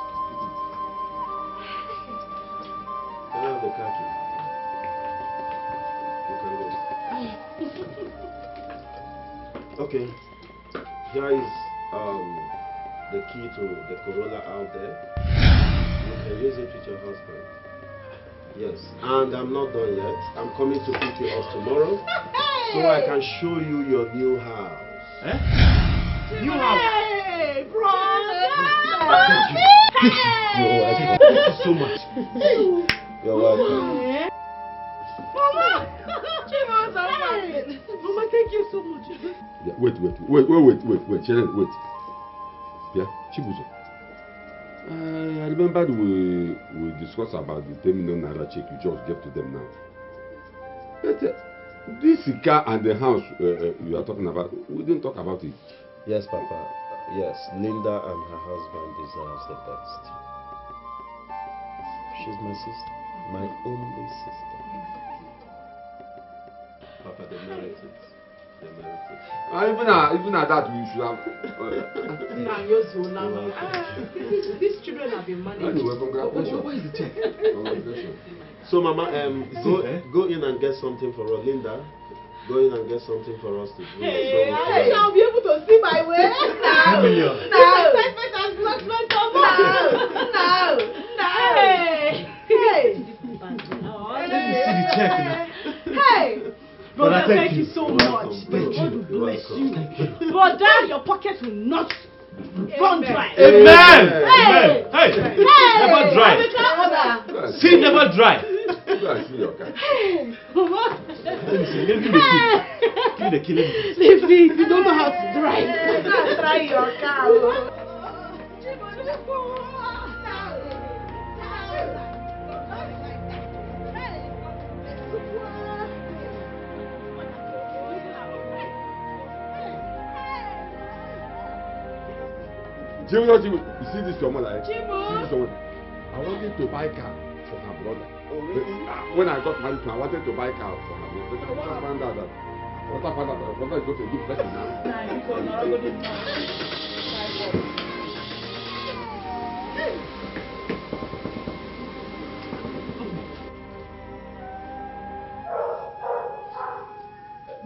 Can I have the car key? You can go. Okay. Here is the key to the Corolla out there. You can use it with your husband. Yes. And I'm not done yet. I'm coming to pick you up tomorrow so I can show you your new house. Eh? New house? Hey, brother! You're welcome. Thank you so much. You're welcome. Mama! Mama, thank you so much. Yeah, wait. Sharon, wait. Yeah, Chibuzo. I remember we discussed about the 10 million naira check you just gave to them now. But this car and the house you are talking about, we didn't talk about it. Yes, Papa. Yes, Linda and her husband deserves the best. She's my sister, my only sister. Papa, they merit it. They merit it. Even at that, we should have. These children have been managed. Anyway, congratulations. Where is the check? Congratulations. So, Mama, go in and get something for Linda. Go in and get something for us to do. Hey, I'll be able to see my way. No. 10 million. No. Hey. Let me see the check now. Hey. Brother, Brother, thank you so much. Thank God you. will bless you. Thank you. Brother, your pocket will not run dry. Amen. Hey. Hey. Never dry. See, never dry. Go and see your car. Hey, Mama. Let me see. Give me the key. Give me the key. Leave it. You don't know how to drive. Try your car. Chibuzo, you see this your mother? Chibu. See this your mother? I wanted to buy a car for her brother. Oh, really? But, when I got married to her, I wanted to buy a car for her brother. But I found out that her brother is not a good person now.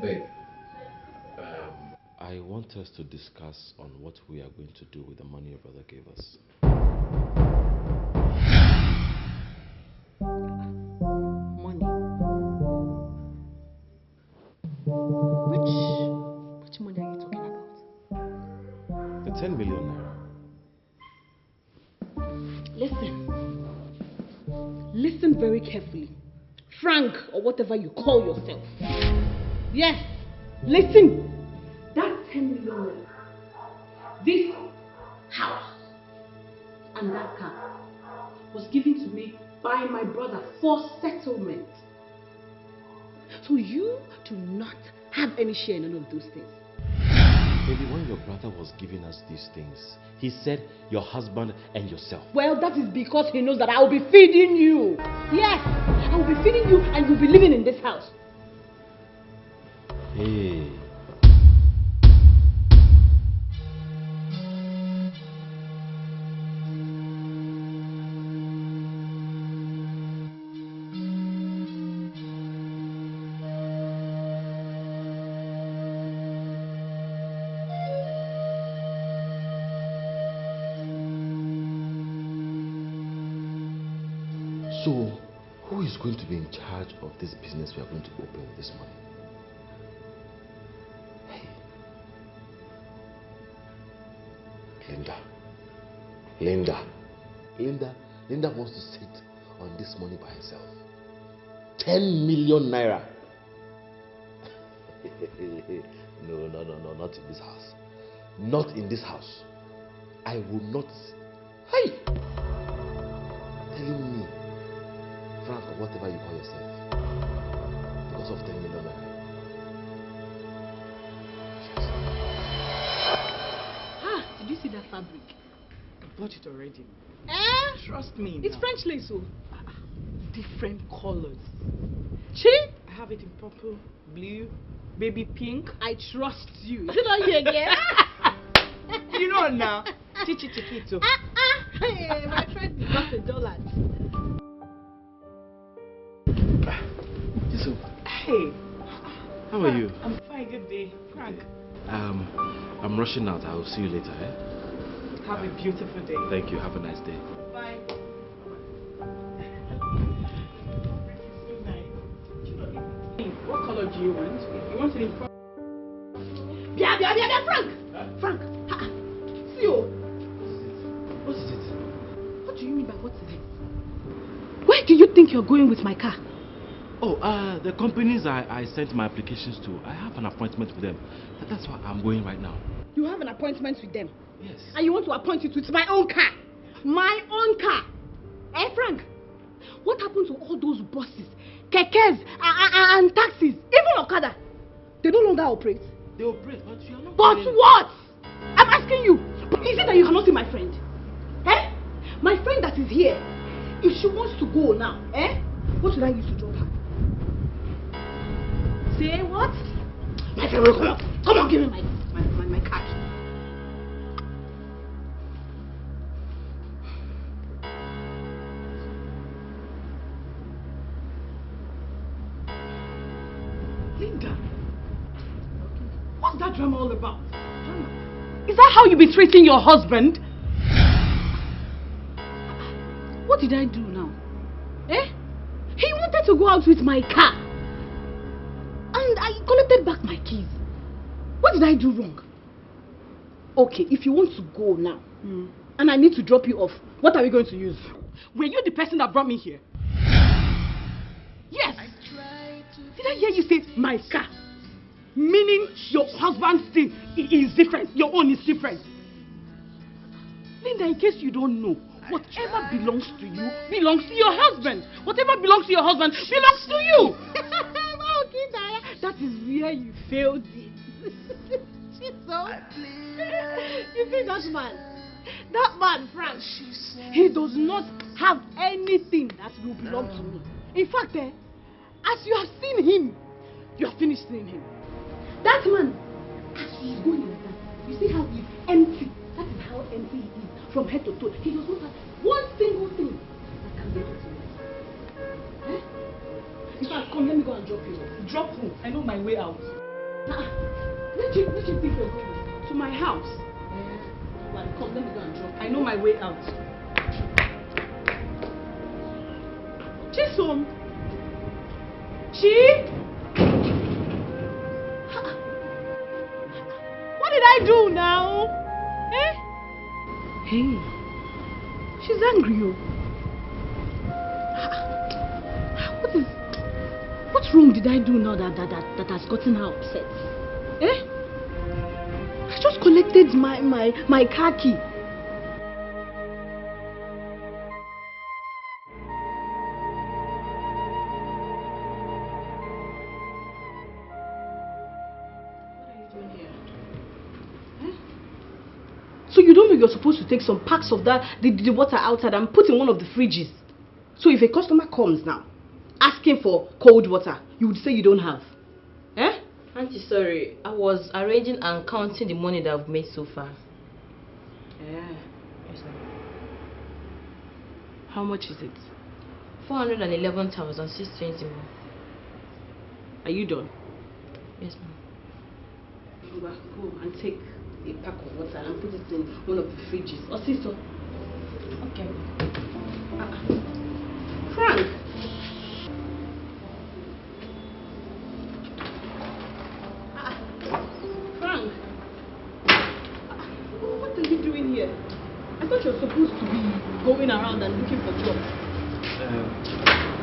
Babe, I want us to discuss on what we are going to do with the money your brother gave us. Money. Which money are you talking about? The 10 million naira. Listen very carefully. Frank, or whatever you call yourself. Yes, listen. That 10 million, this house and that car was given to me by my brother for settlement. So you do not have any share in any of those things. Baby, when your brother was giving us these things, he said your husband and yourself. Well, that is because he knows that I will be feeding you. Yes, I will be feeding you and you'll be living in this house. Hey. So, who is going to be in charge of this business we are going to open with this money? Hey. Linda wants to sit on this money by herself. 10 million naira. No, not in this house. Not in this house. I will not. Hey! Telling me, Frank, or whatever you call yourself, because of 10 million naira. Did you see that fabric? I bought it already. Trust me. It's now. French lace, so Different colors. Chi? I have it in purple, blue, baby pink. I trust you. Is it not you again? You know now. Chichi chiquito. Hey, my friend got $1. Hey. How are you? I'm fine, good day. Frank. I'm rushing out. I will see you later, eh? Have a beautiful day. Thank you. Have a nice day. Bye. What color do you want? You want it in purple? Yeah, Frank! Frank! See you! What is it? What do you mean by what is it? Where do you think you're going with my car? Oh, the companies I sent my applications to, I have an appointment with them. That's why I'm going right now. You have an appointment with them? Yes. And you want to appoint it with my own car? My own car? Eh, Frank? What happened to all those buses, kekes, and taxis, even Okada? They no longer operate. They operate, but you are not. But what? I'm asking you. Is it that you cannot see my friend? Eh? My friend that is here. If she wants to go now, eh? What should I use to drop her? Say what? My friend will come on. Come on, give me my card. Linda, what's that drama all about? Drama? Is that how you be treating your husband? What did I do now? Eh? He wanted to go out with my car. And I collected back my keys. What did I do wrong? Okay, if you want to go now, and I need to drop you off, what are we going to use? Were you the person that brought me here? Yes. Did I hear you say my car? Meaning your husband's thing is different. Your own is different. Linda, in case you don't know, whatever belongs to you belongs to your husband. Whatever belongs to your husband belongs to you. That is where you failed it. So, you see that man, Frank, he does not have anything that will belong to me. In fact, as you have seen him, you have finished seeing him. That man, as he's going like that, you see how he's empty. That is how empty he is from head to toe. He does not have one single thing that can belong to me. Eh? In fact, come, let me go and drop you. Drop who? I know my way out. Where do you think you're going? To my house. Well, come, let me go and drop you. I know my way out. Chisom. Chi? What did I do now? Eh? Hey, she's angry, oh. What wrong did I do now that has gotten her upset? Eh? I just collected my car key. you're supposed to take some packs of the water outside and put in one of the fridges. So if a customer comes now, asking for cold water, you would say you don't have. Eh? Auntie, sorry. I was arranging and counting the money that I've made so far. Yeah. Yes, ma'am. How much is it? 411,620 more. Are you done? Yes, ma'am. Go and take a pack of water and put it in one of the fridges. Or sister. Okay. Frank! Frank! What are you doing here? I thought you were supposed to be going around and looking for jobs.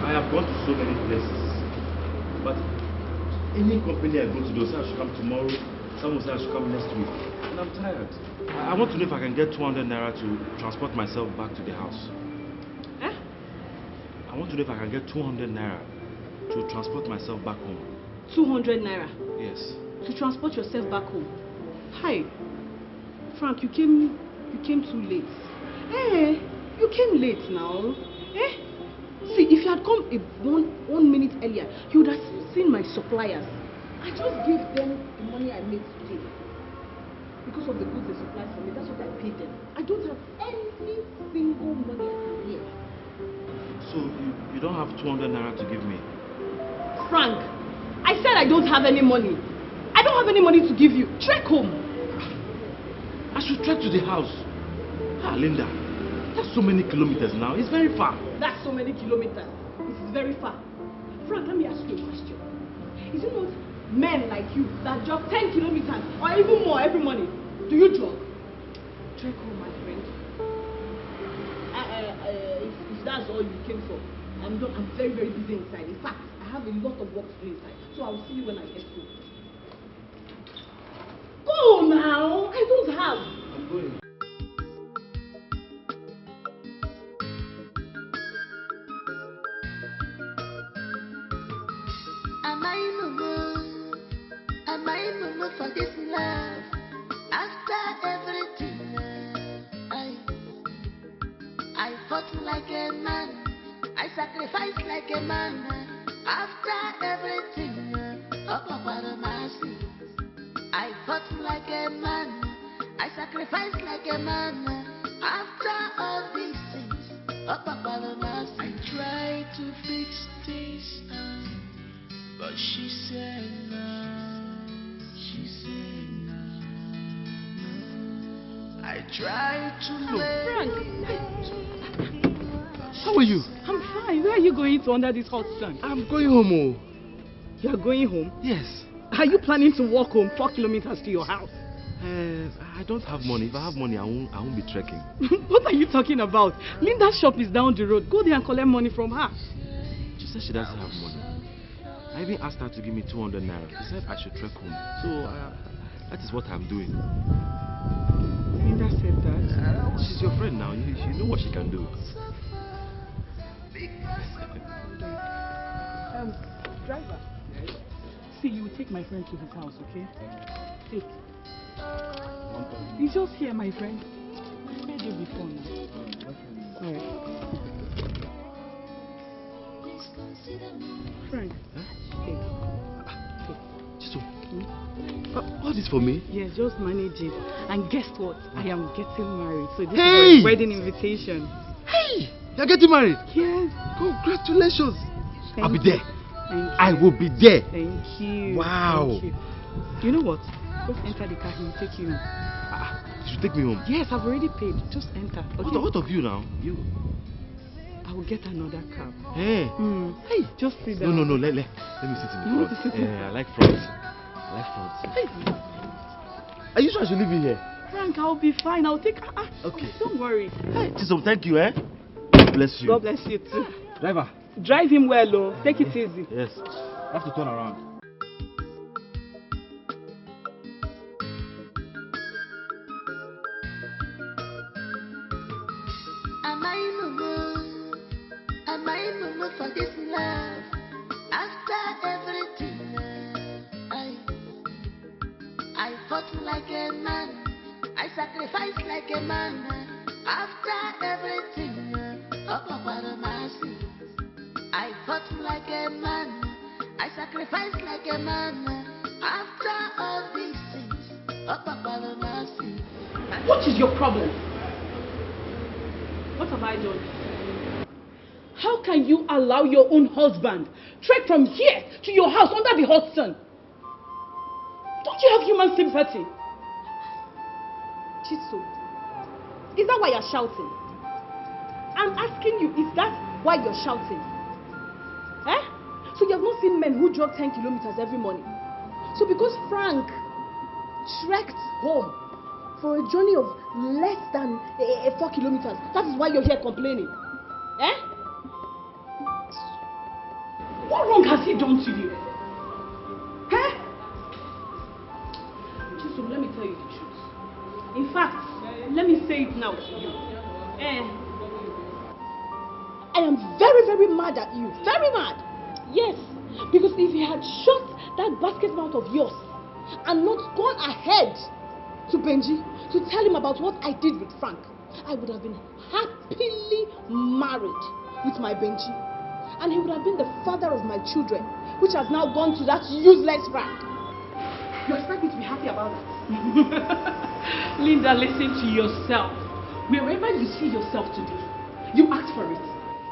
I have gone to so many places. But any company I go to, they'll say I should come tomorrow. Some will say I should come next week. And I'm tired. I want to know if I can get 200 naira to transport myself back to the house. Eh? I want to know if I can get 200 naira to transport myself back home. 200 naira? Yes. To transport yourself back home? Hi. Frank, you came too late. Eh? You came late now. Eh? See, if you had come one minute earlier, you would have seen my suppliers. I just gave them the money I made today. Because of the goods they supplied for me, that's what I paid them. I don't have any single money I can give. So you don't have 200 naira to give me? Frank, I said I don't have any money. I don't have any money to give you. Trek home. I should trek to the house. Ah, Linda, that's so many kilometers now. It's very far. That's so many kilometers. It is very far. Frank, let me ask you a question. Is it not men like you that jog 10 kilometers or even more every morning? Do you jog? Trek home, my friend. If that's all you came for, I'm very, very busy inside. In fact, I have a lot of work to do inside. So I will see you when I get home. Go now! I don't have. I'm going. Am I mumu for this love? After everything, I fought like a man, I sacrificed like a man. After everything, up about the mercy, I fought like a man, I sacrificed like a man. After all these things, up about the mercy, I tried to fix things, but she said no. She said no. I tried to Frank! How are you? I'm fine. Where are you going to under this hot sun? I'm going home. Oh. You are going home? Yes. Are you planning to walk home 4 kilometers to your house? I don't have money. If I have money, I won't be trekking. What are you talking about? Linda's shop is down the road. Go there and collect money from her. She said she doesn't have money. I even asked her to give me 200 naira. She said I should trek home. So that is what I'm doing. Linda said that? She's your friend now. You know what she can do. Driver. See, you take my friend to his house, okay? Take. He's just here, my friend. I heard you before now. Alright. Frank, take. What is for me? Yes, just manage it. And guess what? I am getting married. So this Hey! is my wedding invitation. Hey! You're getting married? Yes. Congratulations. I'll be there. Thank you. I will be there. Thank you. Wow. Thank you. You know what? Just enter the car. He will take you home. You should take me home. Yes, I've already paid. Just enter. Okay? What of you now? You. I will get another cab. Hey. Hey, just sit down. No. Let me sit in the You want front. to sit in I like front. I like front. Hey. Are you sure I should leave you here? Frank, I'll be fine. I'll take. Okay. Don't worry. Hey, Chisom, thank you, God bless you. God bless you too. Driver. Drive him well, though. Take it easy. Yes. I have to turn around. Am I mumu for this love? After everything, I fought like a man, I sacrifice like a man. After everything, I fought like a man. I sacrificed like a man. After all these things, what is your problem? What have I done? How can you allow your own husband trek from here to your house under the hot sun? Don't you have human sympathy? Chiso, is that why you're shouting? I'm asking you, is that why you're shouting? Eh? So you have not seen men who jog 10 kilometers every morning. So because Frank trekked home for a journey of less than 4 kilometers, that is why you're here complaining. Eh? What wrong has he done to you? Eh? Chiso, let me tell you the truth. In fact, let me say it now to you. I am very, very mad at you. Very mad. Yes. Because if you had shut that basket mouth of yours and not gone ahead to Benji to tell him about what I did with Frank, I would have been happily married with my Benji. And he would have been the father of my children, which has now gone to that useless Frank. You expect me to be happy about that? Linda, listen to yourself. Wherever you see yourself today, you ask for it.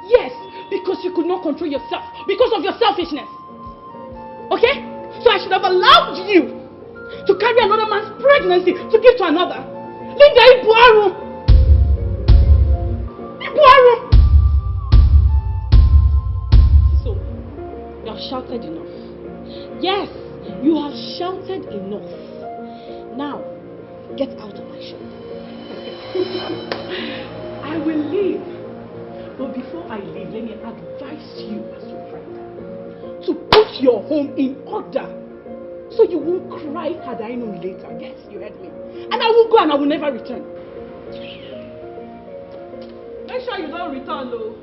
Yes, because you could not control yourself because of your selfishness. Okay? So I should have allowed you to carry another man's pregnancy to give to another. Linda, Ibuaru! Ibuaru! So, you have shouted enough. Yes, you have shouted enough. Now, get out of my shop. I will leave. But before I leave, let me advise you as your friend to put your home in order so you won't cry had I known later. Yes, you heard me. And I will go and I will never return. Make sure you don't return, though.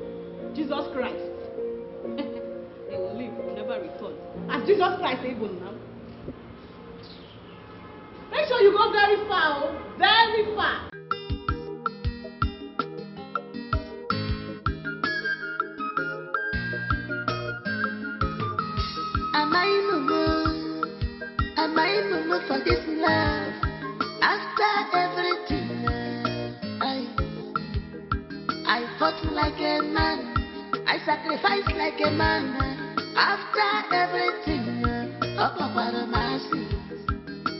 Jesus Christ. They will leave, will never return. As Jesus Christ able now. Make sure you go very far, oh. Very far. Am I mumu for this love? After everything, I fought like a man. I sacrificed like a man. After everything,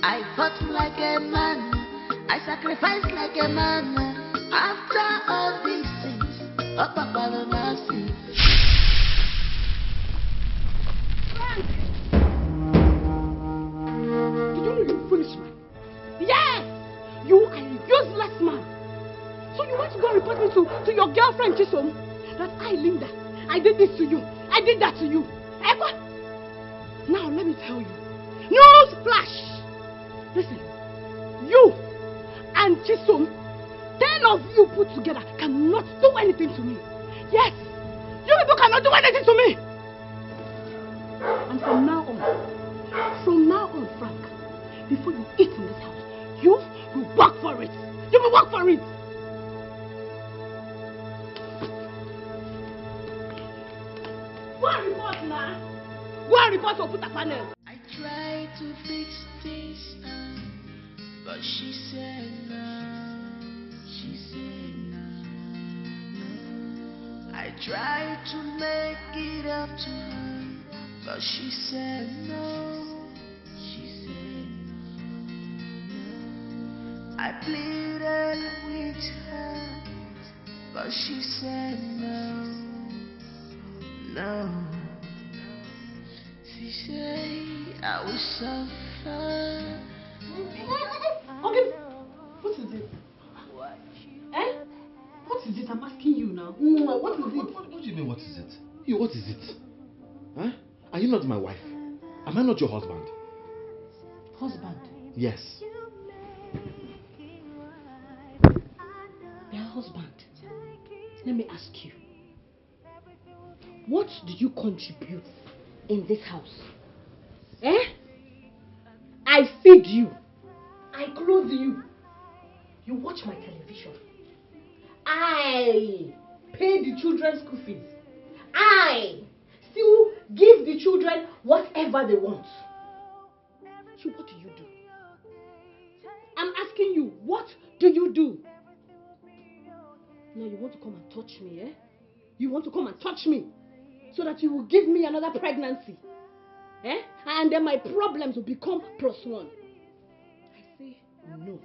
I fought like a man. I sacrificed like a man. After all these things, Did you know you foolish man? Yes! You are a useless man. So you want to go report me to your girlfriend, Chisom? That I, Linda, I did this to you. I did that to you. What? Now let me tell you. News flash! Listen, you and Chisom, 10 of you put together cannot do anything to me. Yes! You people cannot do anything to me! And from now on, Frank, before you eat in this house, you will work for it. You will work for it. Go and report now. Go and report or put a panel. I tried to fix things, but she said no. She said no. I tried to make it up to her, but she said no. She said no. I pleaded with her, but she said no. No. She said I will suffer. Okay, what is it? Eh? What is it? I'm asking you now. What is it? What do you mean, what is it? You, what is it? Huh? Are you not my wife? Am I not your husband? Husband? Yes. Your husband. Let me ask you. What do you contribute in this house? Eh? I feed you. I clothe you. You watch my television. I pay the children's school fees. I still give the children whatever they want. So what do you do? I'm asking you, what do you do? Now you want to come and touch me, eh? You want to come and touch me so that you will give me another pregnancy, eh? And then my problems will become +1. I say no.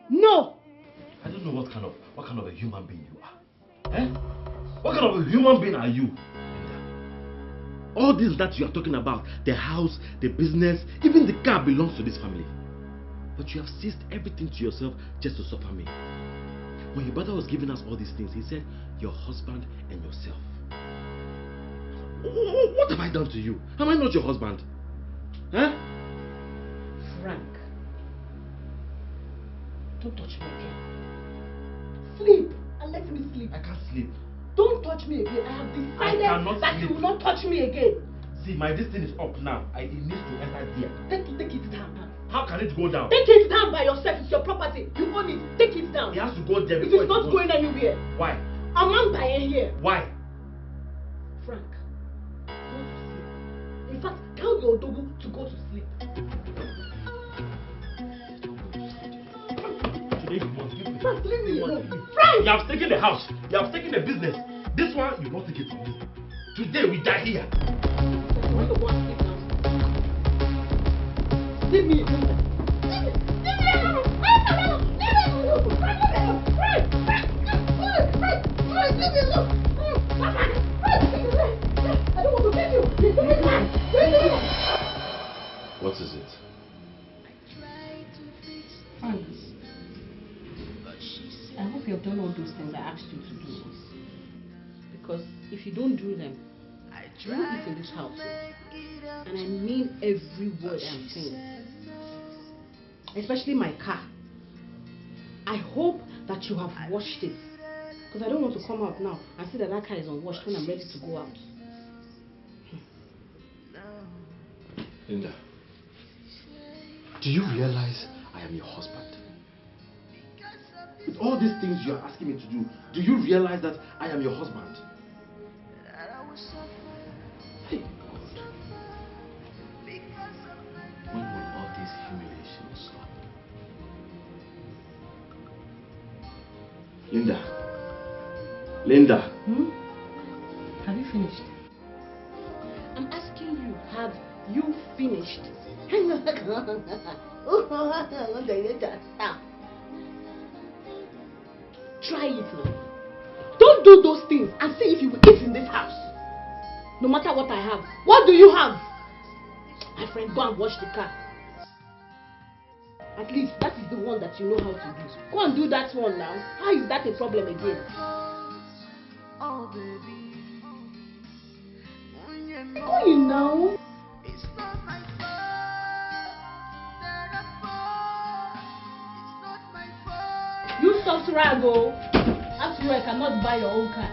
No! I don't know what kind of a human being you are. Eh? What kind of a human being are you? All this that you are talking about, the house, the business, even the car belongs to this family. But you have seized everything to yourself just to suffer me. When your brother was giving us all these things, he said, your husband and yourself. What have I done to you? Am I not your husband? Huh? Frank, don't touch me again. Sleep and let me sleep. I can't sleep. Don't touch me again. I have decided that you will not touch me again. See, my destiny is up now. It needs to enter there. Take it down. How can it go down? Take it down by yourself. It's your property. You own it. Take it down. It has to go there. It is not going anywhere. Why? I'm not buying here. Why? Frank, go to sleep. In fact, tell your dogu to go to sleep. Today you must give me. Frank, leave me alone. Frank! You have taken the house. You have taken the business. This one, you won't take it from me. Today we die here. Why you want to sleep now? Leave me alone. Leave me alone. I don't want to kill you. What is it? Frank, I hope you have done all those things I asked you to do. Because if you don't do them, you won't eat in this house. And I mean every word I'm saying. Especially my car. I hope that you have washed it. Because I don't want to come out now and see that car is unwashed when I'm ready to go out. Linda, do you realize I am your husband? With all these things you are asking me to do you realize that I am your husband? Hey, God. When will all this humiliation stop? Linda. Have you finished? I'm asking you, have you finished? Try it now. Don't do those things and see if you will eat in this house. No matter what I have. What do you have? My friend, go and wash the car. At least that is the one that you know how to do. Go and do that one now. How is that a problem again? Oh, baby. Go in now. It's not my fault that I'm poor. It's not my fault. You soft rago. After you, I cannot buy your own car.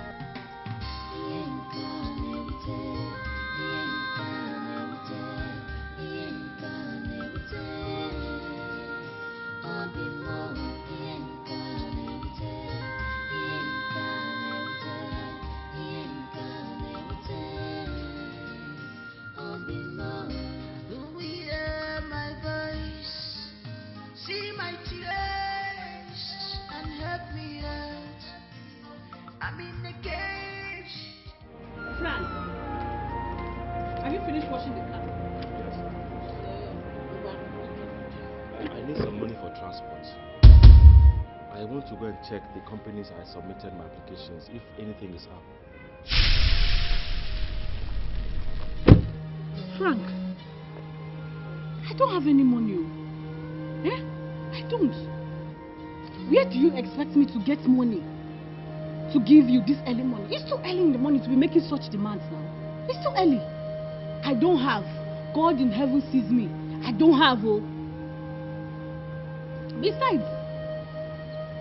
I'm in the cage. Frank, have you finished washing the car? I need some money for transport. I want to go and check the companies I submitted my applications if anything is up. Frank, I don't have any money. Eh? I don't. Where do you expect me to get money? To give you this early money? It's too early in the morning to be making such demands now. It's too early. I don't have. God in heaven sees me. I don't have. Oh. Besides,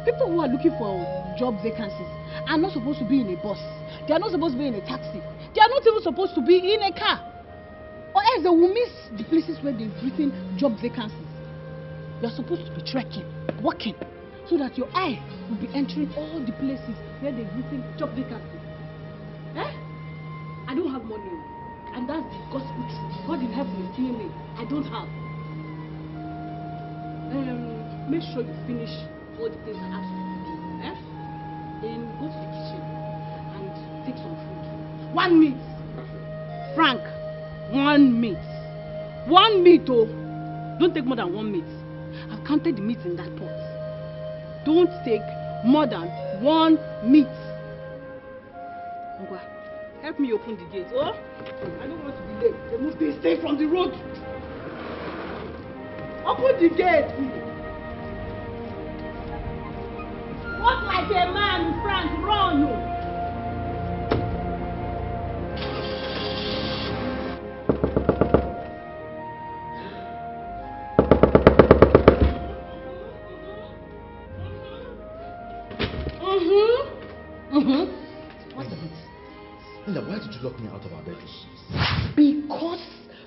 people who are looking for job vacancies are not supposed to be in a bus. They are not supposed to be in a taxi. They are not even supposed to be in a car. Or else they will miss the places where they've written job vacancies. You are supposed to be trekking, walking, so that your eye will be entering all the places where they've written job vacancy. Eh? I don't have money, and that's the gospel truth. God in heaven is seeing me. I don't have. Make sure you finish all the things I asked you to do. Eh? Then go to the kitchen and take some food. 1 meat. Frank, 1 meat. 1 meat, oh. Don't take more than 1 meat. I've counted the meat in that pot. Don't take more than 1 meat. Ngwa, help me open the gate. Oh, I don't want to be late. They must stay from the road. Open the gate. Walk like a man, Frank. Run. What's the bit? Linda, why did you lock me out of our bedroom? Because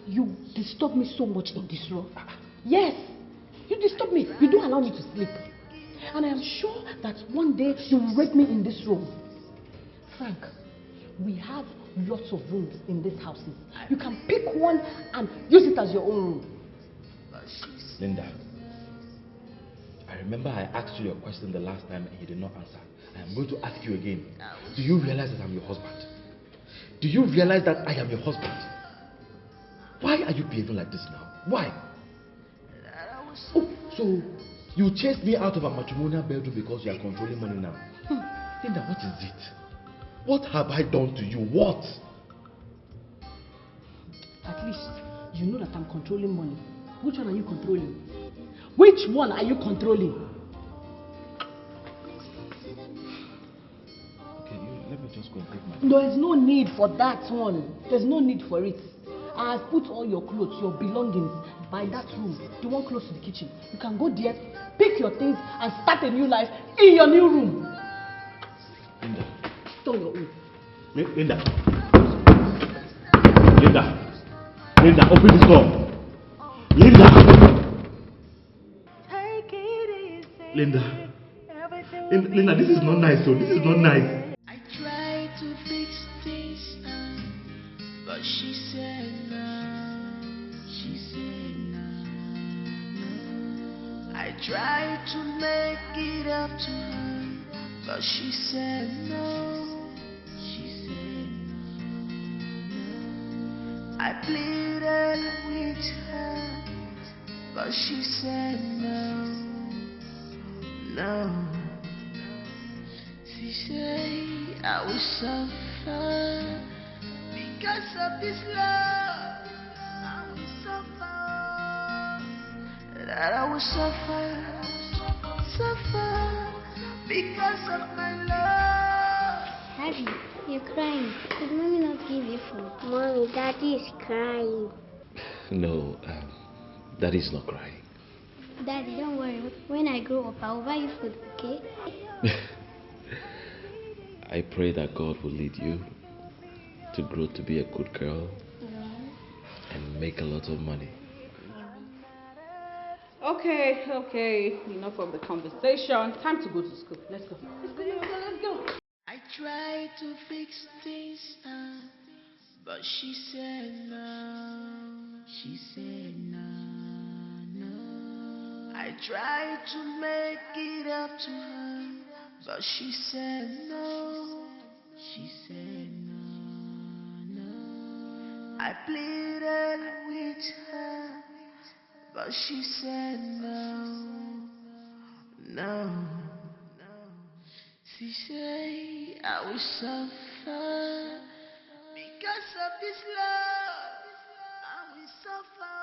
you disturb me so much in this room. Yes, you disturb me. You don't allow me to sleep. And I am sure that one day you will rape me in this room. Frank, we have lots of rooms in these houses. You can pick one and use it as your own room. Linda, I remember I asked you a question the last time and you did not answer. I am going to ask you again. Do you realize that I'm your husband? Do you realize that I am your husband? Why are you behaving like this now? Why? Oh, so you chased me out of a matrimonial bedroom because you are controlling money now. Linda, what is it? What have I done to you? What? At least you know that I'm controlling money. Which one are you controlling? Which one are you controlling? Okay, let me just go and take my... There is no need for that one. There's no need for it. I have put all your clothes, your belongings by that room, the one close to the kitchen. You can go there, pick your things and start a new life in your new room. Linda. It's on your own. Linda. Linda. Linda, open this door. Linda. Linda. Linda, this is not nice, so this is not nice. I tried to fix things, but she said no. She said no, no. I tried to make it up to her, but she said no. She said no, no. I pleaded with her, but she said no, no. She said I will suffer because of this love. I will suffer. That I will suffer, suffer because of my love. Daddy, you're crying. Did mommy not give you food? Mommy, daddy is crying. No, daddy's not crying. Daddy, don't worry. When I grow up, I'll buy you food, okay? I pray that God will lead you to grow to be a good girl and make a lot of money. Okay. Enough of the conversation. Time to go to school. Let's go. Let's go. I tried to fix things, but she said no. She said no, no. I tried to make it up to her, but she said no. She said no, no. I pleaded with her, but she said no, no. She said I will suffer because of this love. I will suffer.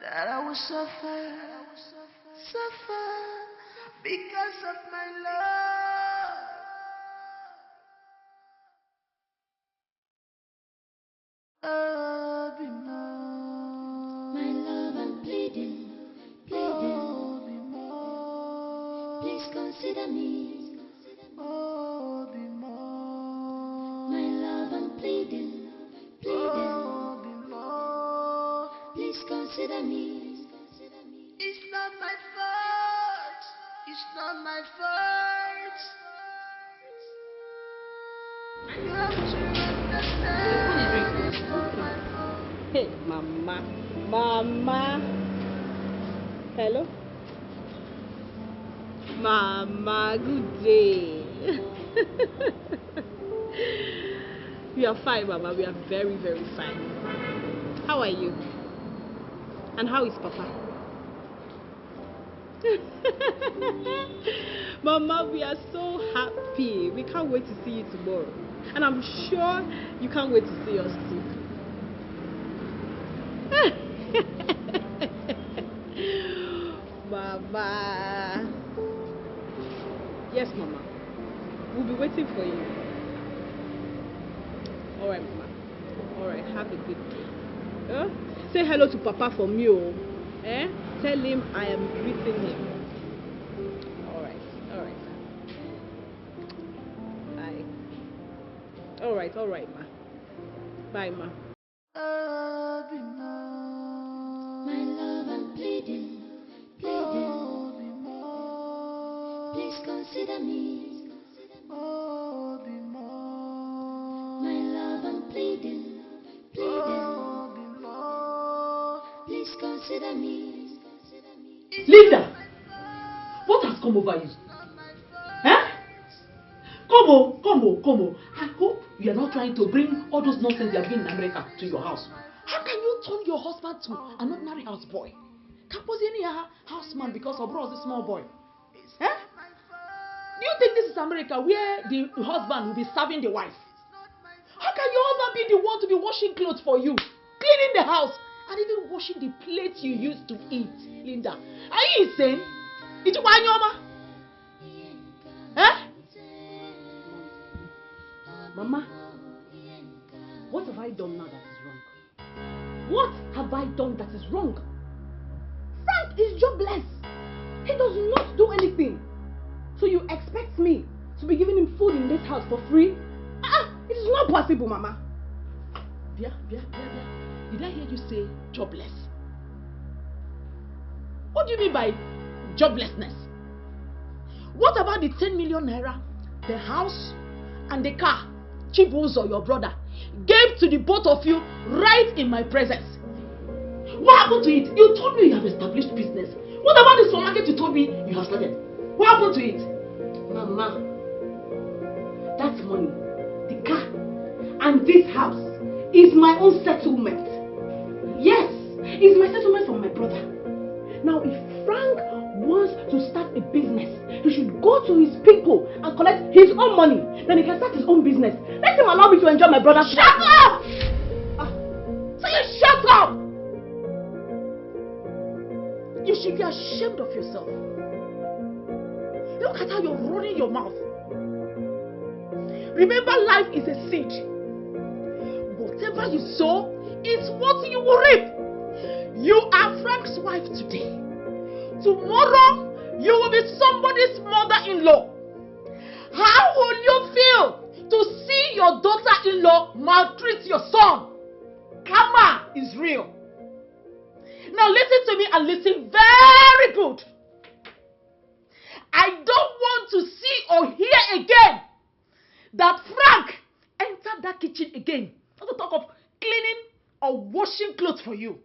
That I will suffer, suffer because of my love. Oh, be more. My love, I'm pleading, pleading. Oh, be more. Please consider me. Oh, be more. My love, I'm pleading, pleading. Oh, be more. Please consider me. It's not my fault. not my fault. You have to understand. It's not my fault. Hey, Mama. Mama. Hello? Mama, good day. We are fine, Mama. We are very, very fine. How are you? And how is Papa? Mama, we are so happy. We can't wait to see you tomorrow. And I'm sure you can't wait to see us too. Mama. Yes, Mama. We'll be waiting for you. Alright, Mama. Alright, have a good day. Say hello to Papa for me, oh. Tell him I am greeting him. Alright, bye. Alright, Ma. Bye, Ma. My love, I'm pleading. Please consider me. My love, I'm pleading. Please consider me. Linda, what has come over you? Come on. I hope you are not trying to bring all those nonsense you are doing in America to your house. How can you turn your husband to an ordinary houseboy? Can't pose any houseman because of bro is a small boy. Do you think this is America where the husband will be serving the wife? How can your husband be the one to be washing clothes for you, cleaning the house, and even washing the plates you used to eat, Linda? Are you insane? Did you want your Mama, what have I done now that is wrong? What have I done that is wrong? Frank is jobless. He does not do anything. So you expect me to be giving him food in this house for free? It is not possible, Mama. Bia. Did I hear you say jobless? What do you mean by joblessness? What about the 10 million naira, the house, and the car Chibuzo, your brother, gave to the both of you right in my presence? What happened to it? You told me you have established business. What about the supermarket you told me you have started? What happened to it? Mama, that money, the car, and this house is my own settlement. Yes, it's my settlement from my brother. Now, if Frank wants to start a business, he should go to his people and collect his own money. Then he can start his own business. Let him allow me to enjoy my brother's. Shut up! So you shut up! You should be ashamed of yourself. Look at how you're running your mouth. Remember, life is a seed. Whatever you sow, it's what you will reap. You are Frank's wife today. Tomorrow, you will be somebody's mother-in-law. How will you feel to see your daughter-in-law maltreat your son? Karma is real. Now listen to me and listen very good. I don't want to see or hear again that Frank entered that kitchen again. Not to talk of cleaning or washing clothes for you.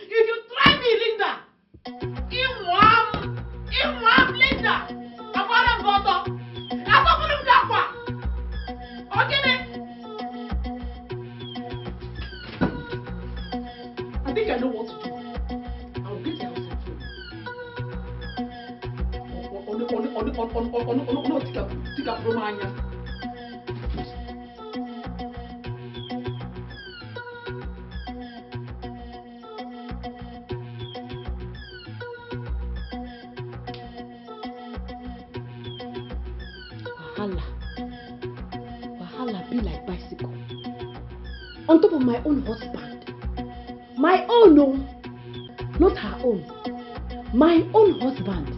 If you try me, Linda, Inwam, Linda, Abara Bodo, Abara Dakwa. Okay, I think I know what to do. I'll get your house and Wahala be like bicycle. On top of my own husband. My own, no. Not her own. My own husband.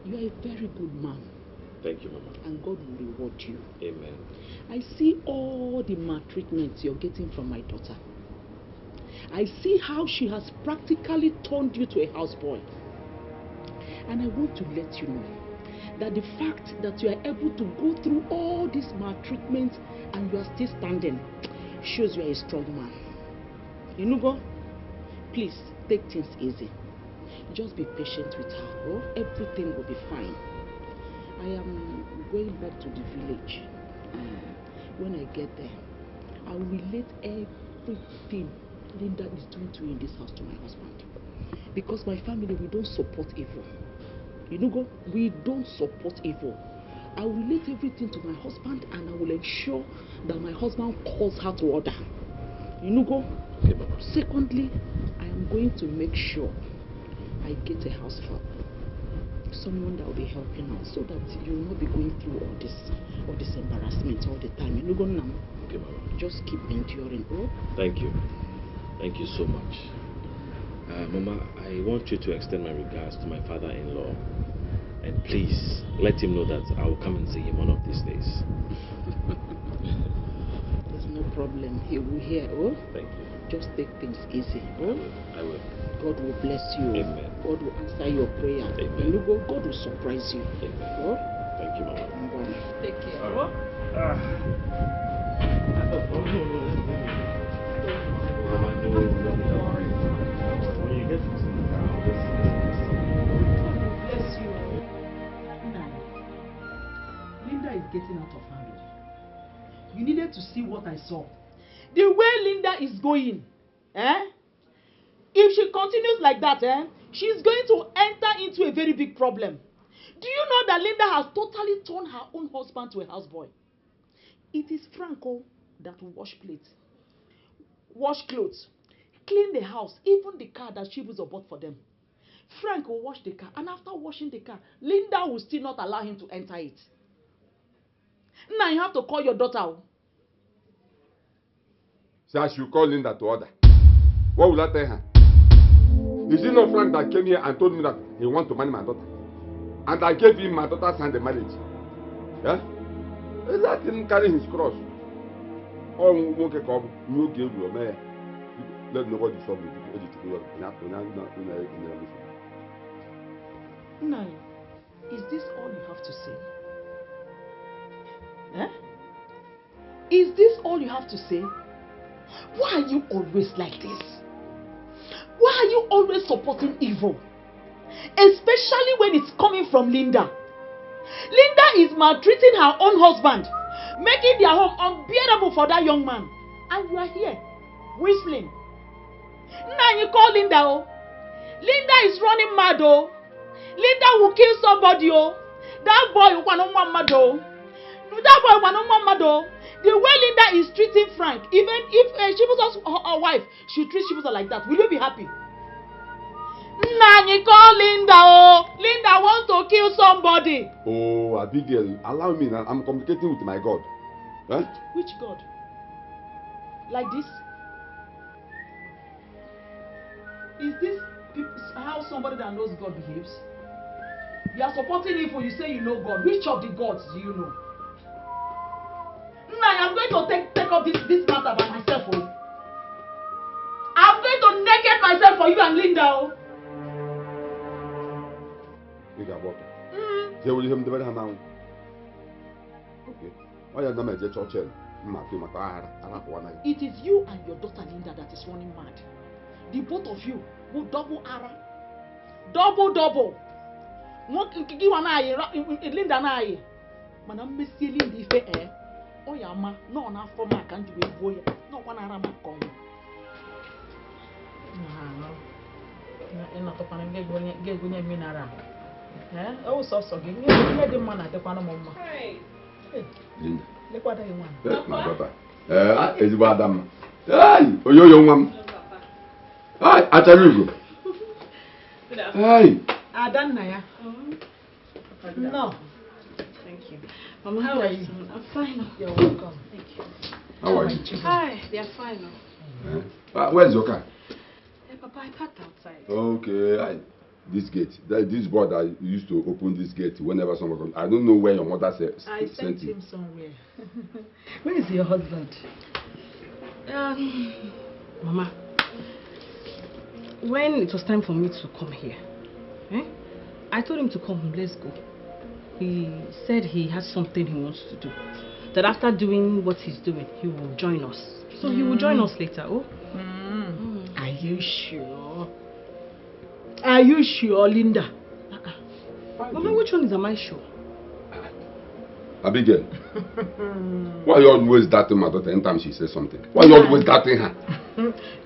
You are a very good man. Thank you, Mama. And God will reward you. Amen. I see all the maltreatment you're getting from my daughter. I see how she has practically turned you to a houseboy. And I want to let you know that the fact that you are able to go through all this maltreatment and you are still standing shows you are a strong man. You know, go, please take things easy. Just be patient with her. Oh, everything will be fine. I am going back to the village. When I get there, I will relate everything Linda is doing to you in this house to my husband. Because my family, we don't support evil. You know, go, we don't support evil. I will relate everything to my husband and I will ensure that my husband calls her to order. You know, go. Okay, Mama. Secondly, I am going to make sure I get a house help. Someone that will be helping us so that you will not be going through all this embarrassment all the time. You know, go now. Okay, Mama. Just keep enduring. Oh? Thank you. Thank you so much. Mama, I want you to extend my regards to my father-in-law. And please, let him know that I will come and see him one of these days. There's no problem. He will hear. Oh? Thank you. Just take things easy. Oh? I will. God will bless you. Amen. God will answer your prayer. Amen. You know, God will surprise you. Amen. Oh? Thank you, Mama. Take care. All right. When you get to the car, I'll just Bless you. Linda is getting out of hand. You needed to see what I saw. The way Linda is going, if she continues like that, she's going to enter into a very big problem. Do you know that Linda has totally turned her own husband to a houseboy? It is Franco that will wash plates, wash clothes, clean the house, even the car that she was bought for them. Frank will wash the car, and after washing the car, Linda will still not allow him to enter it. Now you have to call your daughter. So I should call Linda to order. What will I tell her? Is it not Frank that came here and told me that he wants to marry my daughter? And I gave him my daughter's hand in marriage. Yeah? Let him carry his cross. Oh, okay, come. You give your man. Let nobody stop me. Nai, is this all you have to say? Is this all you have to say? Why are you always like this? Why are you always supporting evil? Especially when it's coming from Linda. Linda is maltreating her own husband, making their home unbearable for that young man. And you are here, whistling. Now you call Linda, oh. Linda is running mad, oh. Linda will kill somebody, oh. That boy will want mad, oh. That boy will want mad, oh. The way Linda is treating Frank, even if she was her wife, she treats she was like that. Will you be happy? Nah, you call Linda, oh. Linda wants to kill somebody. Oh, Abigail, allow me now. I'm communicating with my God. Huh? Which God? Like this? Is this how somebody that knows God behaves? You are supporting evil, you say you know God. Which of the gods do you know? Nah, I'm going to take up this matter by myself, oh. I'm going to naked myself for you and Linda, oh. You got water. They will him the very hand. Okay. Why are you not a church? It is you and your daughter Linda that is running mad. The both of you will double ara. Double. Linda na aye. Mana mmesi Linda ife o ya ma no na afọ ma ka njiwe gbuo ya. No kwa na ara ma ka ọnwụ. Ina to pana ngegonye minara. O so gị nye dị mma na adịkwanụ m mma. Linda. Lekwada ya nwa. My daughter. Ezigbo Adam. Hey, oyoyo nwa m. Hey, achara ugo. Hey. Adanna ya. No. Thank you. Mama, how are you? I'm fine. You're welcome. Thank you. How are you? Hi, they're fine. Where's your car? Hey, Papa, I parked outside. Okay. this gate. This boy that used to open this gate whenever someone comes. I don't know where your mother I sent him somewhere. Where is your husband? Mama, when it was time for me to come here, I told him to come, let's go. He said he has something he wants to do. That after doing what he's doing, he will join us. So he will join us later, oh? Are you sure? Are you sure, Linda? Mama, which one am I sure? Abigail, why are you always doubting my daughter anytime she says something? Why are you always doubting her?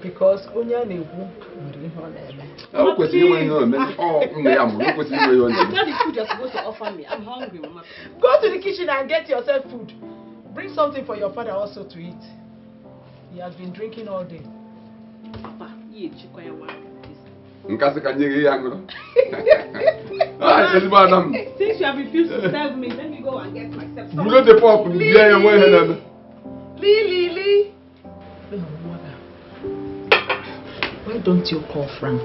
Because Onya Nebu. Mama, please. I got the food you're supposed to offer me. I'm hungry, Mama. Go to the kitchen and get yourself food. Bring something for your father also to eat. He has been drinking all day. Papa, you chikwaya one. Since you have refused to serve me, let me go and get myself some. Lee. Why don't you call Frank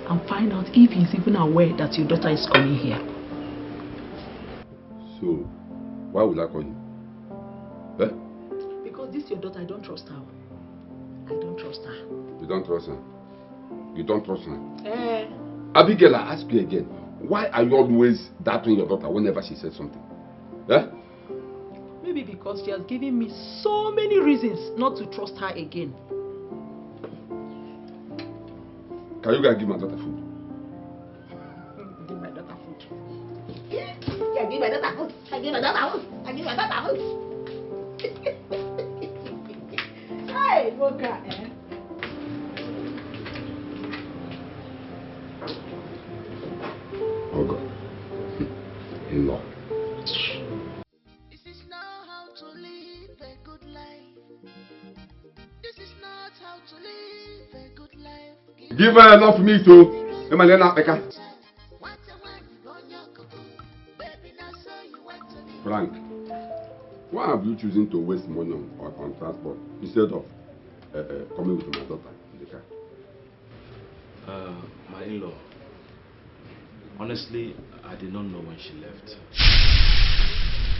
and find out if he's even aware that your daughter is coming here? So, why would I call you? Because this your daughter, I don't trust her. I don't trust her. You don't trust her? You don't trust her? Abigail, I ask you again. Why are you always doubting your daughter whenever she says something? Maybe because she has given me so many reasons not to trust her again. Can you guys give my daughter food? Give my daughter food. Yeah, give my daughter food. I give my daughter food. I give my daughter food. Hey, Moka, Oh God. In-law. This is not how to live a good life. This is not how to live a good life. Give her enough meat too. Frank, why are you choosing to waste money on transport instead of coming with my daughter in the car? My in-law, honestly, I did not know when she left.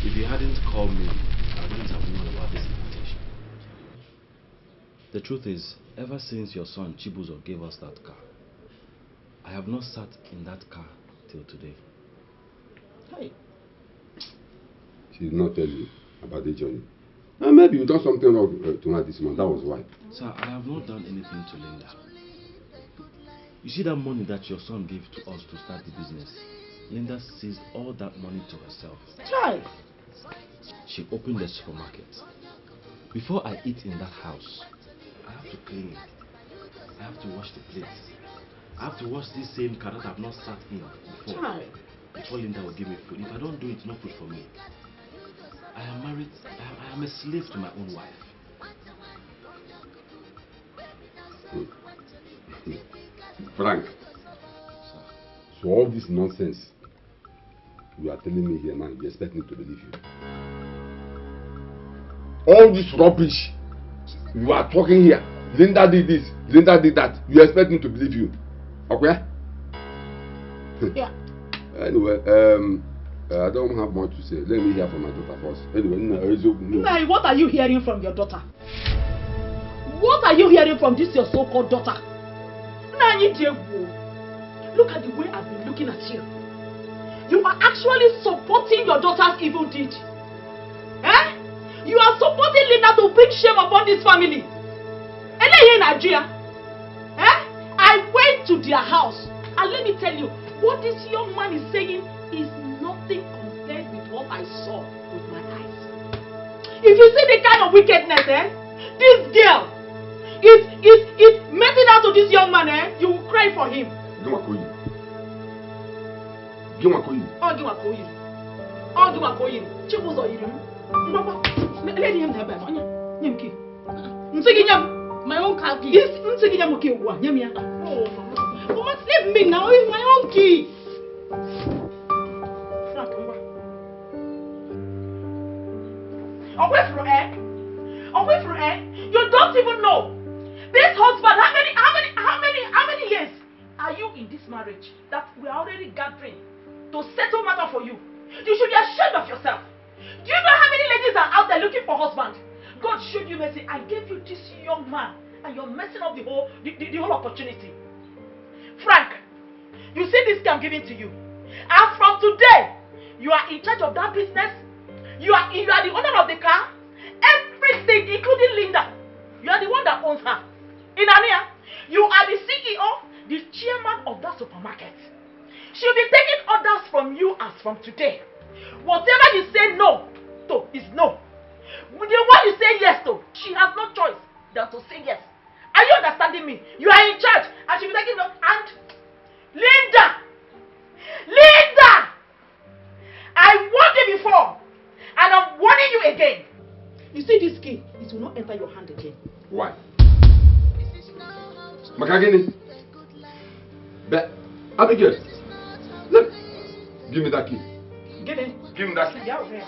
If you hadn't called me, I wouldn't have known about this invitation. The truth is, ever since your son Chibuzo gave us that car, I have not sat in that car till today. Hey. She did not tell you about the journey. Maybe you done something wrong to her this month. That was why. Sir, I have not done anything to Linda. You see that money that your son gave to us to start the business? Linda seized all that money to herself. Try. She opened the supermarket. Before I eat in that house, I have to clean it. I have to wash the plates. I have to wash this same car that I have not sat in before. Try. Before Linda will give me food. If I don't do it, it's not food for me. I am married. I am a slave to my own wife. Frank, so all this nonsense you are telling me here now, you expect me to believe you? All this rubbish you are talking here, Linda did this, Linda did that, you expect me to believe you? Okay? Yeah. Anyway, I don't have much to say. Let me hear from my daughter first. Anyway, Nah, what are you hearing from your daughter? What are you hearing from this your so-called daughter? Look at the way I've been looking at you. You are actually supporting your daughter's evil deed. You are supporting Linda to bring shame upon this family. And then here in Nigeria, I went to their house and let me tell you, what this young man is saying is nothing compared with what I saw with my eyes. If you see the kind of wickedness, this girl, it meting out to this young man, you will cry for him. My own car key. Mama, save me now. It's my own key. Away from you don't even know. This husband, how many years are you in this marriage that we are already gathering to settle matter for you? You should be ashamed of yourself. Do you know how many ladies are out there looking for husband? God showed you mercy and gave you this young man, and you're messing up the whole opportunity. Frank, you see this I'm giving to you. And from today, you are in charge of that business. You are the owner of the car. Everything, including Linda. You are the one that owns her. In Ania, you are the CEO, the chairman of that supermarket. She'll be taking orders from you as from today. Whatever you say no to is no. The one you say yes to, she has no choice than to say yes. Are you understanding me? You are in charge, and she'll be taking no. And Linda, I warned you before, and I'm warning you again. You see this key, it will not enter your hand again. Why? Makagini. But Abigail, give me that key. Give me that key. Yeah, okay.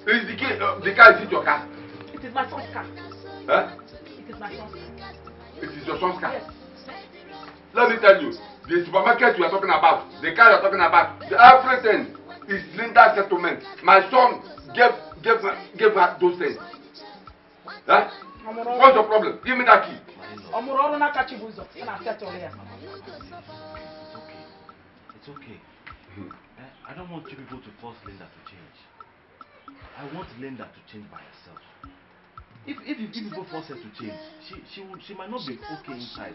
Is the key? The car is your car? It is my son's car. Huh? It is my son's car. It is your son's car? Yes. Let me tell you, the supermarket you are talking about, the car you are talking about, everything is Linda's settlement. My son gave her those things. Huh? What's your problem? Give me that key. It's okay. I don't want you people to force Linda to change. I want Linda to change by herself. If people force her to change, she might not be okay inside.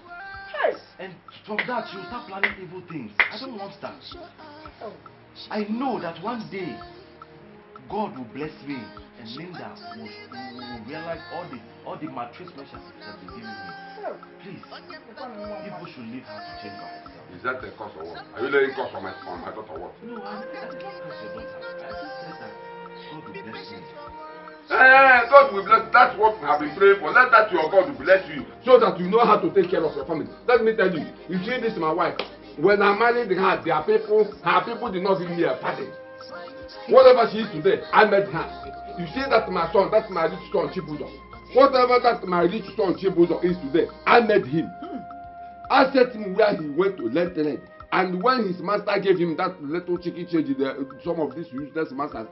Yes. And from that, she'll start planning evil things. I don't want that. I know that one day, God will bless me and Linda will realize all the maltreatment she has been giving me. Please, people should leave her to change by herself. Is that the cause or what? Are you letting cause on my daughter or what? No, I did not curse your daughter. I just said that God will bless me. God will bless. That's what we have been praying for. Let that your God will bless you so that you know how to take care of your family. Let me tell you, you see this my wife. When I married her, her people did not give me a pardon. Whatever she is today, I met her. You see that my son, that's my rich son Chibuzo. Whatever that my rich son Chibuzo is today, I met him. I said him where he went to learn trade. And when his master gave him that little chicken change, some of these useless masters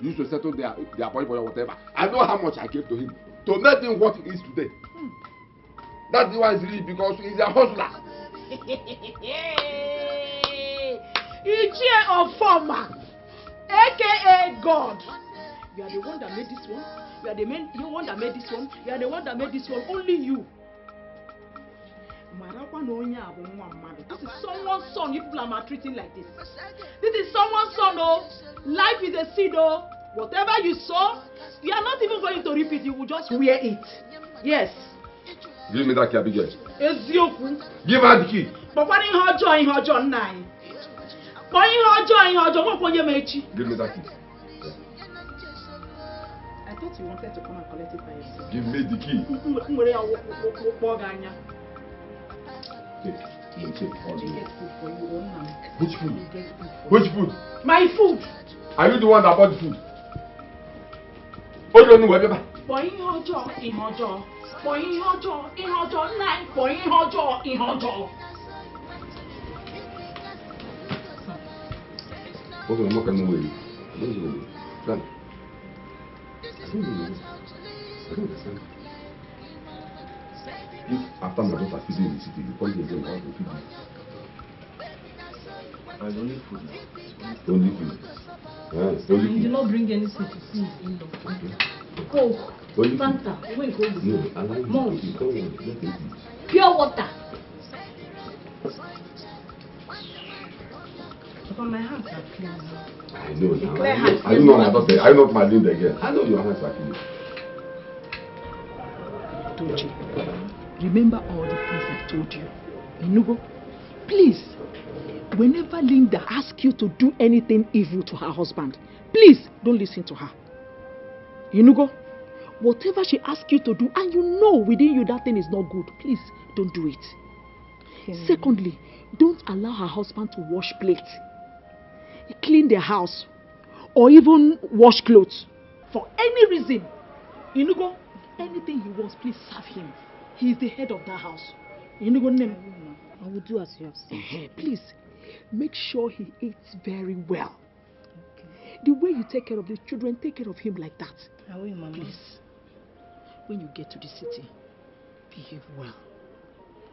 used to settle their body or whatever. I know how much I gave to him to make him what he is today. That's why he's really because he's a hustler. Iyke of former, aka God. You are the one that made this one. You are the one that made this one. You are the one that made this one. Only you. This is someone's son. You people are maltreating like this. This is someone's son, oh. Life is a seed, oh. Whatever you sow, you are not even going to reap it. You will just wear it. Yes. Give me that key, Abigail. Give her the key. But what in her joy, nine. Give me that key. I thought you wanted to come and collect it by yourself. Give me the key. Which food? Which food? My food. Are you the one that bought the food? What do you know, whatever? Okay, I'm not going to wait. I don't understand. If after my daughter feeding in the city, you come here again, how to feed you? And only food. Only food. Yes, only food. You did not bring anything to see in the Okay. Coke, Only Fanta, when you go to no, I like Malt, you. Come on, let me eat. pure water. But my hands are clean now. I know now. Clear hands. I know my daughter. I not my Linda again. I know your hands are clean. Toji, remember all the things I told you. Inugo, please, whenever Linda asks you to do anything evil to her husband, please don't listen to her. Inugo, whatever she asks you to do, and you know within you that thing is not good, please don't do it. Okay. Secondly, don't allow her husband to wash plates, clean their house, or even wash clothes for any reason. Inugo, anything he wants, please serve him. He is the head of that house. You know what name? I will do as you have said. Please, make sure he eats very well. Okay. The way you take care of the children, take care of him like that. I will, Mama. Please, when you get to the city, behave well.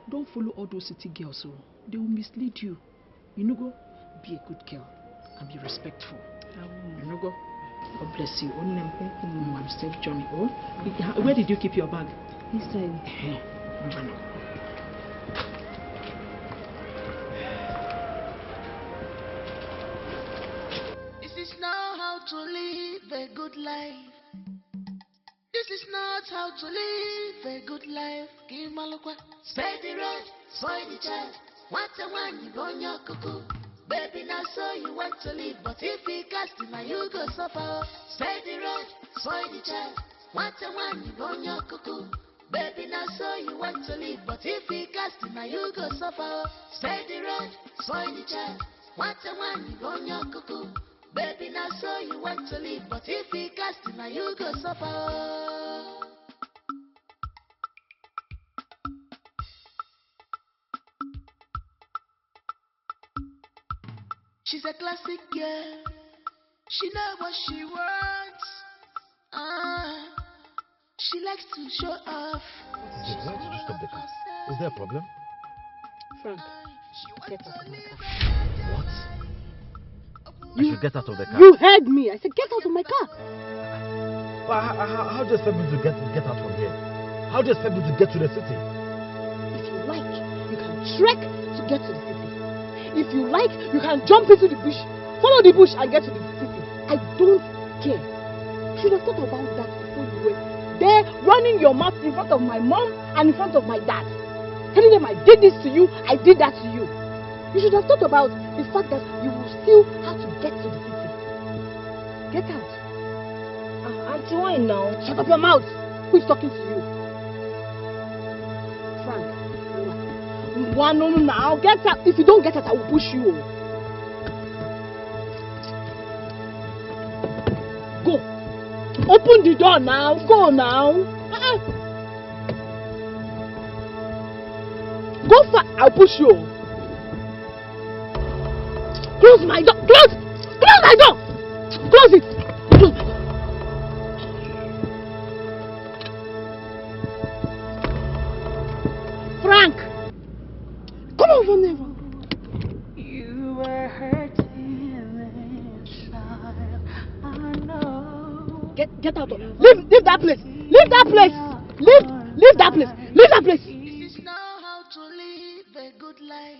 Don't follow all those city girls, so they will mislead you. You know, go be a good girl and be respectful. I will. You know, go. God bless you. I'm safe journey. Oh, where did you keep your bag? Inside. This is not how to live a good life. This is not how to live a good life. Give Malukwa. Spare the road, spoil the child. What a one you burn your cuckoo. Baby, now so you want to live, but if he cast him, you go suffer. Spare the road, spoil the child. What a one you burn your cuckoo. Baby, now so you want to live, but if he cast him, you go suffer. Spare the road, spoil the child. What a one you burn your cuckoo. Baby, now so you want to live, but if he cast him, you go suffer. She's a classic girl. She knows what she wants. She likes to show off. Why did you stop the car? Is there a problem? Frank, get out of my car. What? I should get out of the car. You heard me. I said get out of my car. Well, how do you expect me to get out from here? How do you expect me to get to the city? If you like, you can trek to get to the city. If you like, you can jump into the bush, follow the bush and get to the city. I don't care. You should have thought about that before you were there running your mouth in front of my mom and in front of my dad. Telling them I did this to you, I did that to you. You should have thought about the fact that you will still have to get to the city. Get out. Auntie, why now? Shut up your mouth. Who is talking to you? Frank. One now, get out. If you don't get out, I will push you. Go. Open the door now. Go now. Go fast. I'll push you. Close my door. Close. Close my door. Close it. Close my door. Frank. Come over, never. You were hurting inside. I know. Get out of. Leave that place. Leave that place. Leave that place. Leave that place. This is not how to live a good life.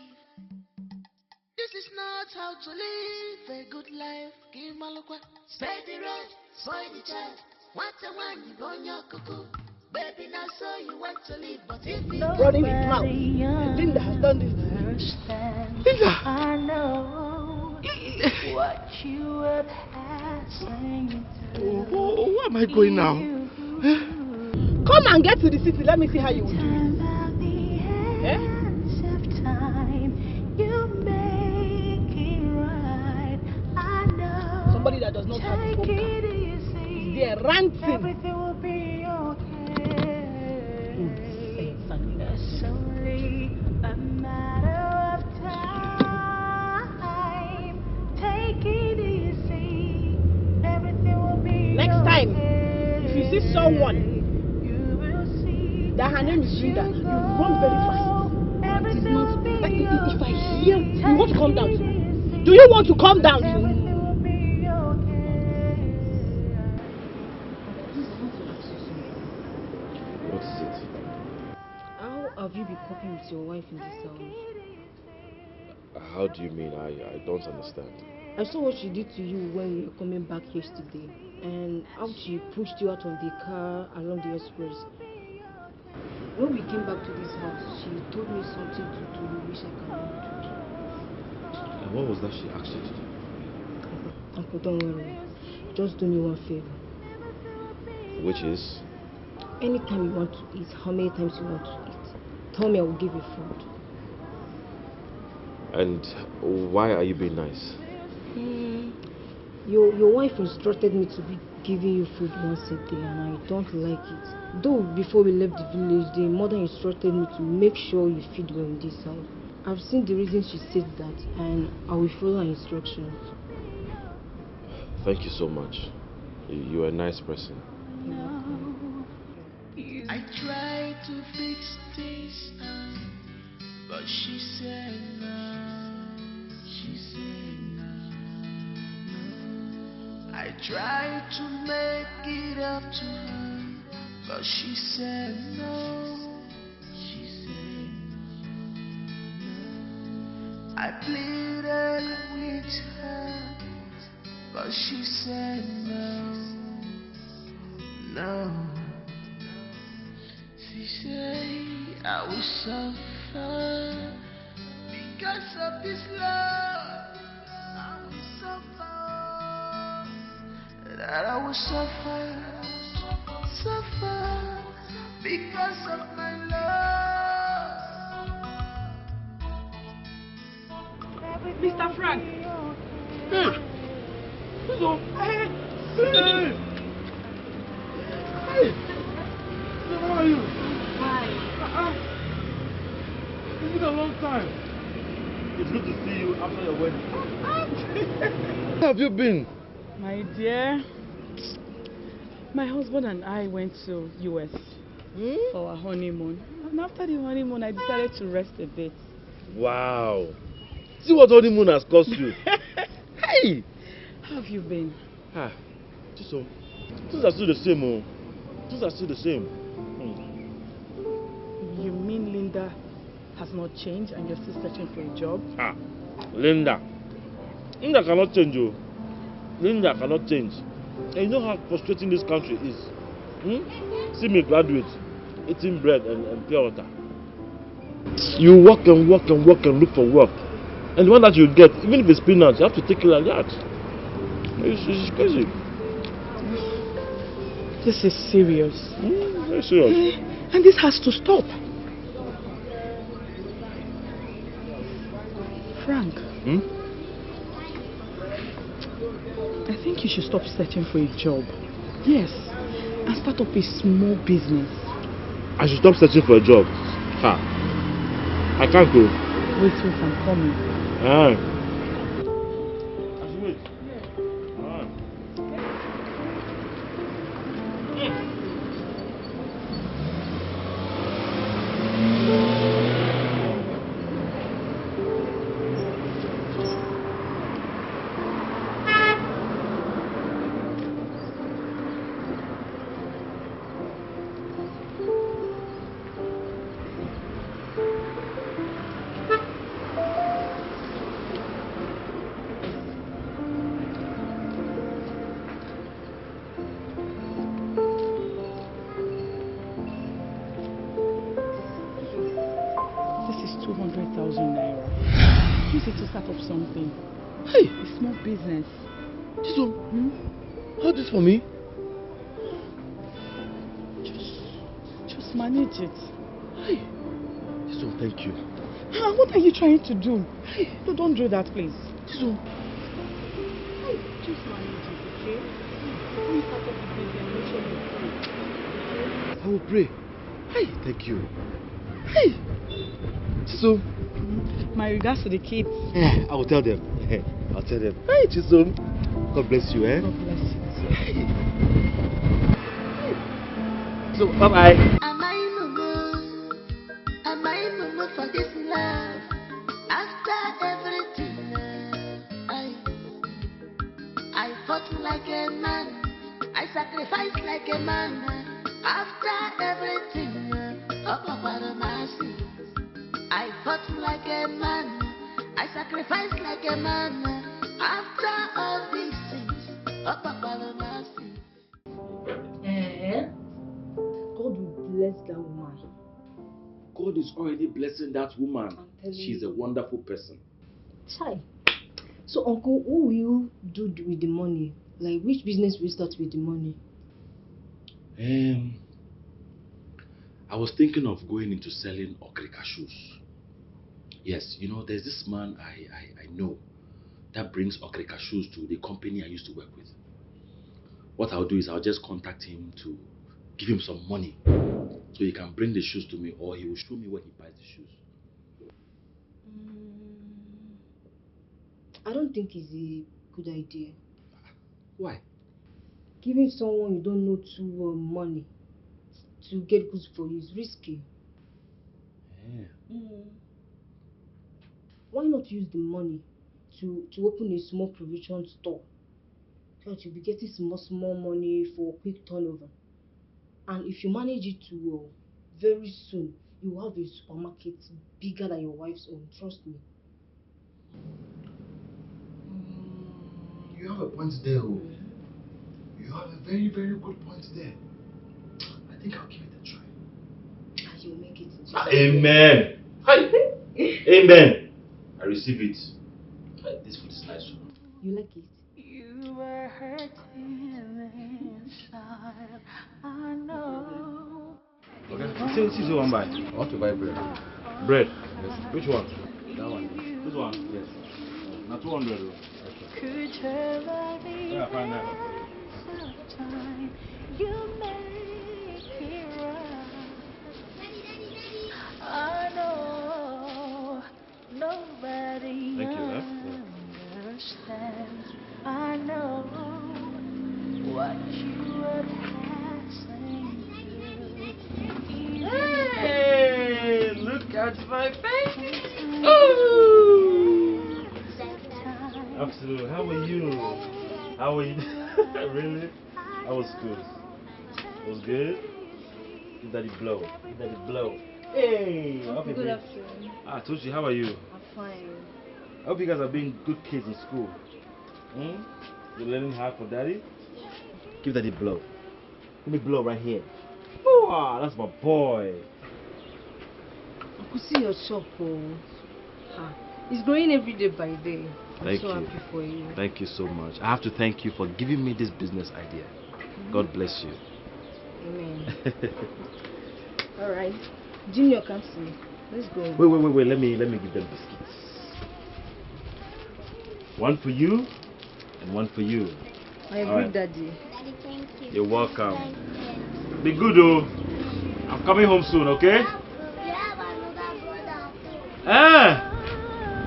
This is not how to live a good life. Give Malukwa. Spare the road, spoil the child. What a one you burn your cuckoo. Baby, now so you want to live, but if you running his mouth. Linda has done this. Linda! I know what you were passing through. Where am I going now? Come and get to the city. Let me see how you will do it. Somebody that does not have a phone is there ranting. Everything will be okay. It's only a matter of time. Take it easy. Everything will be Next time, if you see someone that her name is Rita, you run very fast. It is not. If I hear, you want to calm down too? Do you want to calm down too? What is it? How have you been coping with your wife in this house? How do you mean? I don't understand. I saw what she did to you when you were coming back yesterday, and how she pushed you out of the car along the express. When we came back to this house, she told me something to do which I cannot do. And what was that she asked you to do? Uncle, don't worry. Just do me one favor. Which is? Anytime you want to eat, how many times you want to eat, tell me, I will give you food. And why are you being nice? Your wife instructed me to be giving you food once a day and I don't like it. Though before we left the village, the mother instructed me to make sure you feed well in this house. I've seen the reason she said that and I will follow her instructions. Thank you so much. You're a nice person. I tried to fix this, but she said no. She said no. I tried to make it up to her, but she said no. She said no. I pleaded with her, but she said no. No. She said I will suffer because of this love. I will suffer. That I will suffer, suffer because of my love. Mr. Frank. Hey. So, hey. Hey. Hey. So how are you? Hi. It's been a long time. It's good to see you after your wedding. Where have you been? My dear, my husband and I went to US for our honeymoon. And after the honeymoon, I decided to rest a bit. Wow. See what honeymoon has cost you. Hey! How have you been? Ah, so things are still the same, oh. Things are still the same. You mean Linda has not changed and you're still searching for a job? Ah, Linda. Linda cannot change, oh. Linda cannot change. And you know how frustrating this country is. See me graduate, eating bread and pure water. You work and work and work and look for work. And the one that you get, even if it's peanuts, you have to take it like that. It's crazy. This is serious. Very serious. And this has to stop. Frank. I think you should stop searching for a job. Yes. And start up a small business. I should stop searching for a job. Ha. I can't go. Wait, I'm coming. I should wait. Something. Hey! A small business. This one? Hold this for me. Just manage it. Hey! This one, thank you. What are you trying to do? Hey! No, don't do that, please. This one. Hey, just manage it, okay? When you start up the business, make sure you pray. I will pray. Hey, thank you. Hey! Chisom. My regards to the kids. Yeah, I will tell them. I'll tell them. Hey, Chisom. God bless you, eh? God bless you. Hey. So, bye-bye. Am I mumu for this love? After everything, I fought like a man. I sacrificed like a man. After everything, up about mercy. I fought like a man, I sacrificed like a man. After all these things, up about mercy. God will bless that woman. God is already blessing that woman. She's a wonderful person. Chai. So, Uncle, what will you do with the money? Like, which business will you start with the money? I was thinking of going into selling okrika shoes. Yes, you know, there's this man I know that brings okrika shoes to the company I used to work with. what I'll do is I'll just contact him to give him some money so he can bring the shoes to me, or he will show me where he buys the shoes. I don't think it's a good idea. Why? Giving someone you don't know to money to get goods for you is risky. Yeah. Why not use the money to open a small provision store so that you'll be getting small money for quick turnover? And if you manage it to very soon, you will have a supermarket bigger than your wife's own. Trust me. You have a point there. You have a very, very good point there. I think I'll give it a try. And you'll make it. Amen. Amen. I receive it. This food is nice. You like it? You were hurting inside. I know. Okay. See one buy. I want to buy bread. Bread? Yes. Which one? That one. This one? Yes. Now 200. Okay. Could tell me Yeah, find that. sometime you make it right. I know nobody understands. I know what you are passing through. Hey, look at my baby. Ooh. Absolutely. How are you? How are you? Really? That was good. It was good? Give daddy blow. Give daddy blow. Hey! Okay, good afternoon. I told you, how are you? I'm fine. I hope you guys are being good kids in school. You're learning hard for daddy? Give daddy blow. Give me blow right here. Oh, that's my boy. I could see your shop. It's growing every day by day. I'm so happy for you. Thank you so much. I have to thank you for giving me this business idea. God bless you. Amen. Alright. Junior, come see. Let's go. Wait. Let me give them biscuits. One for you and one for you. I agree, Daddy. Daddy, thank you. You're welcome. Be good, though. I'm coming home soon, okay? You have another brother.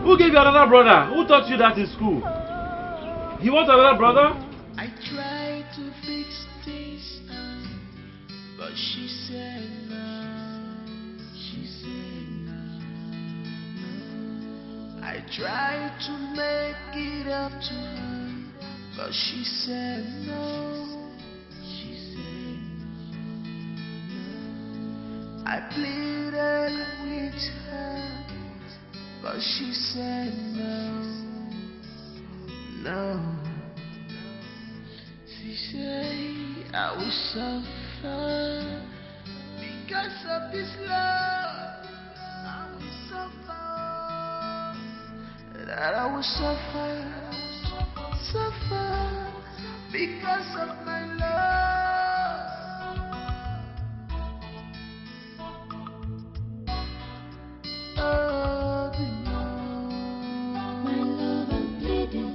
Who gave you another brother? Who taught you that in school? You want another brother? I tried to fix this, but she said no. She said no. I tried to make it up to her, but she said no. She said no. I pleaded with her, but she said no. No. She said I will suffer because of this love. I will suffer. That I will suffer because of my love. Oh, my love, I'm pleading.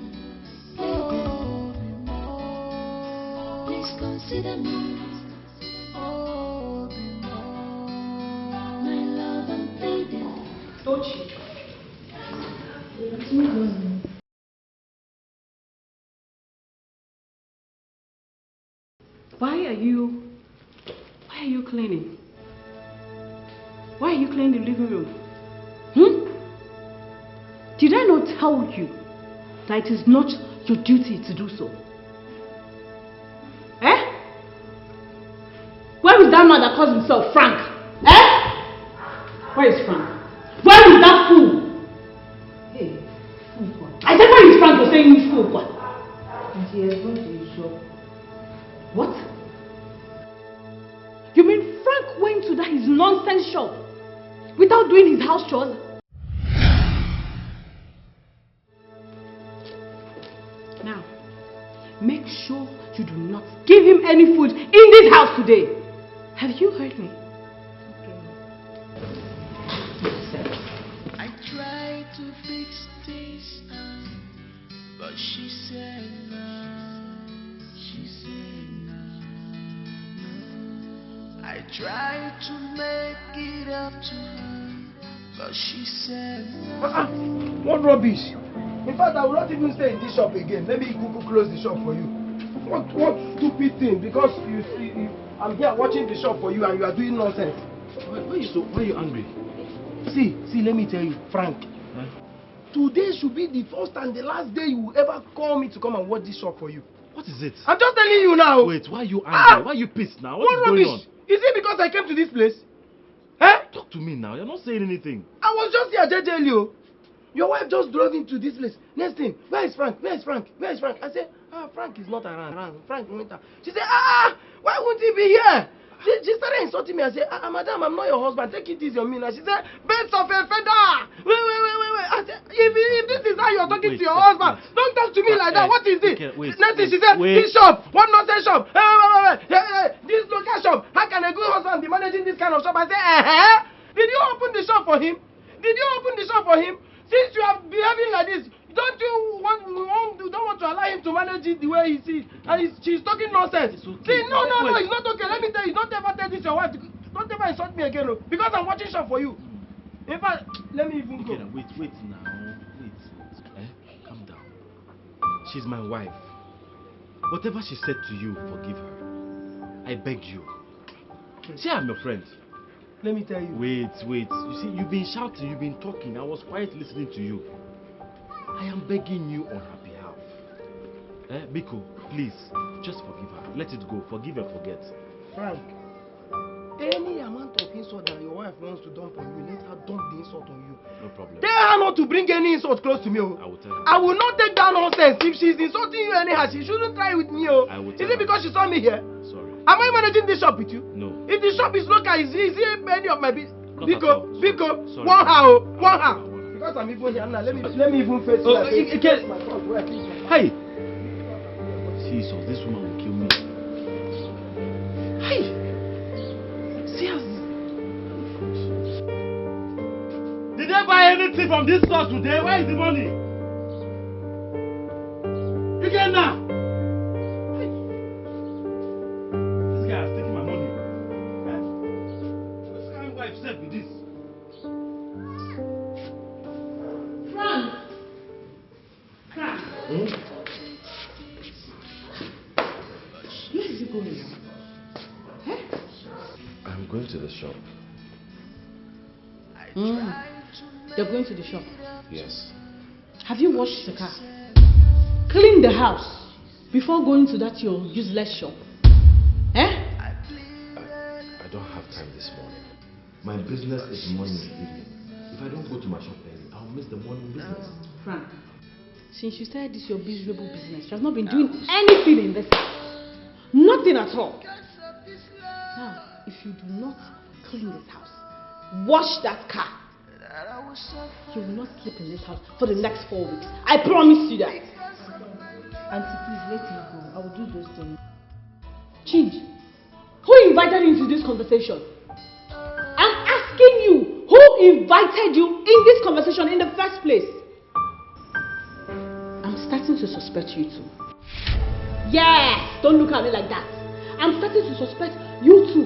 Please consider me. My love, I'm pleading. Tochi. Why are you cleaning? Why are you cleaning the living room? Did I not tell you that it is not your duty to do so? Where is that man that calls himself Frank? Where is Frank? Where is that fool? Hey, I said, where is Frank? You're saying he's fool. What? and he has gone to the shop. What? You mean Frank went to his nonsense shop without doing his house chores? Now, make sure you do not give him any food in this house today. Have you heard me? I tried to fix this, but she said no. She said no. I tried to make it up to her, but she said What rubbish? In fact, I will not even stay in this shop again. Let me close the shop for you. What stupid thing? Because you see, I'm here watching the shop for you and you are doing nonsense. Why are you angry? See, let me tell you, Frank. Huh? Today should be the first and the last day you will ever call me to come and watch this shop for you. What is it? I'm just telling you now. Wait, why are you angry? Why are you pissed now? What is rubbish? going on? Is it because I came to this place? Eh? Talk to me now. You're not saying anything. I was just here, JJ. Your wife just drove into this place. Next thing, where is Frank? Where is Frank? Where is Frank? I said, Frank is not around. Frank went out. She said, why won't he be here? She started insulting me. I said, madam, I'm not your husband. Take it easy on me. Now she said, birds of a feather. Wait. I said, if this is how you're talking to your husband, don't talk to me like that. What is it? Next thing she said, this shop, what nonsense shop? Wait. This local shop. How can a good husband be managing this kind of shop? I said, Did you open the shop for him? Since you are behaving like this, don't want to allow him to manage it the way he sees? And she's talking nonsense. Okay. See, no, it's not okay. Let me tell you, don't ever tell this your wife. Don't ever insult me again, because I'm watching shop for you. In fact, let me even go. Wait now. Calm down. She's my wife. Whatever she said to you, forgive her. I beg you. See, I'm your friend. Let me tell you. Wait. You see, you've been shouting, you've been talking. I was quiet listening to you. I am begging you on her behalf. Biko, please, just forgive her. Let it go. Forgive and forget. Frank, any amount of insult that your wife wants to dump on you, let her dump the insult on you. No problem. Tell her not to bring any insult close to me. I will tell her. I will not take that nonsense. If she's insulting you anyhow, she shouldn't try with me. I will tell her. Is it because she saw me here? Sorry. Am I managing this shop with you? No. If the shop is local, is it any of my business? Biko, Sorry. one hour. Because I'm even here now, let me even face it. My front where I think. Hey! Jesus, this woman will kill me. Hey! See how... Did they buy anything from this store today? Where is the money? You get now! This guy has taken my money. What kind of wife said with this? Frank! Where is he going now? I'm going to the shop. You're going to the shop? Yes. Have you washed the car? Clean the house before going to that your useless shop? I don't have time this morning. My business is morning and evening. If I don't go to my shop early, I'll miss the morning business. Frank, since you started this your miserable business, you have not been doing anything in this house. Nothing at all. Now, if you do not clean this house, wash that car, you will not sleep in this house for the next 4 weeks. I promise you that. Auntie, please let me go. I will do those things. Change. Who invited you into this conversation? I'm asking you, who invited you in this conversation in the first place? I'm starting to suspect you too. Yes, don't look at me like that. I'm starting to suspect you too.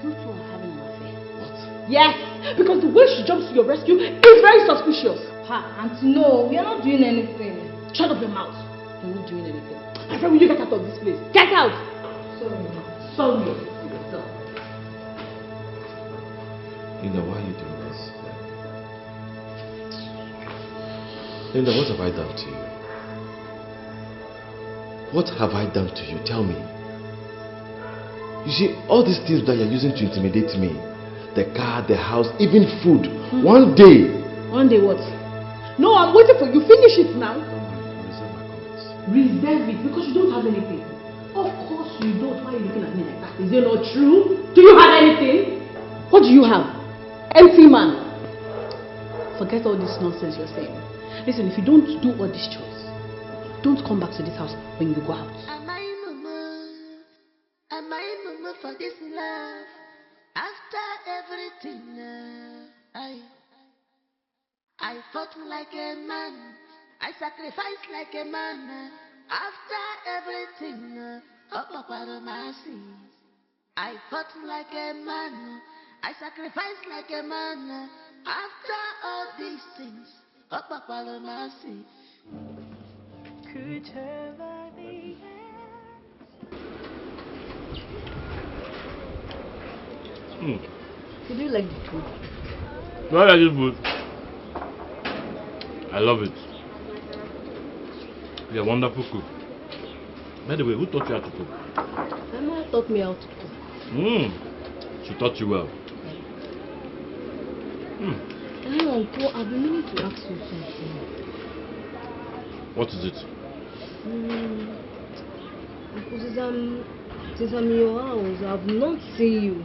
You two are having an affair. What? Yes, because the way she jumps to your rescue is very suspicious. Auntie, no, we are not doing anything. Shut up your mouth. You're not doing anything. My friend, will you get out of this place? Get out! Sorry. Linda, why are you doing this? Linda, what have I done to you? What have I done to you? Tell me. You see, all these things that you're using to intimidate me, the car, the house, even food, one day. One day what? No, I'm waiting for you. Finish it now. Reserve my comments. Reserve it because you don't have anything. Of course you don't. Why are you looking at me like that? Is it not true? Do you have anything? What do you have? Empty man. Forget all this nonsense you're saying. Listen, if you don't do all these chores, don't come back to this house when you go out. Am I mama for this love? After everything, I fought like a man. I sacrificed like a man. After everything, up of our mercy. I fought like a man. I sacrificed like a man. After all these things, up all mercy. Could ever be. Did you like the food? Do I like this food? I love it. You're a wonderful cook. By the way, who taught you how to cook? Mama taught me how to cook. She taught you well. Uncle, I've been meaning to ask you something. What is it? Uncle, since I'm in your house, I've not seen you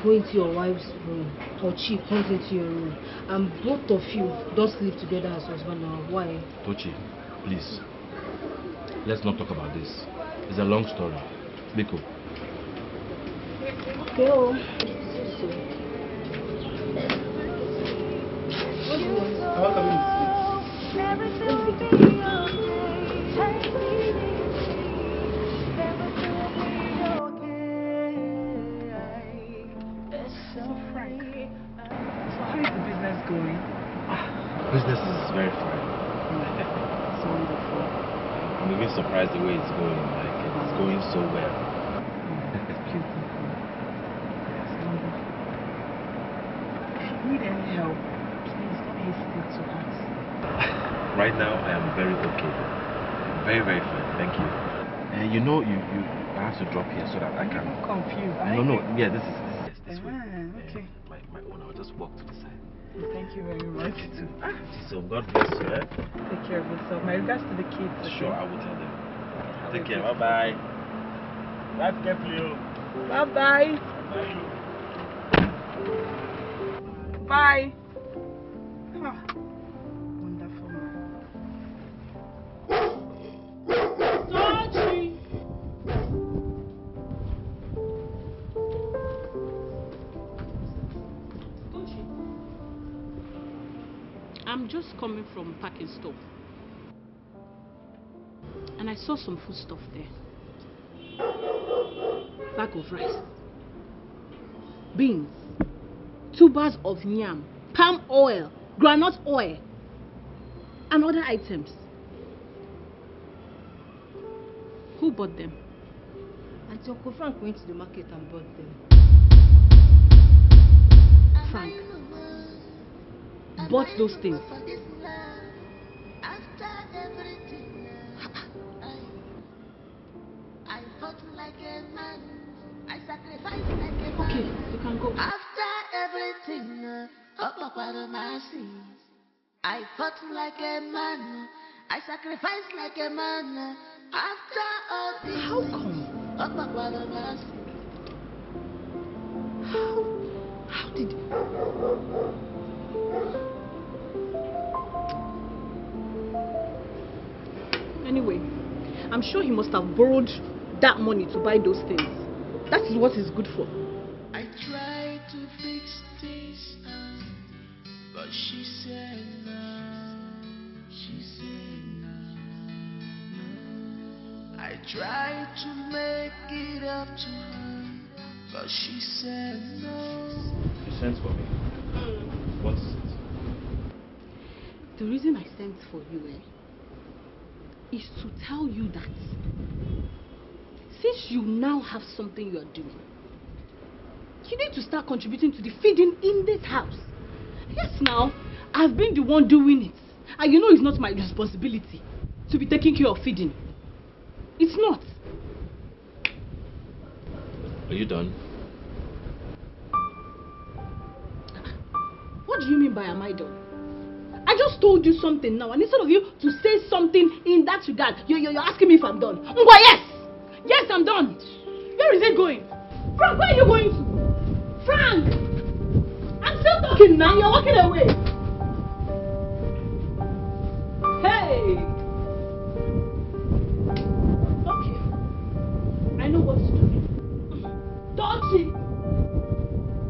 go into your wife's room or she comes into your room, and both of you don't sleep together as husband and wife. Why? Tochi, please. Let's not talk about this. It's a long story. Biko. Okay, oh. So. What do you want? I want to come in. So Frank, so how is the business going? Business is very fine. It's wonderful. I'm even surprised the way it's going. Like, it's going so well. It's beautiful. It's wonderful. If you need any help, please don't hesitate to ask. Right now, I am very okay. Very, very fine. Thank you. And you know, I have to drop here so that I can. I'm confused. No. Yeah, this way. Okay. My own. I'll just walk to the side. Thank you very much. Too. So God bless you. Eh? Take care of yourself. My regards to the kids. Okay? Sure, I will tell them. Take care. Bye bye. Drive carefully. Bye bye. Bye. Wonderful man. I'm just coming from packing store, and I saw some food stuff there. Bag of rice, beans, 2 bars of yam, palm oil, groundnut oil, and other items. Who bought them? And Uncle Frank went to the market and bought them. Frank bought those things. Okay, you can go. After everything, up mercy. I fought like a man. I sacrificed like a man. After all this, how come? Up mercy. How did? Anyway, I'm sure he must have borrowed that money to buy those things. That is what it's good for. I tried to fix this, but she said no. She said no. I tried to make it up to her, but she said no. You sent for me. What is it? The reason I sent for you, is to tell you that since you now have something you are doing, you need to start contributing to the feeding in this house. Yes, now, I've been the one doing it. And you know it's not my responsibility to be taking care of feeding. It's not. Are you done? What do you mean by am I done? I just told you something now, and instead of you to say something in that regard, you're asking me if I'm done. Ngwa, yes! Yes, I'm done. Where is it going? Frank, where are you going to? Frank! I'm still talking now, you're walking away. Hey! Okay. I know what to do. Dodgy!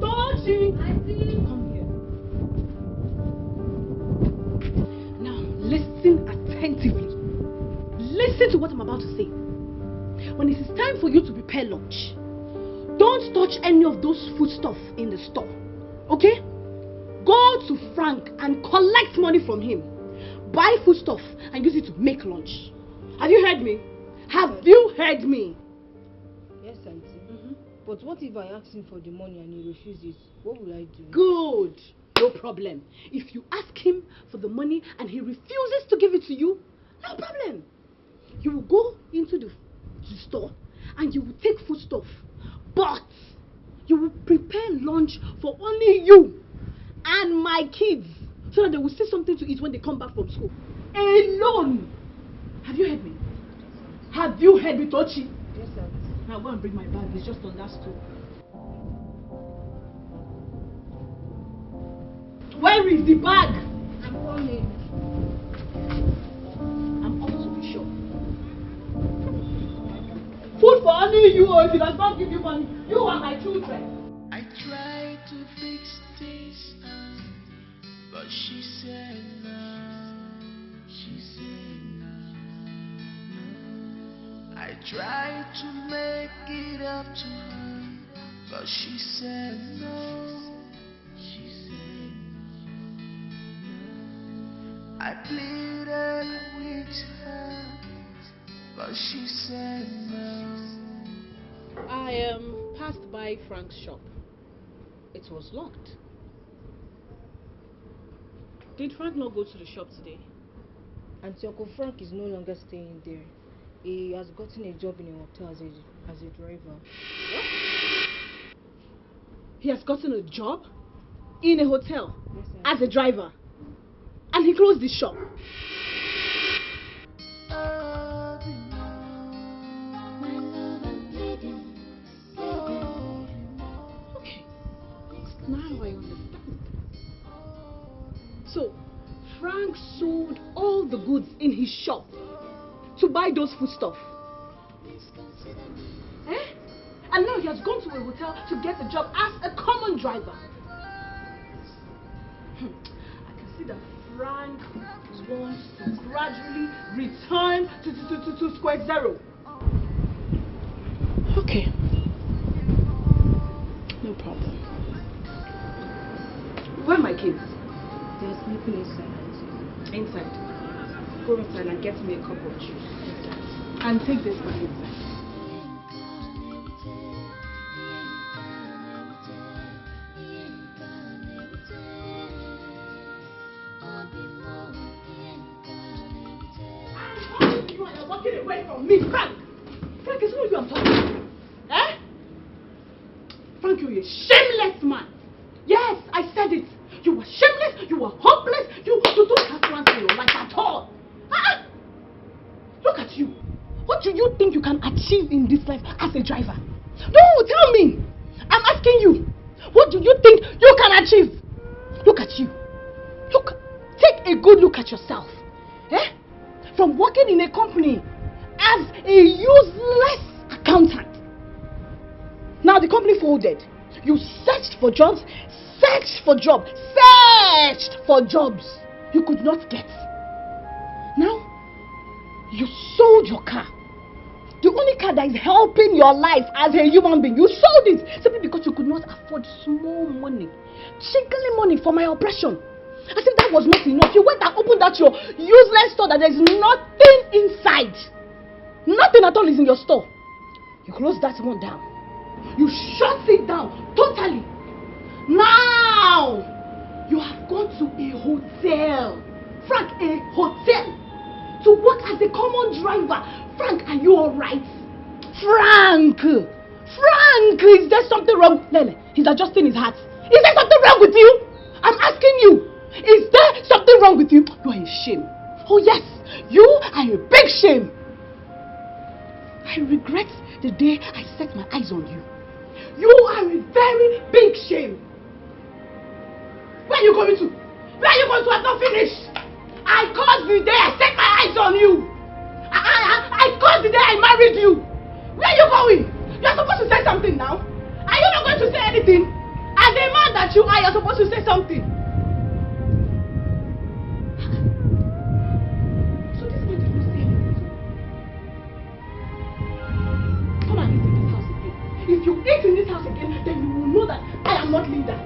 Dodgy! I see you. Come here. Listen attentively. Listen to what I'm about to say. When it is time for you to prepare lunch, don't foodstuff in the store. Okay? Go to Frank and collect money from him. Buy foodstuff and use it to make lunch. Have you heard me? Have you heard me? Yes, Auntie. But what if I ask him for the money and he refuses? What will I do? Good. No problem. If you ask him for the money and he refuses to give it to you, no problem. You will go into the store and you will take foodstuff. But you will prepare lunch for only you and my kids so that they will see something to eat when they come back from school. Alone. Have you heard me? Have you heard me, Tochi? Yes, sir. Now go and bring my bag. It's just on that stool. Where is the bag? I'm coming. I'm off to be sure. Food for only you, or if he does not give you money, you are my children. I tried to fix this, but she said no. She said no. I tried to make it up to her, but she said no. She said no. I pleaded with her, but she said no. I passed by Frank's shop. It was locked. Did Frank not go to the shop today? Auntie, Uncle Frank is no longer staying there. He has gotten a job in a hotel as a driver. What? He has gotten a job in a hotel as a driver, and he closed the shop. Okay, now I understand. So, Frank sold all the goods in his shop to buy those foodstuff. And now he has gone to a hotel to get a job as a common driver. I can see that Frank wants to gradually return to square zero. Okay. No problem. Where are my kids? They're sleeping inside. Inside? Go inside and get me a cup of juice. And take this back inside. Walking away from me, Frank! Frank, it's not you I'm talking to. Eh? Frank, you're a shameless man. Yes, I said it. You were shameless, you were hopeless, you don't have plans for your life at all. Look at you. What do you think you can achieve in this life as a driver? No, tell me. I'm asking you. What do you think you can achieve? Look at you. Look, take a good look at yourself. Eh? From working in a company as a useless accountant. Now the company folded. You searched for jobs, searched for jobs, searched for jobs you could not get. Now, you sold your car. The only car that is helping your life as a human being, you sold it simply because you could not afford small money, chickly money for my oppression. As if that was not enough. You went and opened that your useless store that there's nothing inside. Nothing at all is in your store. You closed that one down. You shut it down totally. Now, you have gone to a hotel. Frank, a hotel. To work as a common driver. Frank, are you alright? Frank! Frank! Is there something wrong? Lele, he's adjusting his hat. Is there something wrong with you? I'm asking you. Is there something wrong with you? You are a shame. Oh yes, you are a big shame. I regret the day I set my eyes on you. You are a very big shame. Where are you going to? Where are you going to? I've not finished. I caused the day I set my eyes on you. I caused the day I married you. Where are you going? You're supposed to say something now. Are you not going to say anything? As a man that you are, you're supposed to say something. So this man did not say anything. Come and eat in this house again. If you eat in this house again, then you will know that I am not Linda.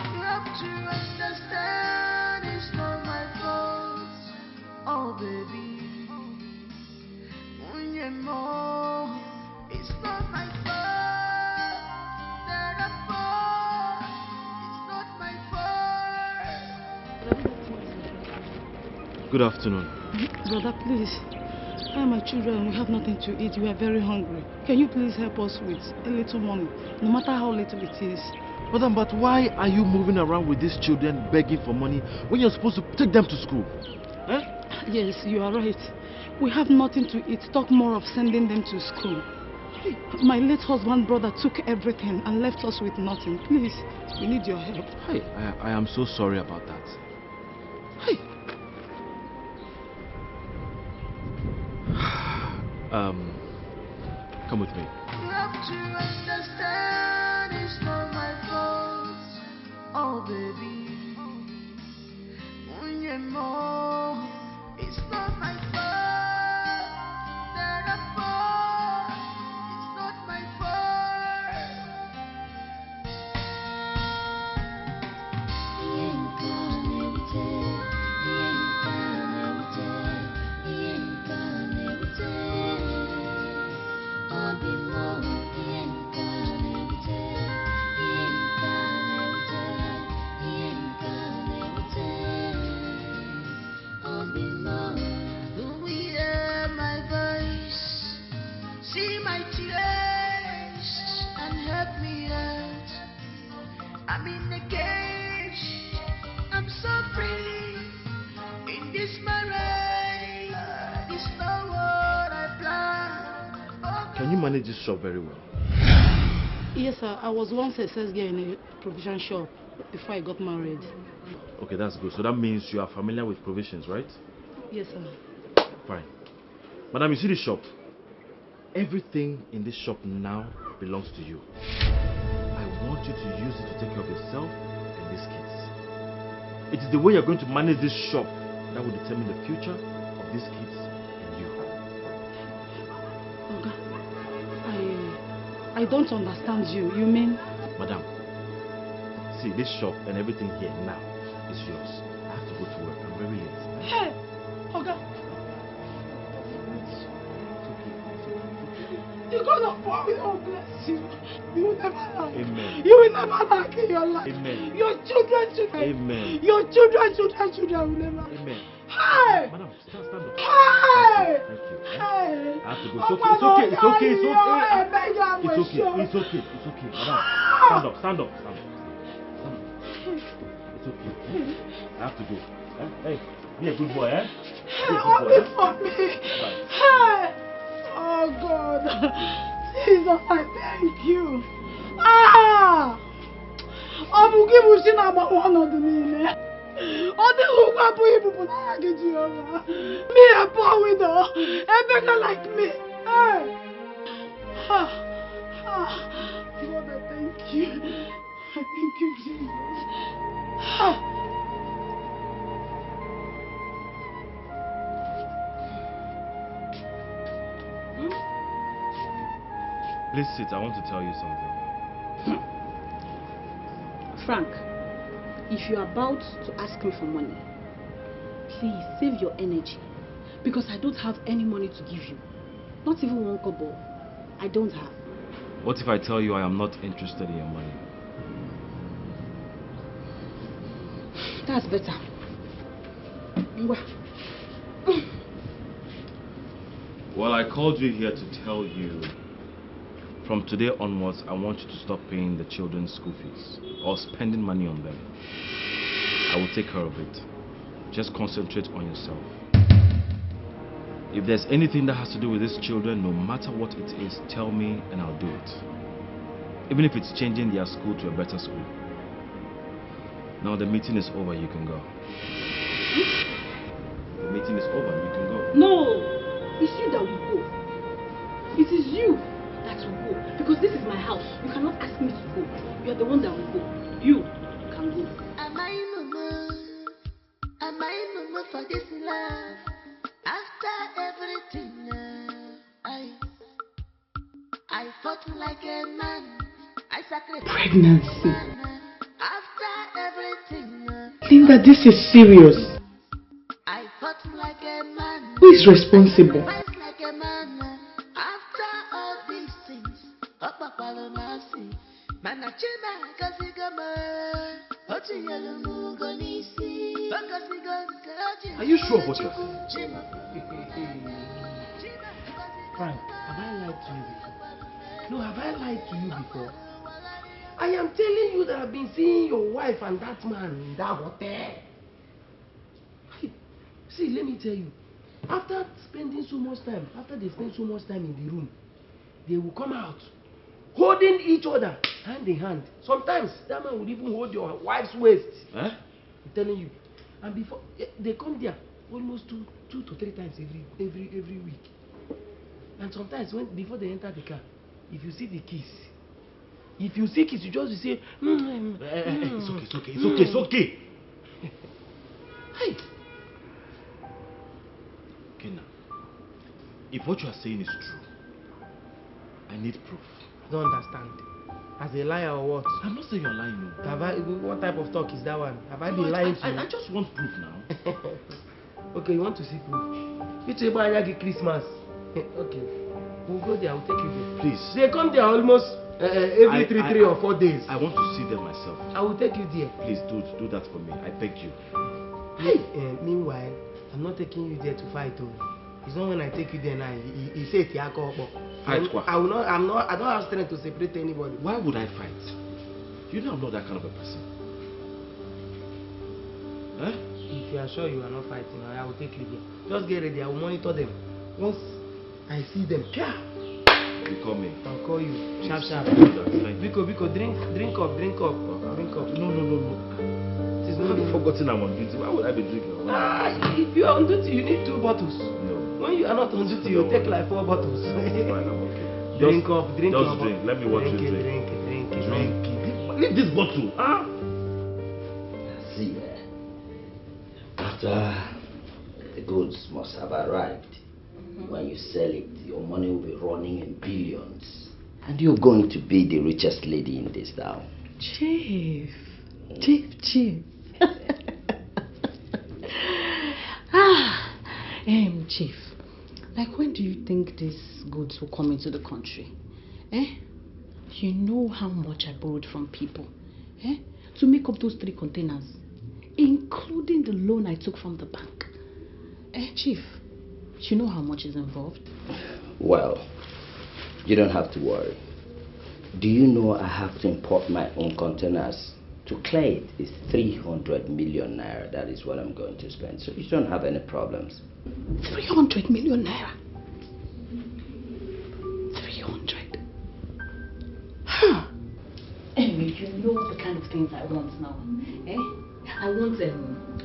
You have to understand it's not my fault. Oh baby, it's not my fault. It's not my fault. Good afternoon. Brother, please. I and my children, we have nothing to eat. We are very hungry. Can you please help us with a little money, no matter how little it is? Madam, but why are you moving around with these children begging for money when you're supposed to take them to school? Eh? Yes, you are right. We have nothing to eat. Talk more of sending them to school. My late husband brother took everything and left us with nothing. Please, we need your help. Hey, I am so sorry about that. Hey. Come with me. You have to understand it's not my fault. Oh baby, it's not my fault. It's not my I'm in the cage, I'm suffering in this marriage. It's not what I planned. Can you manage this shop very well? Yes, sir. I was once a sales girl in a provision shop before I got married. Okay, that's good. So that means you are familiar with provisions, right? Yes, sir. Fine. Madam, you see this shop? Everything in this shop now belongs to you. I want you to use it to take care of yourself and these kids. It is the way you're going to manage this shop that will determine the future of these kids and you. Oga, I don't understand you. You mean? Madam, see, this shop and everything here now is yours. I have to go to work. I'm very late. Hey, Oga. You're gonna fall with all bless you. You will never lack. Amen. You will never lack in your life. Amen. Your children. Amen. Your children will never. Amen. Hey! Madam, stand up. Hey! Thank you. Hey! I have to go. It's okay. It's okay. It's okay. Madam, stand up. It's okay. I have to go. Hey, be a good boy, eh? Only for me. Hey! Oh God. Jesus, I thank you. Obukibushi na one of the name. Me a poor widow, a beggar like me. Hey! God, I thank you. I thank you, Jesus. Please sit. I want to tell you something. Frank, if you're about to ask me for money, please save your energy, because I don't have any money to give you. Not even one kobo. I don't have. What if I tell you I am not interested in your money? That's better. Well, I called you here to tell you, from today onwards, I want you to stop paying the children's school fees or spending money on them. I will take care of it. Just concentrate on yourself. If there's anything that has to do with these children, no matter what it is, tell me and I'll do it. Even if it's changing their school to a better school. Now the meeting is over, you can go. The meeting is over, you can go. No! It's you that will go. It is you that will go. Because this is my house. You cannot ask me to go. You are the one that will go. You can go. Am I mama for this love? After everything, I fought like a man. I sacrificed Pregnancy. like a man. After everything, Linda, this is serious. I fought like a man. Who is responsible? I sacrificed like a man. After all these things, up a mercy. Manachima kasigama. Are you sure of what you're saying? Frank, have I lied to you before? No, have I lied to you before? I am telling you that I've been seeing your wife and that man in that hotel. See, let me tell you. After they spend so much time in the room, they will come out holding each other hand in hand. Sometimes that man would even hold your wife's waist. Huh? I'm telling you. And before they come there almost two to three times every week. And sometimes before they enter the car, if you see the kiss, you just say, It's okay. Hey. Okay now. If what you are saying is true, I need proof. I don't understand. As a liar or what? I'm not saying you're lying. No. What type of talk is that one? Have I been lying to you? I just want proof now. Okay, you want to see proof? It's about Christmas. Okay, we'll go there. I'll take you there. Please. They come there almost every three or 4 days. I want to see them myself. I will take you there. Please do that for me. I beg you. Hey. Meanwhile, I'm not taking you there to fight. It's not when I take you there now. He said fight what? I don't have strength to separate anybody. Why would I fight? You know I'm not that kind of a person. Huh? If you are sure you are not fighting, I will take you there. Just get ready. I will monitor them. Once I see them, you call me. I'll call you. Sharp. Biko, drink up. Drink up. No. Have you forgotten I'm on duty? Why would I be drinking? If you are on duty, you need 2 bottles. No. When you are not on duty, you take like 4 bottles. Fine, I'm okay. Drink up. Just drink. Let me watch you drink. Drink. Leave this bottle. Huh? See, after the goods must have arrived, when you sell it, your money will be running in billions. And you're going to be the richest lady in this town. Chief. Chief, like when do you think these goods will come into the country? You know how much I borrowed from people to make up those 3 containers, including the loan I took from the bank. Chief, you know how much is involved? Well, you don't have to worry. Do you know I have to import my own containers? To clear it is 300 million naira. That is what I'm going to spend. So you don't have any problems. 300 million naira? 300? Huh. Anyway, you know the kind of things I want now. I want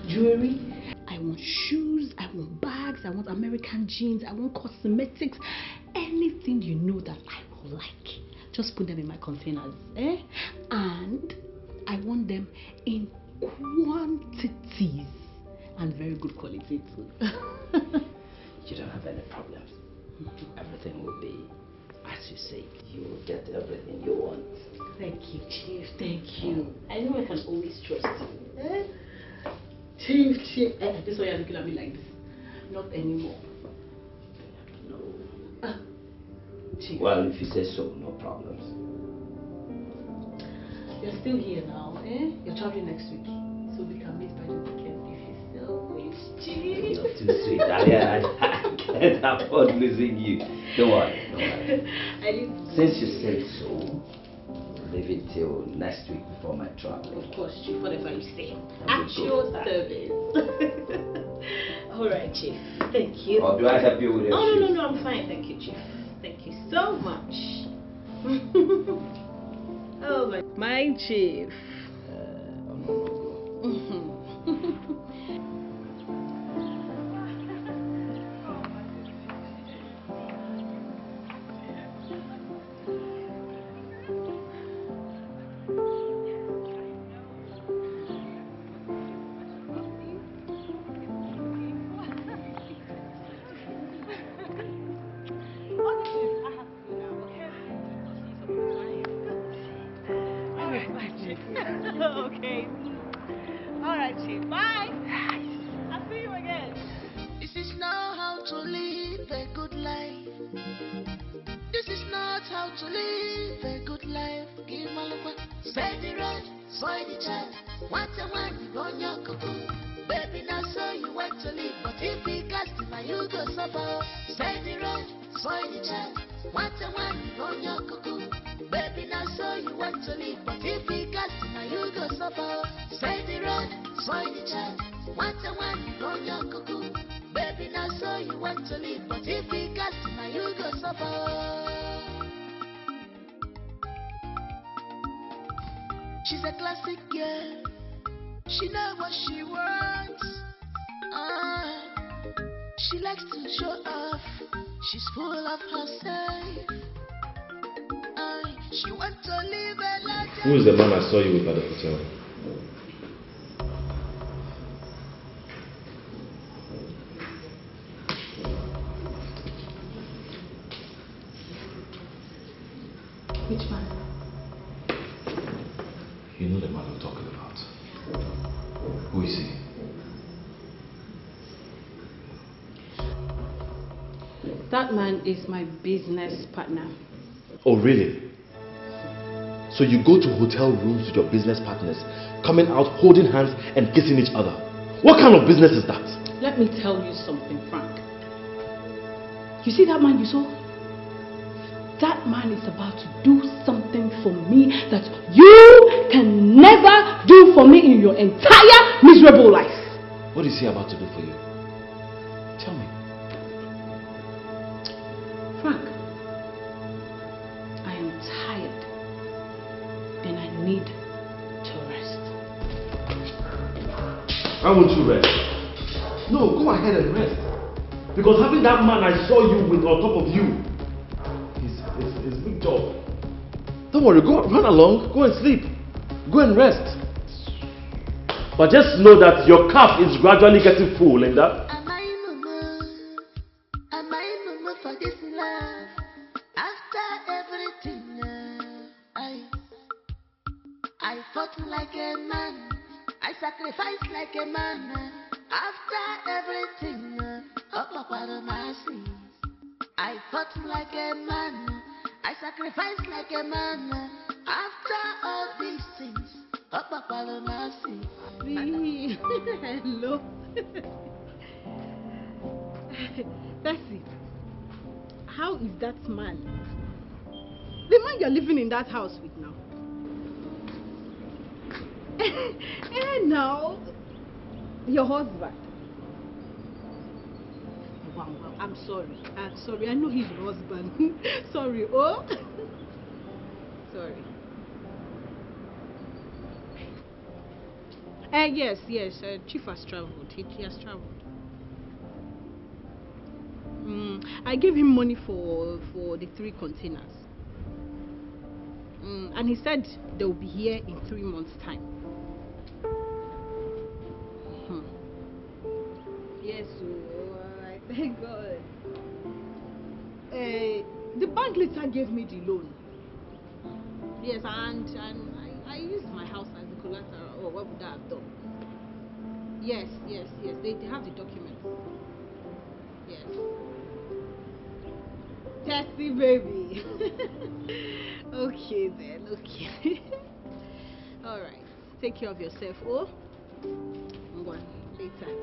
jewelry, I want shoes, I want bags, I want American jeans, I want cosmetics, anything you know that I will like. Just put them in my containers. And I want them in quantities and very good quality too. You don't have any problems. Everything will be as you say. You will get everything you want. Thank you, Chief. Thank you. I know I can always trust you. Chief. This is why you're looking at me like this. Not anymore. No. Chief. Well, if you say so, no problems. You're still here now, You're traveling next week, so we can meet by the weekend if you still wish, Chief. Not too sweet. I can't afford losing you. Don't worry. Since you said so, leave it till next week before my travel. Of course, Chief, whatever you say. At your service. Alright, Chief. Thank you. Or do I help you with your shoes? No, I'm fine. Thank you, Chief. Thank you so much. Oh, my Chief. Okay. Alright, Chief. Bye. I'll see you again. This is not how to live a good life. This is not how to live a good life. Give my look. Spend the road, spoil the child. Once a one, you on your cuckoo. Baby, now so you want to live, but if you cast him, you go suffer. Spend the road, spoil the child. Once a one, you on your cuckoo. Baby, now so you want to live, but if you cast him, you go suffer. Spend the road, spoil the child. Once a one, you on your cuckoo. Baby, now so you want to live, but if you cast him, you go suffer. She's a classic girl. She knows what she wants. She likes to show off. She's full of herself. She wants to live a life. Who is the man I saw you with at the hotel? Which man? You know the man I'm talking about. Who is he? That man is my business partner. Oh, really? So you go to hotel rooms with your business partners, coming out holding hands and kissing each other. What kind of business is that? Let me tell you something, Frank. You see that man you saw? That man is about to do something for me that you can never do for me in your entire miserable life. What is he about to do for you? Tell me. Frank, I am tired and I need to rest. Why won't you rest? No, go ahead and rest. Because having that man I saw you with on top of you is a big job. Don't worry, go run along, go and sleep. Go and rest. But just know that your cup is gradually getting full and that. Am I mama for this love? After everything, I fought like a man. I sacrificed like a man. After everything, I fought like a man. I sacrificed like a man. After all these things, Hello. Bessie, how is that man? The man you're living in that house with now. And now, your husband. Wow, I'm sorry. I'm sorry. I know he's your husband. Sorry. Oh. Sorry. Yes. Chief has traveled. He has traveled. I gave him money for the 3 containers. And he said they'll be here in 3 months' time. Yes, thank God. The bank later gave me the loan. Yes, and I used my house as the collateral. Oh, what would I have done? Yes. They have the documents. Yes. Tessie, baby. Okay then. Okay. All right. Take care of yourself. Oh. I'm going later.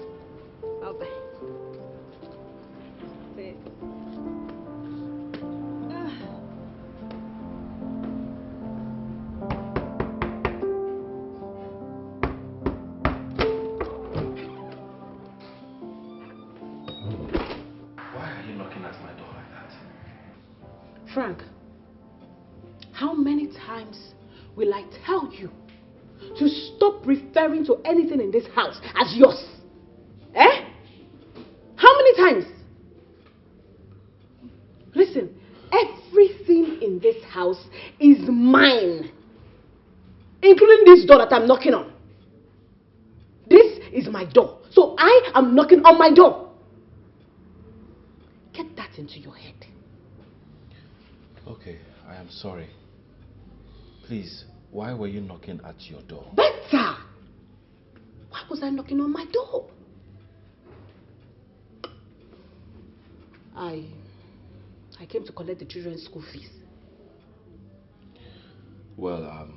Bye bye. Frank, how many times will I tell you to stop referring to anything in this house as yours? Eh? How many times? Listen, everything in this house is mine, including this door that I'm knocking on. This is my door, so I am knocking on my door. Get that into your head. Okay, I am sorry. Please, Why were you knocking at your door? Better! Why was I knocking on my door? I came to collect the children's school fees. Well,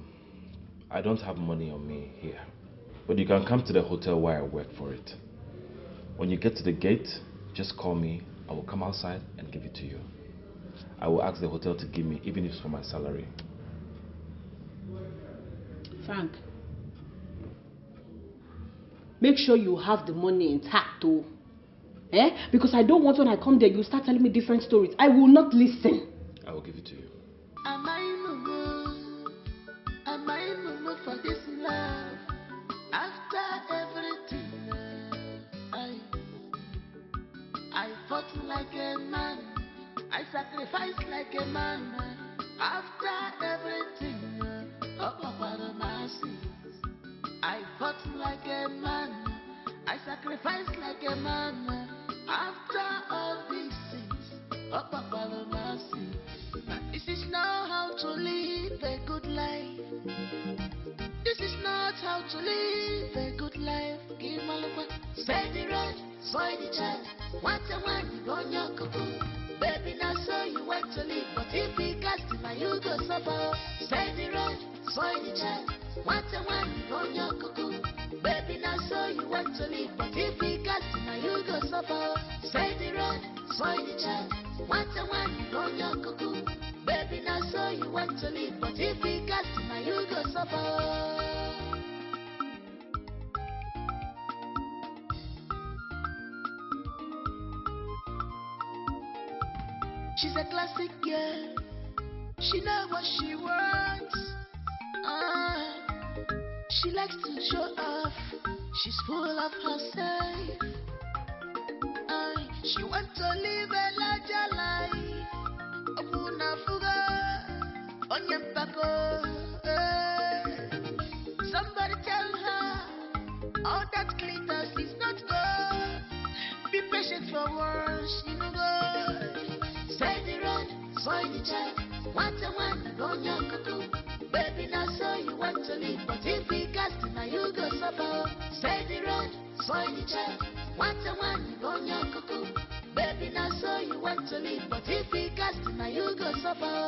I don't have money on me here. But you can come to the hotel where I work for it. When you get to the gate, just call me. I will come outside and give it to you. I will ask the hotel to give me, even if it's for my salary. Frank, make sure you have the money intact too. Because I don't want when I come there, you start telling me different stories. I will not listen. I will give it to you. Am I mumu for this love? After everything, I fought like a man. I sacrificed like a man. After everything, I fought like a man. I sacrificed like a man. After all these things, this is not how to live a good life. This is not how to live a good life. Give my look, say the road, soy the child. What a one, you go on your cuckoo. Baby, now so you want to live, but if you cast it, now you go suffer. Say the road, soy the child. What a one, you go on your cuckoo. Baby, now so you want to live, but if you cast it, now you go suffer. Say the road, soy the child. What a one, you go on your cuckoo. Baby, now so you want to live, but if you cast it, now you go suffer. She's a classic girl. She knows what she wants. She likes to show off. She's full of herself. She wants to live a larger life. Opuna fuga, onyempako. Somebody tell her all that glitters is not gold. Be patient for once, you know God. Say the road, soy the child. What a one, go on your cuckoo. Baby, now so you want to live, but if we cast it, now you go suffer. Say the road, soy the child. What a one, go on your cuckoo. Baby, now so you want to live, but if we cast it, now you go suffer.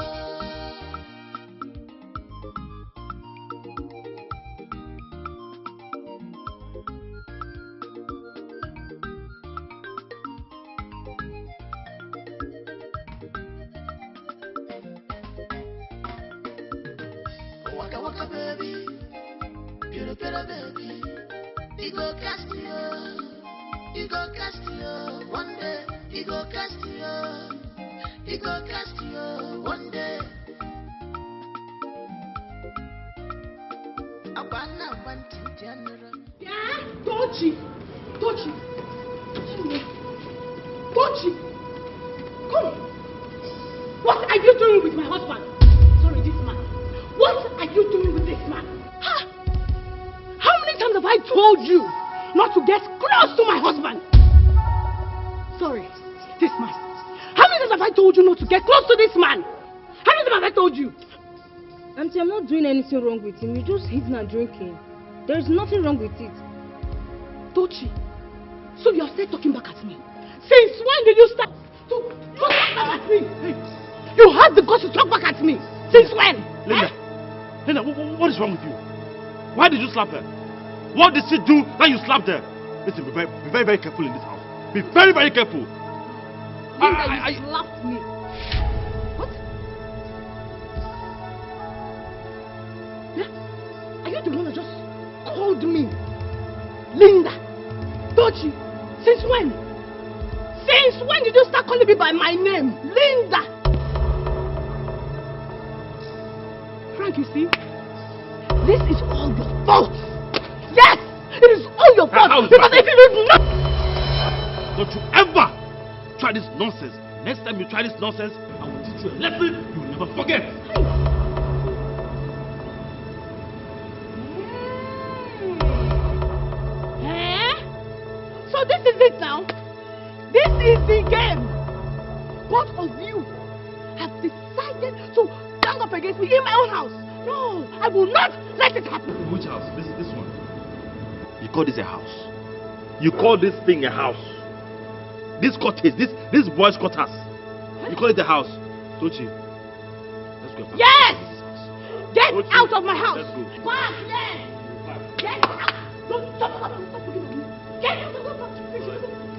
Waka waka baby, beautiful baby. You go cast you go cast you one day. You go cast you go cast you one day. I want to general. Yeah, Tochi, come. What are you doing with my husband? Sorry, this man. What are you doing with this man? Huh? How many times have I told you not to get close to my husband? Sorry, this man. How many times have I told you not to get close to this man? How many times have I told you? Auntie, I'm not doing anything wrong with him. You're just eating and drinking. There is nothing wrong with it. Tochi, so you're still talking back at me? Since when did you start to talk back at me? Hey, you had the guts to talk back at me. Since when? Linda, what is wrong with you? Why did you slap her? What did she do that you slapped her? Listen, be very, very careful in this house. Be very, very careful. Linda, you slapped me. What? Yeah? Are you the one that just called me Linda? Tochi, since when? Since when did you start calling me by my name? Linda! Frank, you see? This is all your fault. Yes! It is all your fault. Because if you did not... Don't you ever try this nonsense. Next time you try this nonsense, I will teach you a lesson you will never forget. So this is it now. This is the game. Both of you have decided to gang up against me in my own house. No, I will not let it happen. Which house? This one. You call this a house? You call this thing a house? This cottage, this boy's quarters. You call it a house? Tochi, let's go. Yes! Get Tochi, out of my house! Let's go. Back, yes! Get out! Don't stop looking at me. Get out of my house!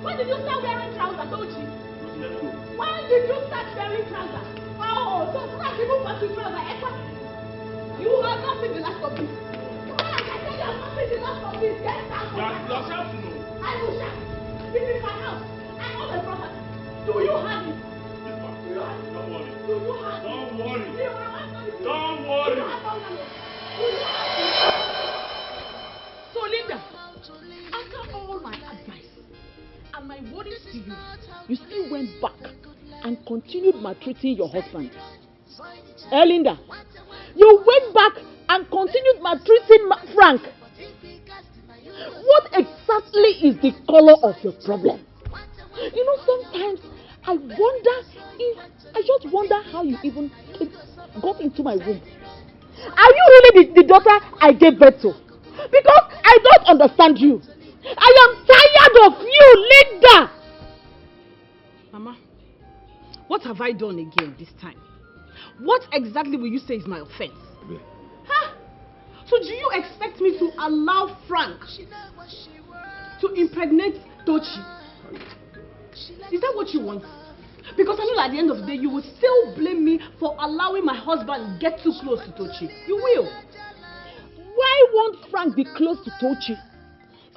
When did you start wearing trousers, Tochi? Let's go. When did you start wearing trousers? Oh, so Frank even got you trousers. You have not seen the last of this. I tell you, I have not seen the last of this. Get out of my house! I will shout. This is my house. I own the property. Do you have it? Don't worry. Do you have it? Don't worry. Don't worry. So Linda, after all my advice and my warnings to you, you still went back and continued maltreating your husband. Linda, you went back and continued maltreating Frank. What exactly is the color of your problem? You know, sometimes I just wonder how you even got into my womb. Are you really the daughter I gave birth to? Because I don't understand you. I am tired of you, Linda. Mama, what have I done again this time? What exactly will you say is my offense? Yeah. Huh? So do you expect me to allow Frank to impregnate Tochi? Is that what you want? Because I know at the end of the day you will still blame me for allowing my husband get too close to Tochi. You will. Why won't Frank be close to Tochi?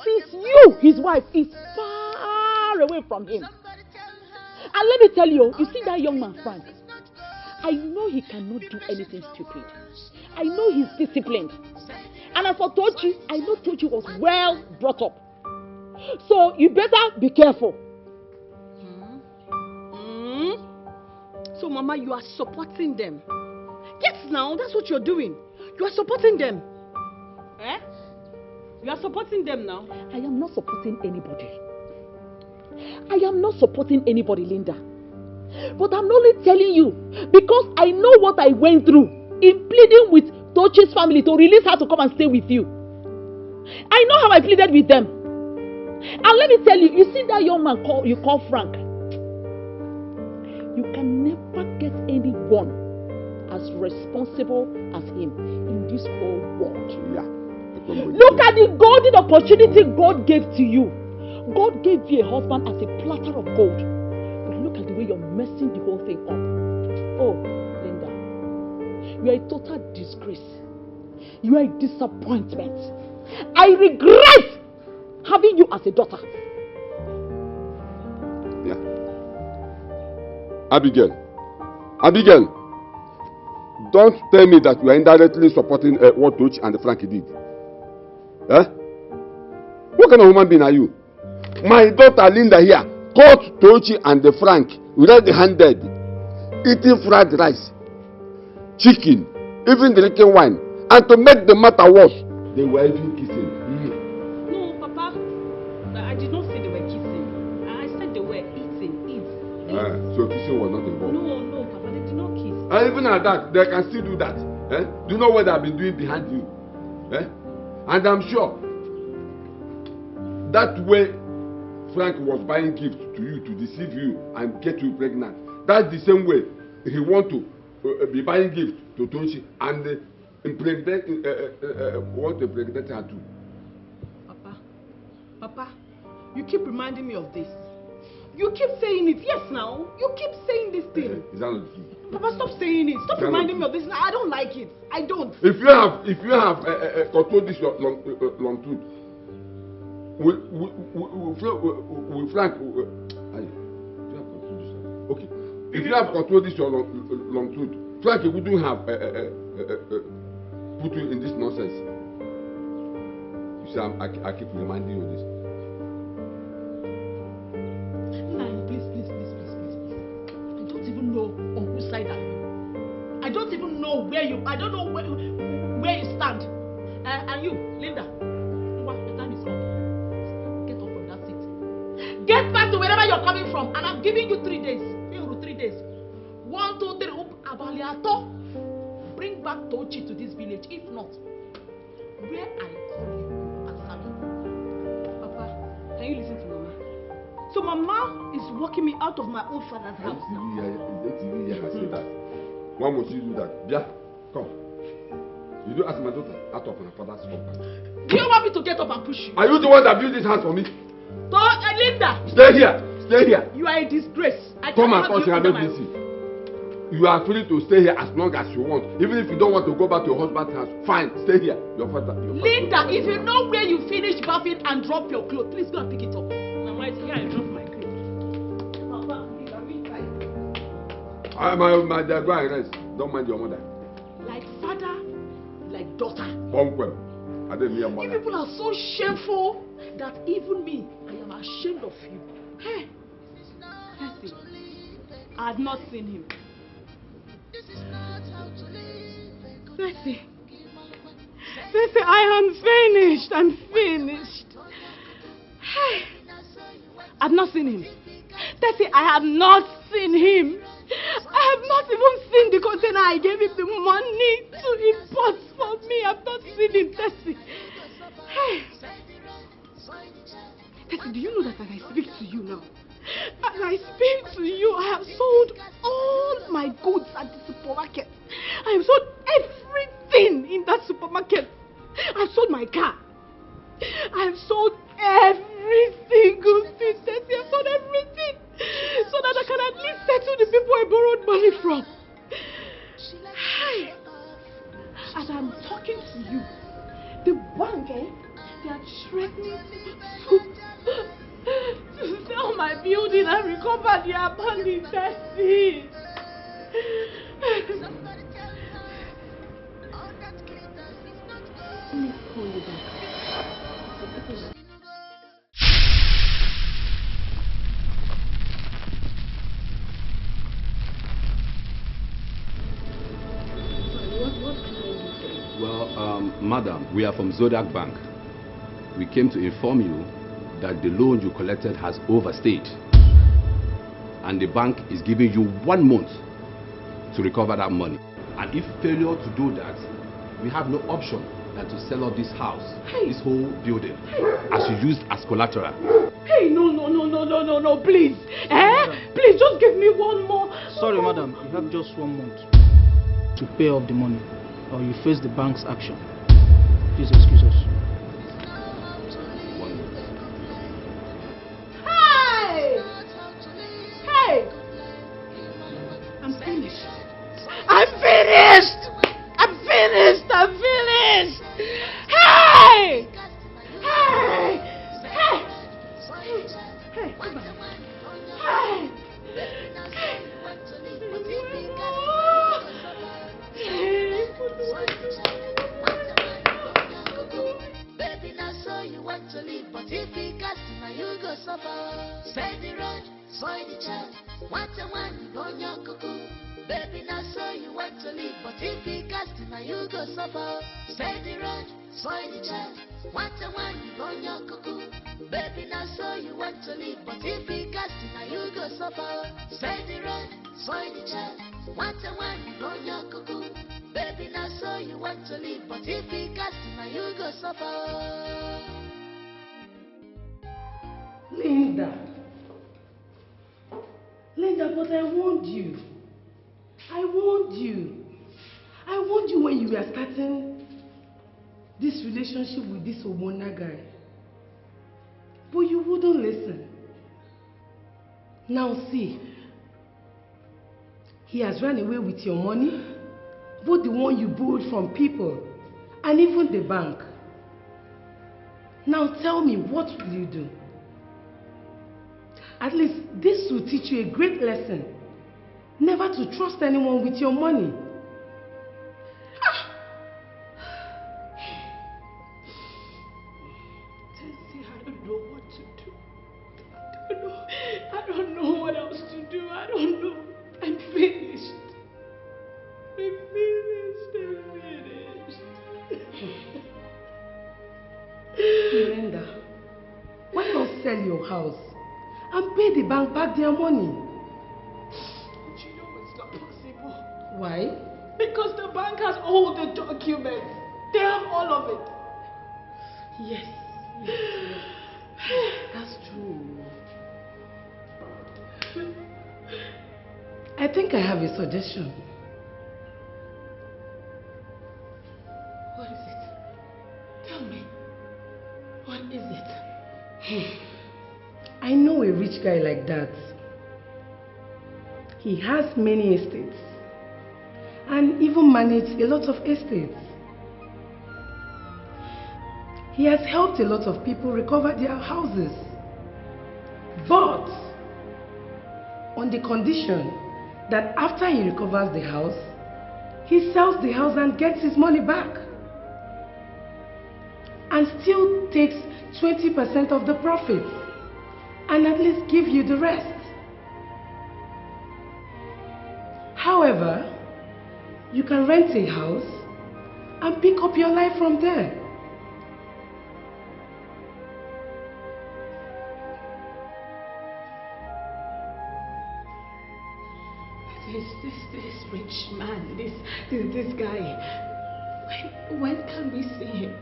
Since you, his wife, is far away from him. And let me tell you, you see that young man Frank? I know he cannot do anything stupid. I know he's disciplined. And as for Tochi, I know Tochi was well brought up. So you better be careful. So Mama, you are supporting them. Yes, now, that's what you're doing. You are supporting them. Eh? You are supporting them now. I am not supporting anybody. I am not supporting anybody, Linda. But I'm only telling you because I know what I went through in pleading with Tochi's family to release her to come and stay with you. I know how I pleaded with them. And let me tell you, you see that young man you call Frank? You can never get anyone as responsible as him in this whole world. Yeah. Look at the golden opportunity God gave to you. God gave you a husband as a platter of gold. But look at the way you're messing the whole thing up. Oh, Linda, you are a total disgrace. You are a disappointment. I regret having you as a daughter. Yeah. Abigail, don't tell me that you are indirectly supporting what Tochi and Frankie did. Eh? What kind of woman being are you? My daughter Linda here caught Tochi and Frank red-handed, eating fried rice, chicken, even drinking wine, and to make the matter worse, they were even kissing. No, Papa, I did not say they were kissing. I said they were eating. So kissing was not involved. No, Papa, they did not kiss. And even at that, they can still do that. Eh? Do you know what they've been doing behind you? Eh? And I'm sure that way Frank was buying gifts to you to deceive you and get you pregnant. That's the same way he want to be buying gifts to Tochi and want to impregnate her too. Papa, you keep reminding me of this. You keep saying it. Yes, now. You keep saying this thing. Is that not true? Papa, stop saying it. Stop reminding me of this. I don't like it. I don't. If you have controlled this long truth, will Frank, okay. If you have controlled this long truth, Frank wouldn't have put you in this nonsense. You see, I keep reminding you of this. I don't even know on whose side are you. I don't even know where you. I don't know where you stand. And you, Linda, the time is up. Get up from that seat. Get back to wherever you're coming from, and I'm giving you 3 days. 3 days. 1, 2, 3. Abaliato. Bring bring back Tochi to this village. If not, where I call you, answer me. Papa, can you listen to Mama? So Mama is walking me out of my own father's house now. The TV here has said that. Why must you do that? Yeah, come. You do ask my daughter out of her father's compound. Do you want me to get up and push you? Are you the one that built this house for me? Linda! Stay here! Stay here! You are a disgrace. Come and touch her, let me see. You are free to stay here as long as you want. Even if you don't want to go back to your husband's house, fine, stay here. Your father. Linda, if you know where you finish bathing and drop your clothes, please go and pick it up. Mama, it's here I drop my clothes. Papa, please, I'm inside. My dear, go and rest. Don't mind your mother. Like father, like daughter. I didn't hear mother. You people are so shameful that even me, I am ashamed of you. Hey, Tessie, I have not seen him. Tessie, I am finished. I'm finished. Hey, I've not seen him. Tessie, I have not seen him. I have not even seen the container I gave him the money to import for me. I've not seen him, Tessie. Hey. Tessie, do you know that as I speak to you now, as I speak to you, I have sold all my goods at the supermarket. I have sold everything in that supermarket. I've sold my car. I have sold every single thing, Tessie. I've sold everything so that I can at least settle the people I borrowed money from. Hey. As I'm talking to you, the bank, they are threatening to sell my building and recover their money, Tessie. Let me call you back. Well, madam, we are from Zodiac Bank. We came to inform you that the loan you collected has overstayed. And the bank is giving you 1 month to recover that money. And if failure to do that, we have no option than to sell off this house, this whole building, as you used as collateral. Hey, no, please. Please, just give me 1 more. Sorry, madam, you have just 1 month to pay off the money, or you face the bank's action. Please excuse us. Hey! I'm finished. I'm finished! Hey! Hey! Baby, now so you want to leave, but if he cast now you go suffer. Spend the road, spoil the child. What a one, you go your cuckoo. Baby, now so you want to leave, but if he cast now you go suffer. Spend the road, spoil the child. What a one, you go your cuckoo. Baby, now so you want to leave, but if he cast now you go suffer. Spend the road, spoil the child. What a one, you go your cuckoo. Baby, now so you want to leave, but if he cast now you go suffer. Linda, but I warned you. I warned you when you were starting this relationship with this Omona guy. But you wouldn't listen. Now see, he has run away with your money, both the one you borrowed from people and even the bank. Now tell me, what will you do? At least this will teach you a great lesson. Never to trust anyone with your money. Tessie, I don't know what to do. I don't know what else to do. I don't know. I'm finished. Linda, why not sell your house and pay the bank back their money? But you know it's not possible. Why? Because Because the bank has all the documents. They have all of it. Yes. That's true. I think I have a suggestion. What is it? Tell me. What is it? I know a rich guy like that. He has many estates and even managed a lot of estates. He has helped a lot of people recover their houses. But on the condition that after he recovers the house, he sells the house and gets his money back. And still takes 20% of the profits and at least give you the rest. However, you can rent a house and pick up your life from there. This rich man, this guy, when can we see him?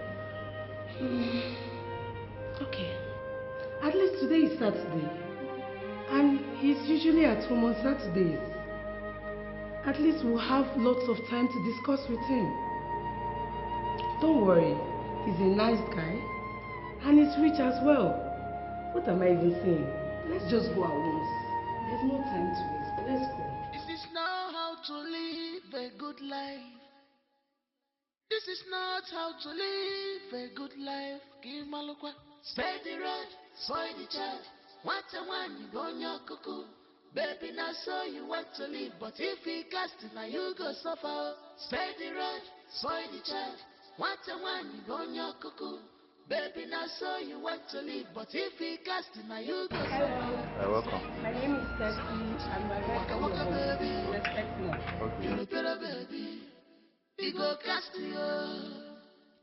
Okay. At least today is Saturday. And he's usually at home on Saturdays. At least we'll have lots of time to discuss with him. Don't worry. He's a nice guy. And he's rich as well. What am I even saying? Let's just go at once. There's no time to waste. Let's go. This is not how to live a good life. This is not how to live a good life. Give Malukwa. Spare the rod, spoil the child. What a one, you go on your cuckoo. Baby, now so you want to live, but if he cast it, now you go suffer. Spare the rod, spoil the child. What a one, you go on your cuckoo. Baby, now so you want to live, but if he cast it, now you go suffer. You're welcome. My name is Tessie, and my baby. Respect me. You look at a baby. He go cast you.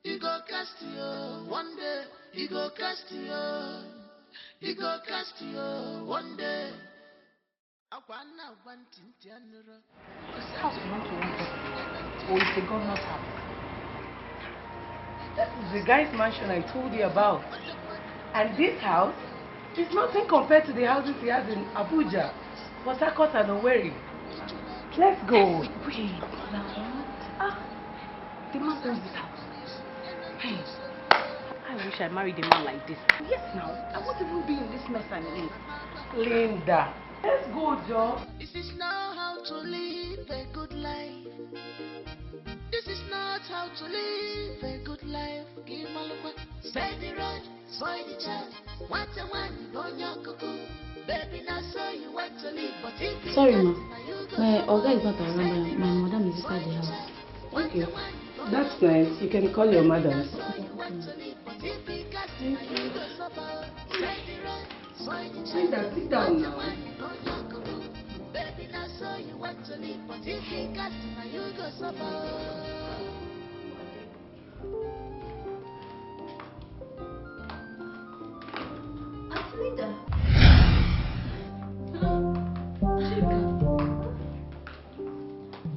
He go cast you. One day, he go cast you. He go cast you. One day. House you want to rent it, or it's a governor's house? This is the guy's mansion I told you about. And this house is nothing compared to the houses he has in Abuja, Port Harcourt and Owerri. Let's go. Wait, now. The man owns this house. Hey, I wish I married a man like this. Yes, now. I won't even be in this mess I'm in. Linda, let's go, Joe. This is not how to live a good life. This is not how to live a good life. Give Malukwa. Spare the rod, spoil the child. What a one, you go on your cuckoo. Baby, now so you want to live, but if you sorry, ma. My Oga is not around. My madam is inside the house. Okay. That's nice. You can call your madam. Thank you. Linda, sit down now. Baby, now so you want to live, but if you cast it, now you go suffer. Linda. Chika.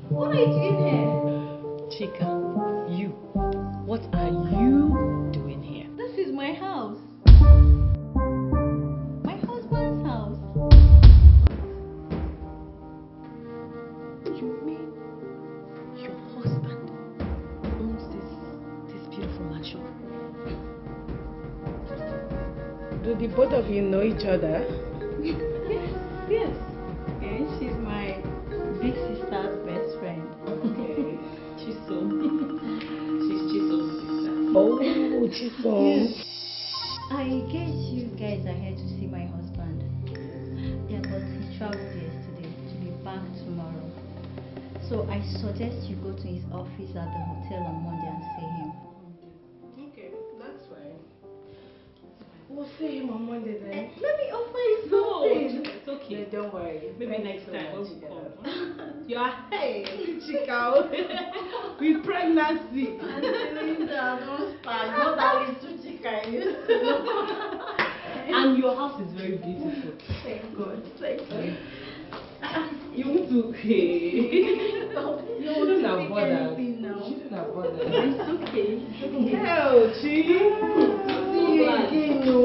What are you doing here? Chika, you. What are you doing here? This is my house. My husband's house. You mean your husband owns this beautiful mansion? Do the both of you know each other? Yes. And she's my big sister's best friend. Okay. Chisom. She's Chisom's sister. Oh, Chisom. Yes. I guess you guys are here to see my husband. Yeah, but he traveled yesterday to be back tomorrow. So I suggest you go to his office at the hotel on Monday and see him. Okay, that's fine. We'll see him on Monday then. Let me offer you No, something. it's okay. Yeah, don't worry. Maybe next time when we come. You are hey, Chika. With pregnancy. And Linda, don't start. Not that little chica I used to know. And your house is very beautiful. Thank God. Thank you. You want to pay? No, you shouldn't have bothered. You shouldn't have bothered. It's okay. Hell, Chi. See you again, no.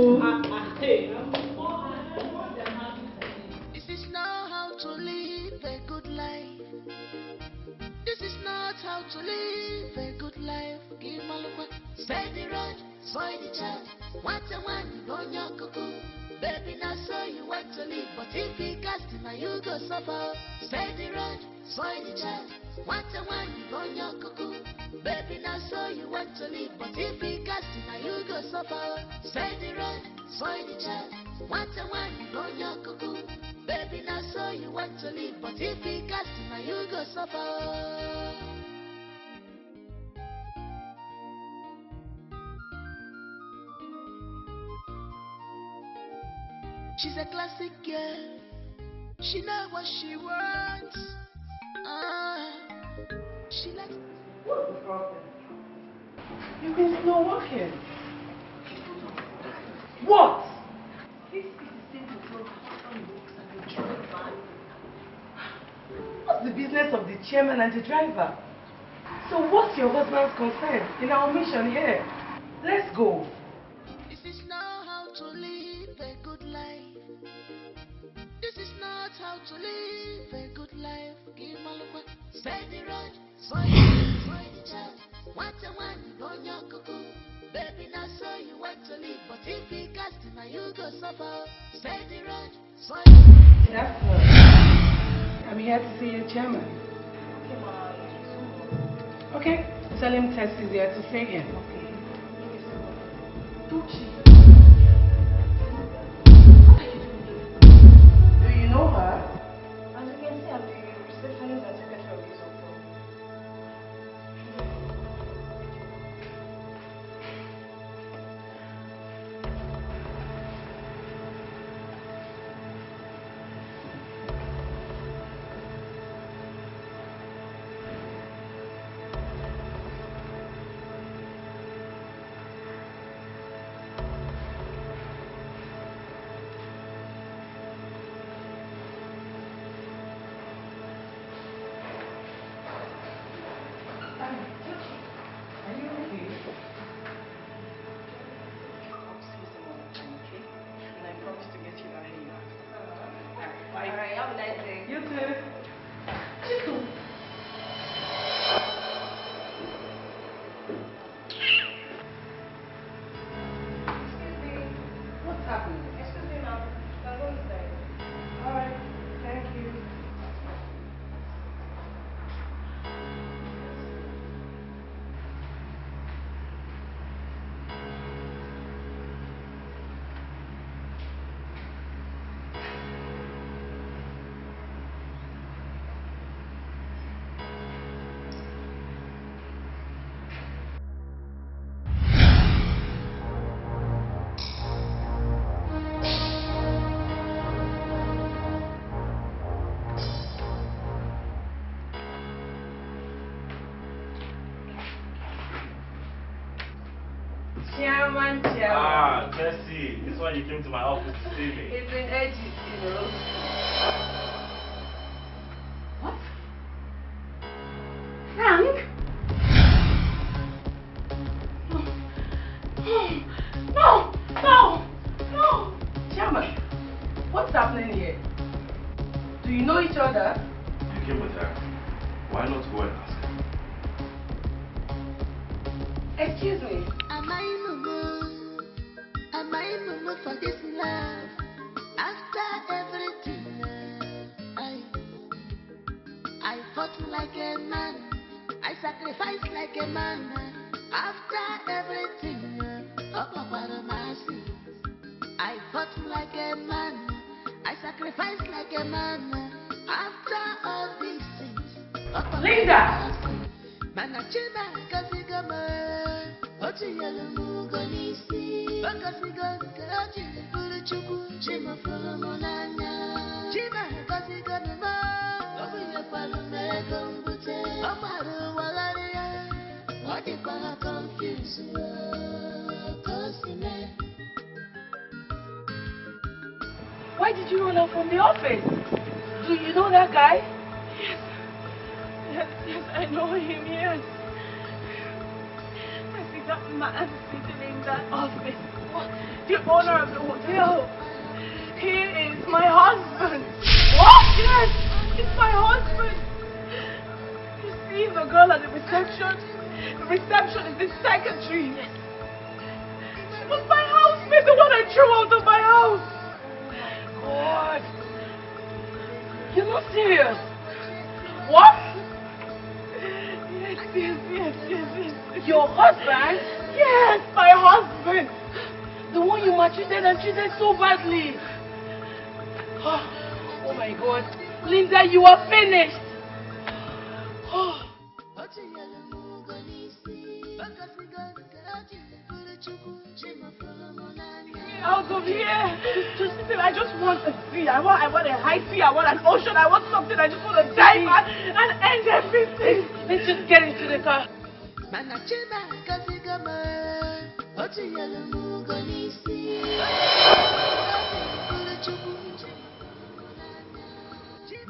This is not how to live a good life. This is not how to live a good life. Give Malukwa. Spend the road, spoil the child. What a one, burn your cuckoo. Baby, now so you want to live, but if he cast now you go suffer. Spend the road, spoil the child. What a one, burn your cuckoo. Baby, now so you want to live, but if he cast now you go suffer. Spend the road, spoil the child. What a one, burn your cuckoo. Baby, now so you want to live, but if he cast now you go suffer. She's a classic girl. She knows what she wants. She likes. What's the problem? You guys not working. What? This is the same hotel her husband works as a driver. What's the business of the chairman and the driver? So what's your husband's concern in our mission here? Let's go. This is not how to live a good life. This is not how to live a good life. Give Malukwa. Spend the road, spoil the child. What a one, burn your cuckoo. Baby, now so you want to live, but if he cast now you go suffer. Spend the road, spoil the child. Good afternoon. I'm here to see your chairman. Okay, tell him Tess is here to see him. Okay. Do you know her? As you can see, I'm the receptionist and secretary of this hotel. Chairman. Ah, Jesse, this one you came to my office to see me. It's been edgy, you know. What? Frank? No! No! No! Chairman, what's happening here? Do you know each other? You came with her. Why not go and ask her? Excuse me. Am I mumu for this love? After everything, I fought like a man. I sacrificed like a man. After everything, I fought like a man. I sacrificed like a man. After all these things, Linda! Why did you run out from the office? Do So you know that guy? Yes, I know him, yes. I see that man sitting in that office. The owner of the hotel. He is my husband. What? Yes, it's my husband. You see the girl at the reception? The reception is the secretary. Yes. She was my housemate, the one I threw out of my house. God. You're not serious. What? Yes. Your husband? Yes, my husband. The one you maltreated and treated so badly. Oh my God. Linda, you are finished. Out of here. Just listen, I just want a sea. I want a high sea. I want an ocean. I want something. I just want to dive and end everything. Let's just get into the car.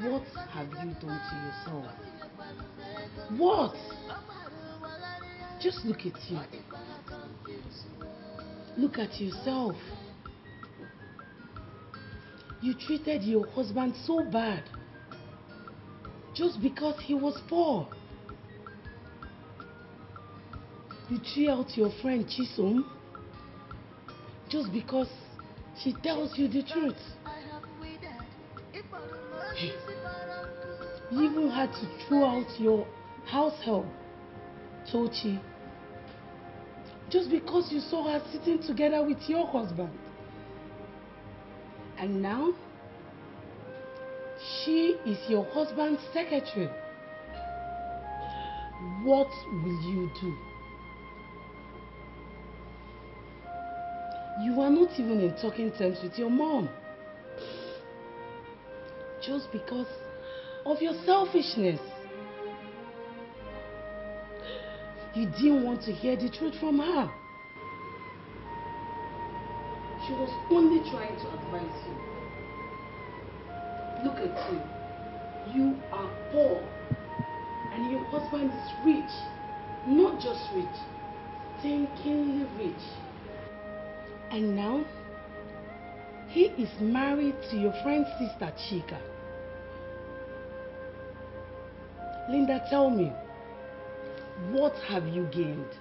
What have you done to yourself? What? Just look at you. Look at yourself. You treated your husband so bad just because he was poor. You threw out your friend Chisom just because she tells you the truth. You even had to throw out your house help, Tochi, just because you saw her sitting together with your husband. And now, she is your husband's secretary. What will you do? You are not even in talking terms with your mom. Just because of your selfishness. You didn't want to hear the truth from her. She was only trying to advise you. Look at you. You are poor. And your husband is rich. Not just rich. Stinkingly rich. And now, he is married to your friend's sister, Chika. Linda, tell me, what have you gained?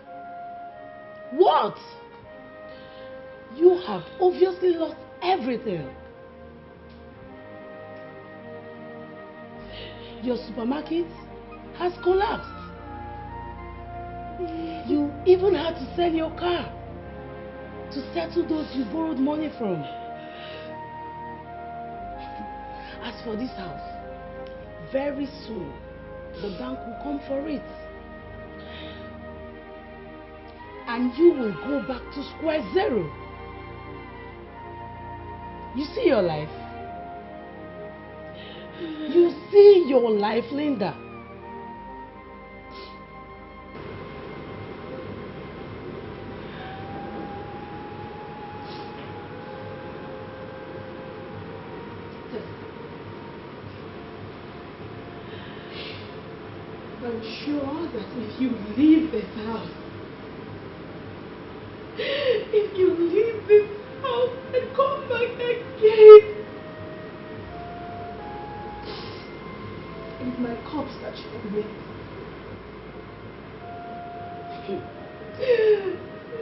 What? You have obviously lost everything. Your supermarket has collapsed. You even had to sell your car to settle those you borrowed money from. As for this house, very soon the bank will come for it. And you will go back to square zero. You see your life? You see your life, Linda? I'm sure that if you leave this house, if you leave this house and come back again, it's my corpse that you will meet.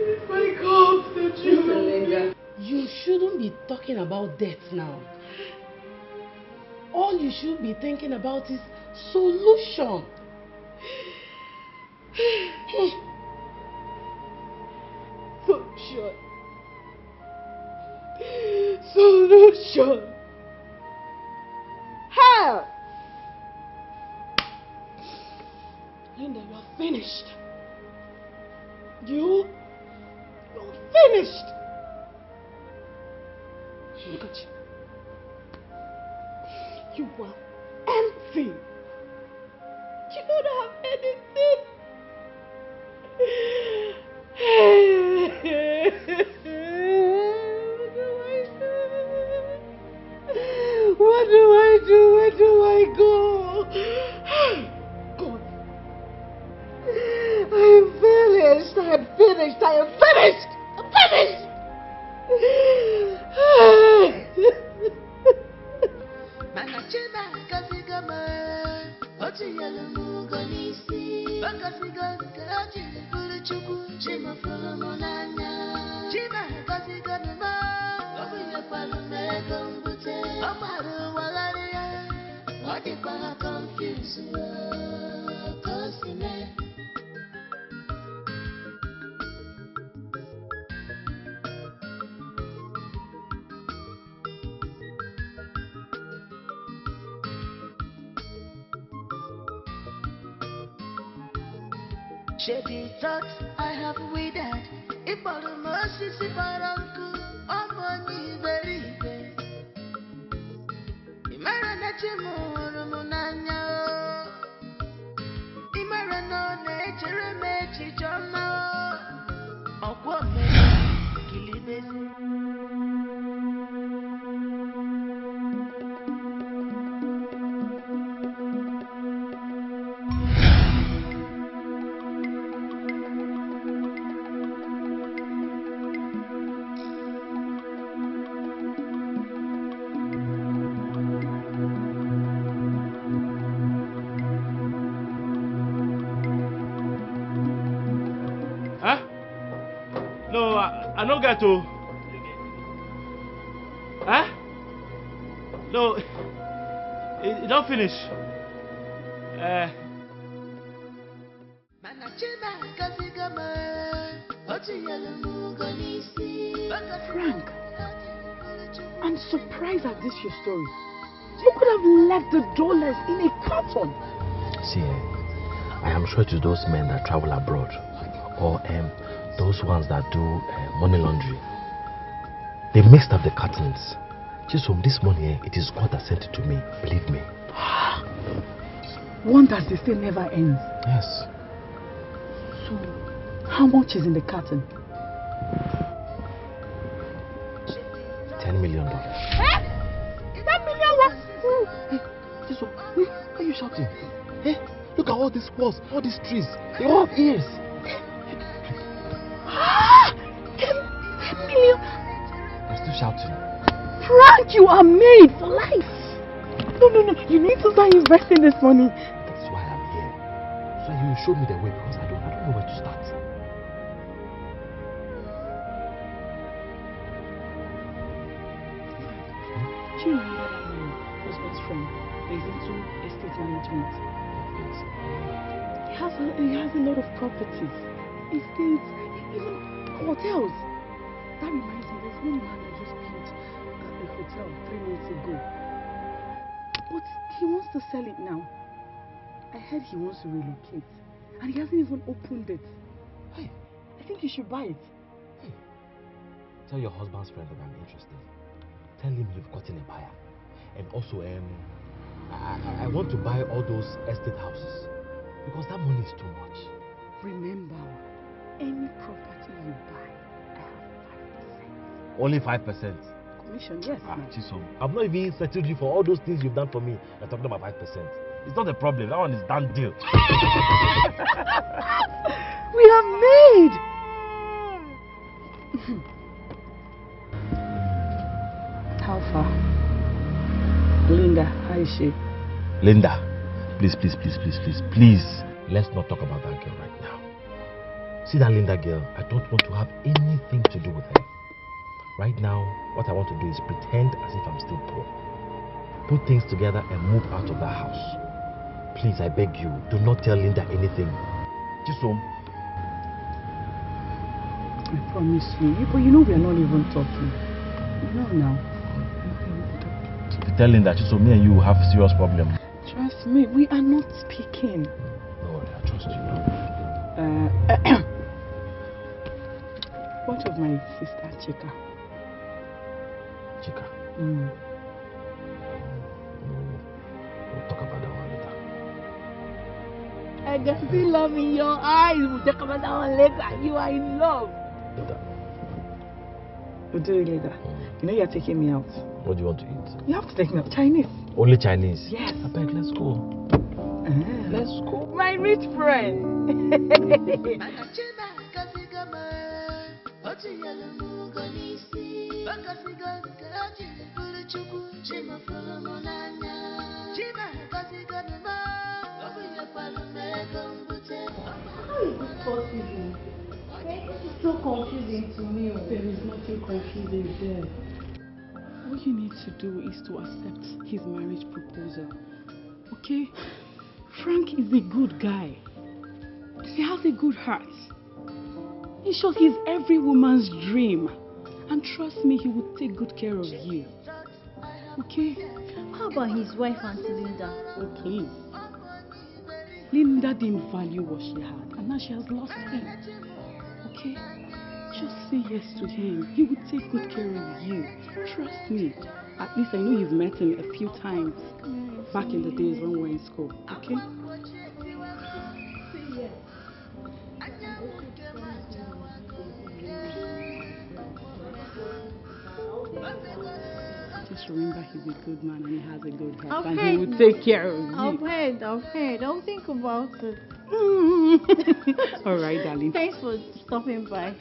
It's my corpse that you will meet. You shouldn't be talking about death now. All you should be thinking about is solution. Solution. How? Linda, you're finished. You're finished. Look at you. You are empty. You don't have anything. What do I do? What do I am finished. I am finished. I'm finished. Shady thoughts I have withered. If all the mercy, if I uncle, I'm money very bad. Imaranachimo, Munanya. Imarano, nature, mechi, Jama. Okwame, Kilibesi. I no get to. Huh? No, it don't finish. Frank, I'm surprised at this your story. You could have left the dollars in a carton. See, I am sure it is those men that travel abroad, or those ones that do money laundry. They mixed up the cartons. Just from this money, it is God that sent it to me. Believe me. Wonders they say never ends. Yes. So, how much is in the carton? $10 million. $10 million? Hey, why are you shouting? Hey, look at all these walls, all these trees. They all have ears. 10 million? I'm still shouting. Frank, you are made for life. No. You need to start investing this money. That's why I'm here. So you show me the way because I don't know where to start. Do you remember that my husband's friend is into estate management? He has a lot of properties, estates, even hotels. That reminds me, there's one man that just built a hotel 3 months ago. But he wants to sell it now. I heard he wants to relocate. And he hasn't even opened it. Hey, I think you should buy it. Hey, tell your husband's friend that I'm interested. Tell him you've gotten a buyer. And also, I want to buy all those estate houses. Because that money is too much. Remember, any property you buy, I have 5%. Only 5%? Commission, yes. Chisom, I've not even settled you for all those things you've done for me. You're talking about 5%. It's not a problem. That one is done deal. We are made! How far? Linda, how is she? Linda, please. Let's not talk about that girl right now. See that Linda girl? I don't want to have anything to do with her. Right now, what I want to do is pretend as if I'm still poor. Put things together and move out of that house. Please, I beg you, do not tell Linda anything. Chisom. I promise you. But you know we are not even talking. You know now. If you tell Linda, Chisom, me and you have serious problem. Trust me, we are not speaking. Don't worry, I trust you. What of my sister Chika? Chika? Mm. We'll talk about that one later. I can see love in your eyes. We'll talk about that one later. You are in love. Later. We'll do it later. You know you're taking me out. What do you want to eat? You have to take me out. Chinese. Only Chinese? Yes. I beg, let's go. Let's go. My rich friend. Possible. This is so confusing to me. There is nothing confusing there. All you need to do is to accept his marriage proposal. Okay? Frank is a good guy. He has a good heart. In short, he's every woman's dream. And trust me, he will take good care of you. Okay? How about his wife, Auntie Linda? Oh, please. Linda didn't value what she had, and now she has lost him. Okay? Just say yes to him. He will take good care of you. Trust me. At least I know you've met him a few times back in the days when we were in school. Okay? Just remember he's a good man and he has a good heart and he will take care of you. I've heard. I'll think about it. Alright, darling. Thanks for stopping by.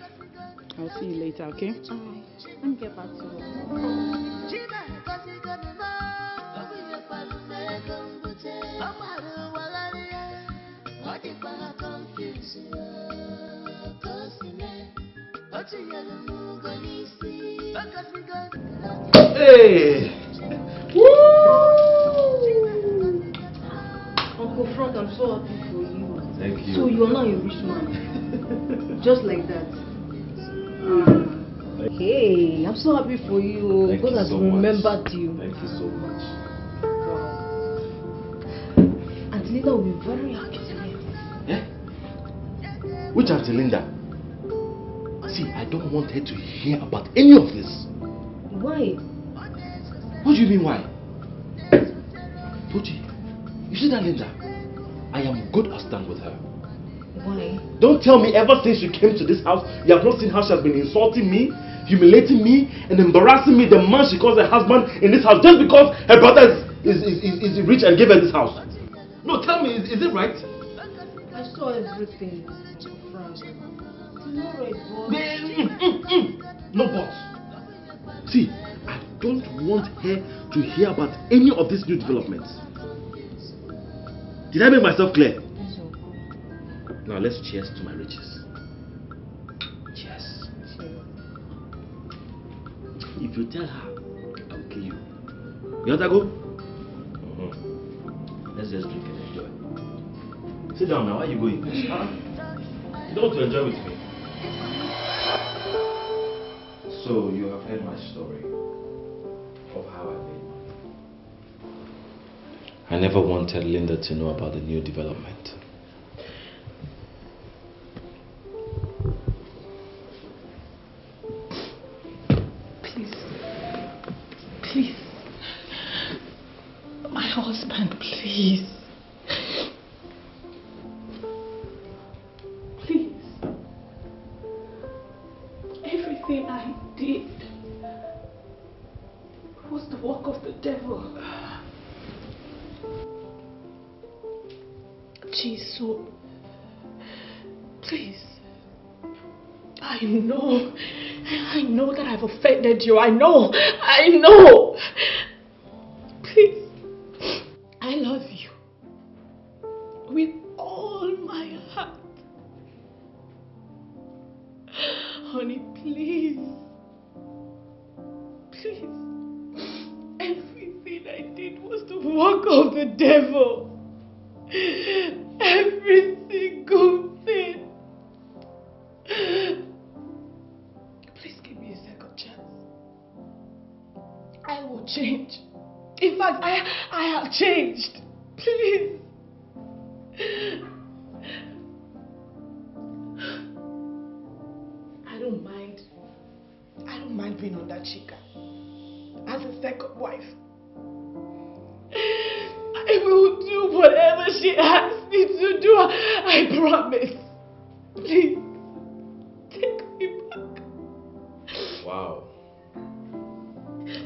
I'll see you later, okay? Alright. Let me get back to work. Hey! Woo! Uncle Frank, I'm so happy for you. Thank you. So you are now a rich man. Just like that. Hey, I'm so happy for you. Thank God you has so remembered much. you. Thank you so much. Wow. Auntie Linda will be very happy to hear this. Which Auntie Linda? See, I don't want her to hear about any of this. Why? What do you mean why? Tochi, you see that Linda? I am good at stand with her. Why? Don't tell me ever since you came to this house, you have not seen how she has been insulting me, humiliating me, and embarrassing me, the man she calls her husband in this house, just because her brother is rich and gave her this house. No, tell me, is it right? I saw everything, Uncle Frank. It's not right, boss. No buts. See, I don't want her to hear about any of these new developments. Did I make myself clear? Yes, Uncle. Now let's cheers to my riches. Cheers. If you tell her, I'll kill you. You want to go? Let's just drink and enjoy. Sit down now. Where are you going? You don't want to enjoy with me. So you have heard my story of how I made money. I never wanted Linda to know about the new development. Please. My husband, please. Please. Everything I did was the work of the devil. Jesus, please. I know that I've offended you. I know. Please, I love you with all my heart. Honey, please. Please. Everything I did was the work of the devil. Every single thing. Please give me a second chance. I will change. In fact, I have changed. Please. I don't mind being under Chika as a second wife. I will do whatever she asks me to do. I promise. Please, take me back. Wow.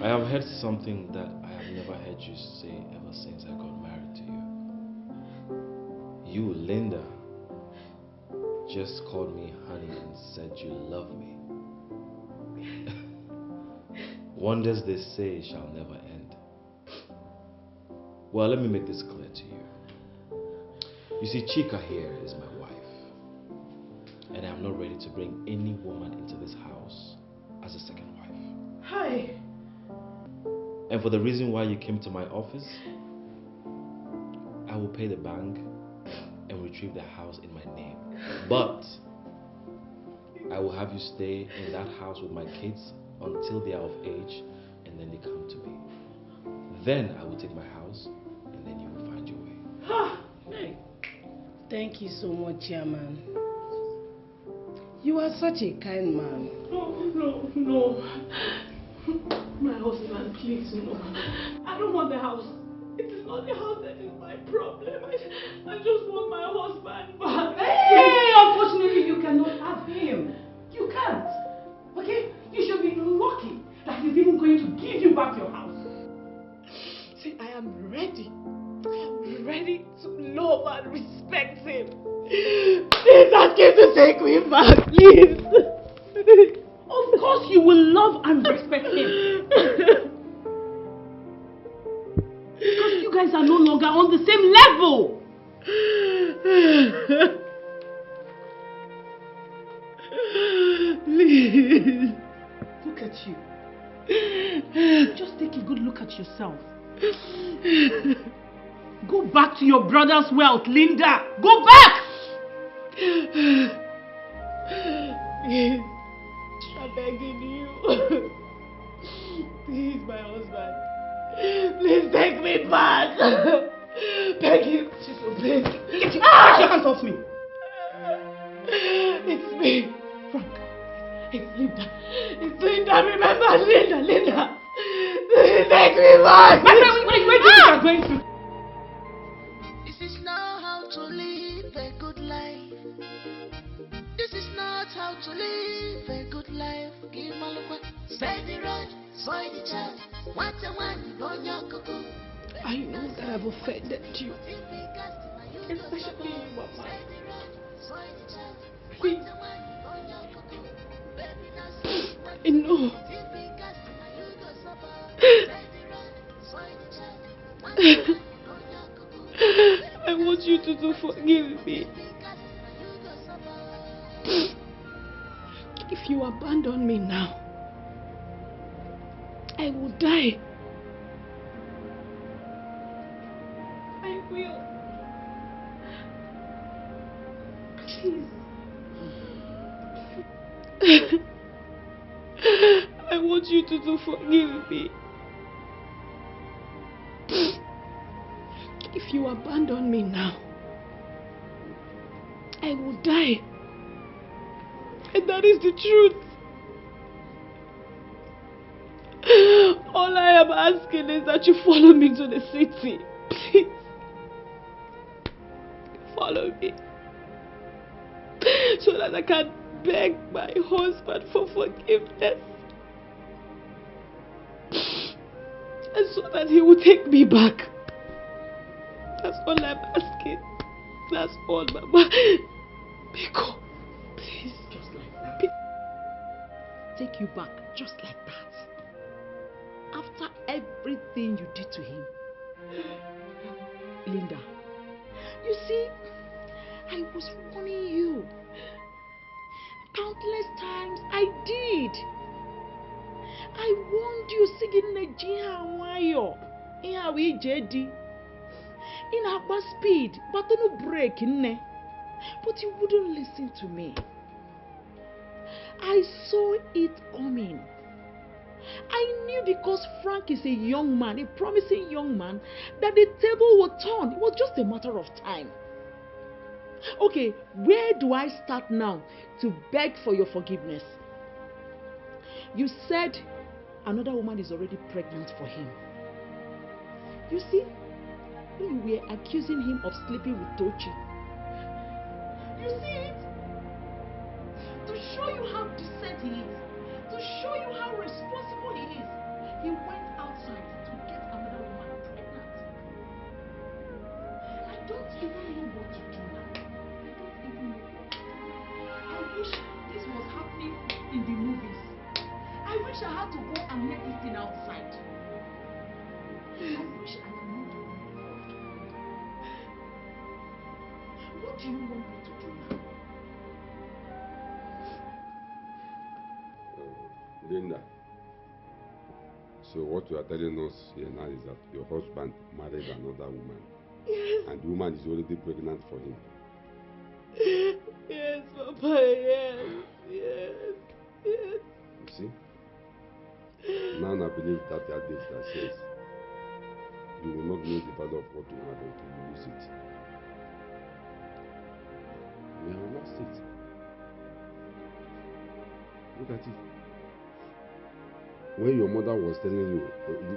I have heard something that I have never heard you say ever since I got married to you. You, Linda, just called me honey and said you love me. Wonders they say shall never end. Well, let me make this clear to you. You see, Chika here is my wife. And I'm not ready to bring any woman into this house as a second wife. Hi. And for the reason why you came to my office, I will pay the bank and retrieve the house in my name. But I will have you stay in that house with my kids until they are of age, and then they come to me. Then I will take my house, and then you will find your way. Hey. Thank you so much, Chairman. You are such a kind man. No. My husband, please, no. I don't want the house. It is not the house that is my problem. I just want my husband back. Hey, unfortunately, you cannot have him. You can't. Okay? You should be lucky that he's even going to give you back your house. See, I am ready. I am ready to love and respect him. Please ask him to take me back, please. Of course you will love and respect him. Because you guys are no longer on the same level. Please. Look at you. Just take a good look at yourself. Go back to your brother's wealth, Linda. Go back! Please. I'm begging you. Please, my husband. Please take me back. Beg you. Please. Get your hands off me. It's me. Frank. It's Linda. It's Linda. Remember, Linda. Please take me back. My friend, what do you think you're going through? This is not how to live a good life. This is not how to live a good life. Give my look, spend the road, spoil the child. What a one, on your cuckoo. I know that I've offended you, especially you, Mama. Please. I know. I want you to forgive me. If you abandon me now, I will die. I will. Please. I want you to forgive me. If you abandon me now, I will die. And that is the truth. All I am asking is that you follow me to the city. Please. Follow me. So that I can beg my husband for forgiveness. And so that he will take me back. That's all I'm asking. That's all, Mama. Biko, please. Just like that. Take you back just like that. After everything you did to him. Linda, you see, I was warning you. Countless times I did. I warned you singing Nigerian Wayo. In our JD. In our speed, but no break in there. But you wouldn't listen to me. I saw it coming. I knew because Frank is a young man, a promising young man, that the table would turn. It was just a matter of time. Okay, where do I start now to beg for your forgiveness? You said another woman is already pregnant for him. You see, you were accusing him of sleeping with Tochi. You see it? To show you how decent he is, to show you how responsible he is, he went outside to get another woman pregnant. I don't even know what to do now. I don't even know what to do. I wish this was happening in the movies. I wish I had to go and make this thing do you want me to do now? Linda, so what you are telling us here now is that your husband married another woman. Yes. And the woman is already pregnant for him. Yes, Papa, yes. Yes. Yes. You see? Now I believe that there are days that says you will not know the value of what you have until you lose it. We have lost it. Look at it. When your mother was telling you,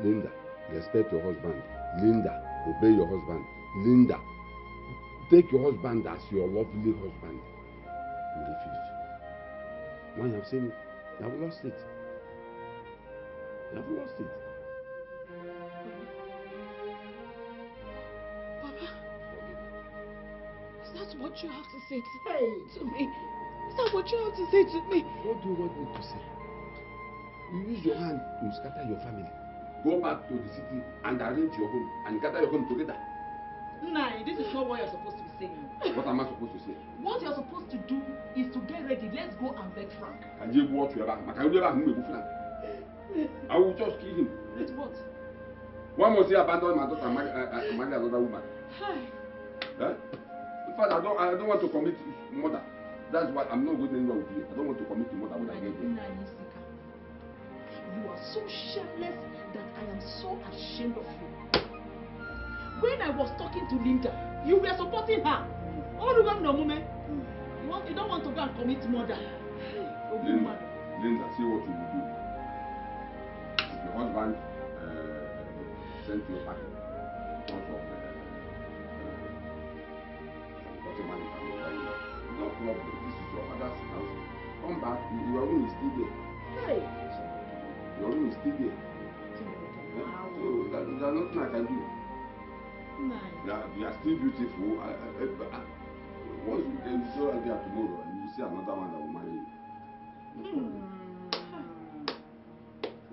Linda, respect your husband. Linda, obey your husband. Linda, take your husband as your lovely husband. You refused. Now you have seen it. You have lost it. You have lost it. Papa, is that what you have to say to me? Is that what you have to say to me? What do you want me to say? You use your hand to scatter your family. Go back to the city and arrange your home and gather your home together. Nah, this is not what you're supposed to be saying. What am I supposed to say? What you're supposed to do is to get ready. Let's go and beg Frank. Can you go to your back? Can you ever move Frank? I will just kill him. With what? Why must he abandon my daughter and marry another woman? Hi. Eh? In fact, I don't want to commit murder. That's why I'm not going anywhere with you. I don't want to commit murder when I get there. You are so shameless that I am so ashamed of you. When I was talking to Linda, you were supporting her. Oh, you don't know, Mume. You don't want to go and commit murder. Linda, see what you will do. If your husband sent you back because of no problem. This is your father's house. Come back. Your room is still there. Hey. Your room is still there. So there's nothing I can do. Nice. You are still beautiful. Once you can show her there tomorrow, and you will see another one that will marry you.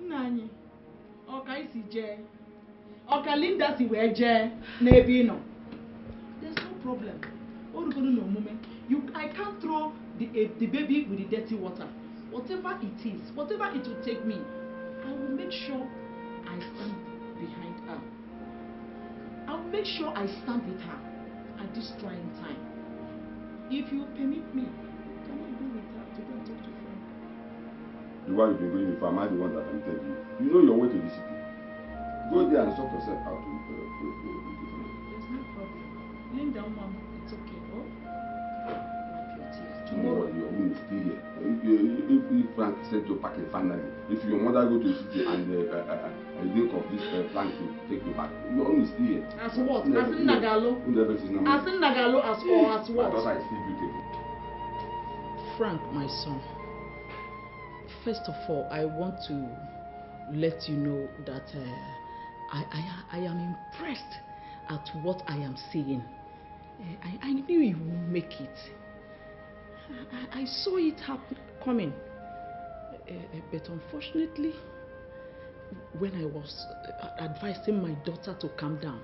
Nani. Oka isi je. Oka Linda si we je. Nebi no. There's no problem. No moment. I can't throw the baby with the dirty water. Whatever it is, whatever it will take me, I will make sure I stand behind her. I will make sure I stand with her at this trying time. If you permit me, can I go with her to go and talk to Frank? The one you've been going, if I'm the one that I'm telling you, you know your way to the city. Go there and sort yourself out with There's no problem. Linda, Mom, it's okay. Oh? Wipe your tears. Tomorrow your room is still here. If Frank said to pack it finally, if your mother go to the city and think of this Frank to take you back, your room is still here. As what? As in Nagalo? As in Nagalo as or as what? I thought I still beautiful. Frank, my son, first of all, I want to let you know that I am impressed at what I am seeing. I knew you would make it. I saw it coming. But unfortunately, when I was advising my daughter to calm down,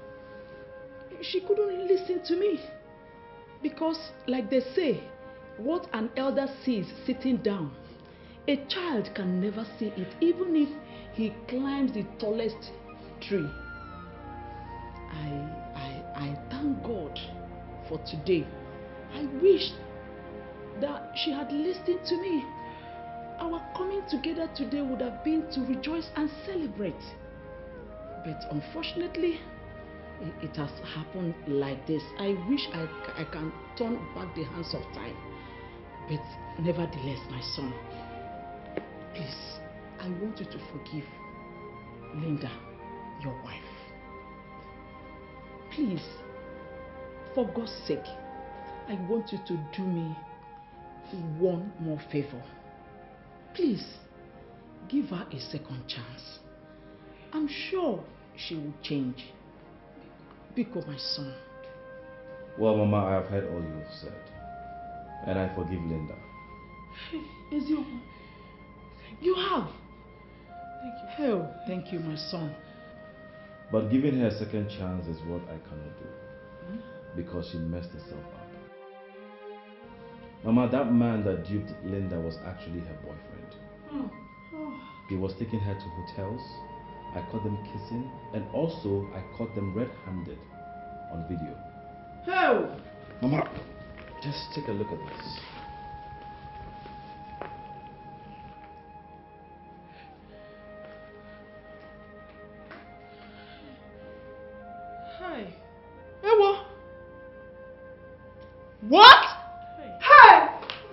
she couldn't listen to me. Because, like they say, what an elder sees sitting down, a child can never see it, even if he climbs the tallest tree. I thank God for today. I wish that she had listened to me. Our coming together today would have been to rejoice and celebrate. But unfortunately, it has happened like this. I wish I can turn back the hands of time. But nevertheless, my son, please, I want you to forgive Linda, your wife. Please, for God's sake, I want you to do me one more favor. Please, give her a second chance. I'm sure she will change. Biko, my son. Well, Mama, I have heard all you've said. And I forgive Linda. Ezioku, you have. Thank you. Oh, thank you, my son. But giving her a second chance is what I cannot do. Because she messed herself up. Mama, that man that duped Linda was actually her boyfriend. He was taking her to hotels. I caught them kissing, and also I caught them red-handed on video. Hell! Mama, just take a look at this. Hi. Ewa. What? Hey!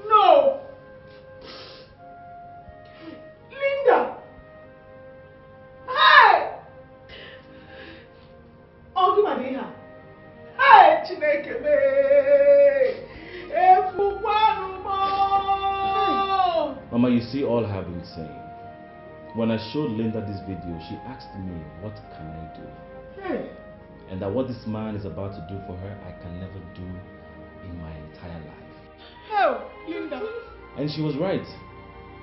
No! Linda! Hey! Odumadina! Hey, Chineke me! Mama, you see all I've been saying. When I showed Linda this video, she asked me, what can I do? Hey! And that what this man is about to do for her, I can never do in my entire life. Hell, Linda! And she was right.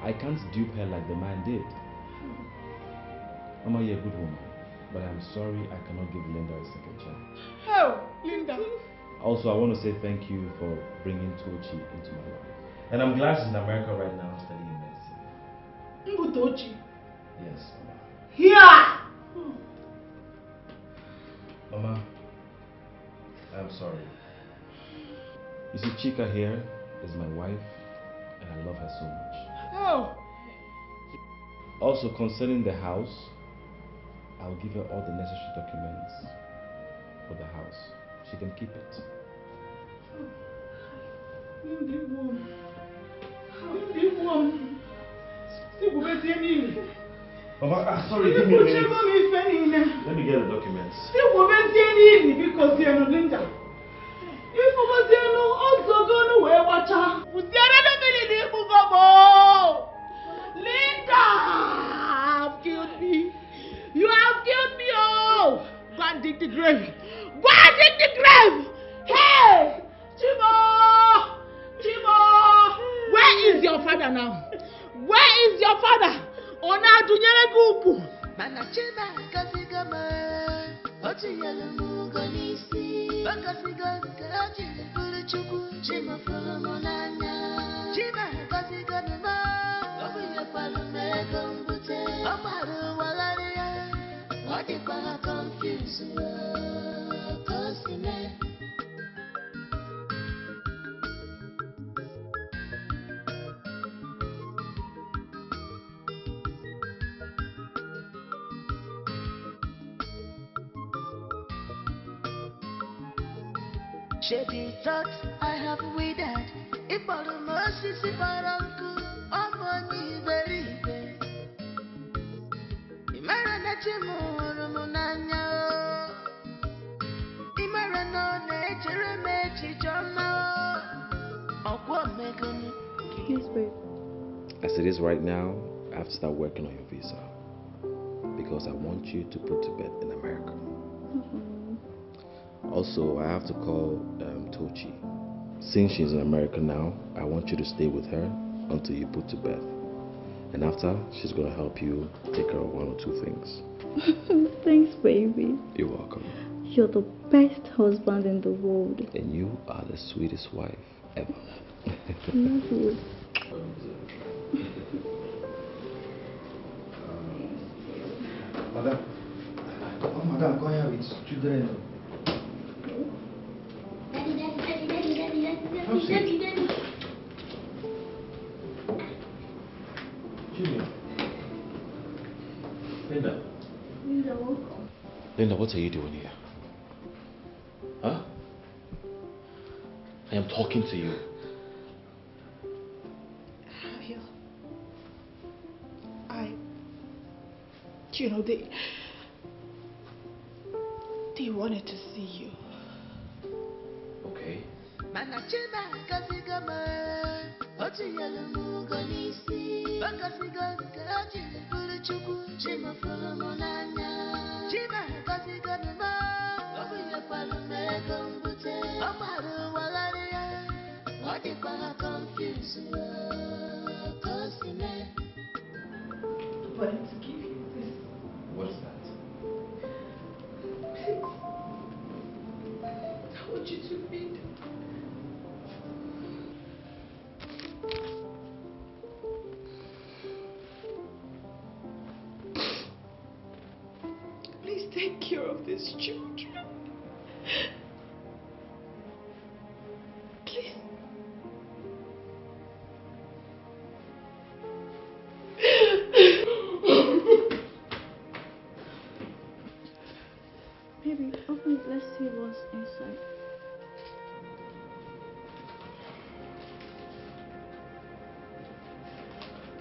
I can't dupe her like the man did. Mama, you're a good woman, but I'm sorry I cannot give Linda a second chance. Hell, Linda! Also, I want to say thank you for bringing Tochi into my life. And I'm glad she's in America right now studying medicine. Tochi? Yes, Mama. Here! Mama, I'm sorry. You see, Chika here is my wife, and I love her so much. Oh! Also, concerning the house, I'll give her all the necessary documents for the house. She can keep it. Mama, sorry, give me a minute. Let me get the documents. Linda! Have killed me. You have killed me, oh! Go and dig the grave. Go and dig the grave! Hey! Chimo! Chimo! Where is your father now? Where is your father? Ona dunyere gugu. Mana chima kasigama. Otiyelu mugo nisi. Bakasiga kaji fulu chuku. Chima fulu monanya. Chima kasigama. Obiya falu mego mbute. Amaru walaria. Wadipa confused. Kosime. Shady thoughts I have withered. If all the mercy si baranku, amani beribe. Imara na chimu rumunanya. Imara no ne chere mechi choma. Okwa megoni. Yes, babe. As it is right now, I have to start working on your visa. Because I want you to put to bed in America. Also, I have to call Tochi. Since she's in America now, I want you to stay with her until you put to bed. And after, she's going to help you take care of one or two things. Thanks, baby. You're welcome. You're the best husband in the world. And you are the sweetest wife ever. Love you. Madam. Oh, madam, come here with children. Linda. Linda, what are you doing here? Huh? I am talking to you. You know, they wanted to see you. Okay. Manachima kasigama. Otiyelu mugo nisi. Bakasiga kaji fulu chuku. Chima fulu monanya. Chima kasigama. Obiya falu mego mbute. Amaru walaria. Wadipa confused. Kosime. I wanted to give you this. What's that? Please. I want you to read. take care of these children. Please. Baby, open it. Let's see what's inside.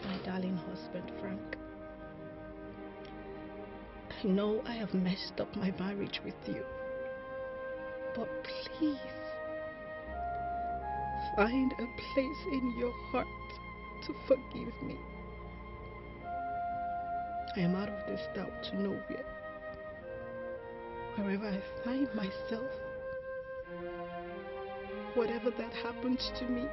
My darling husband, Frank. I know I have messed up my marriage with you. But please, find a place in your heart to forgive me. I am out of this doubt to nowhere. Wherever I find myself, whatever that happens to me,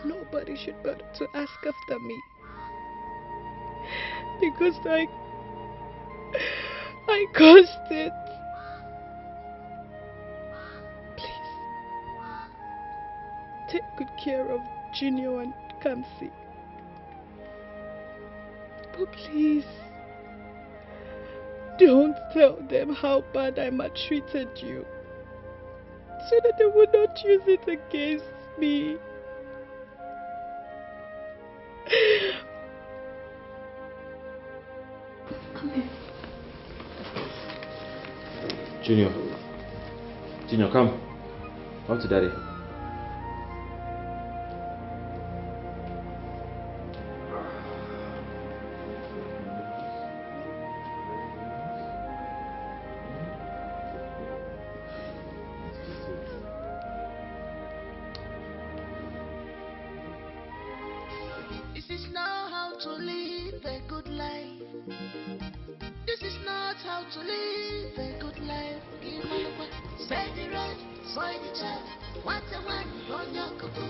nobody should bother to ask after me. Because I caused it. Please, take good care of Junior and Kamsi. But please, don't tell them how bad I maltreated you, so that they will not use it against me. Junior, come. Come to daddy. This is not how to live a good life. This is not how to live a good life. Say the road, soy the child. What a one on your cuckoo.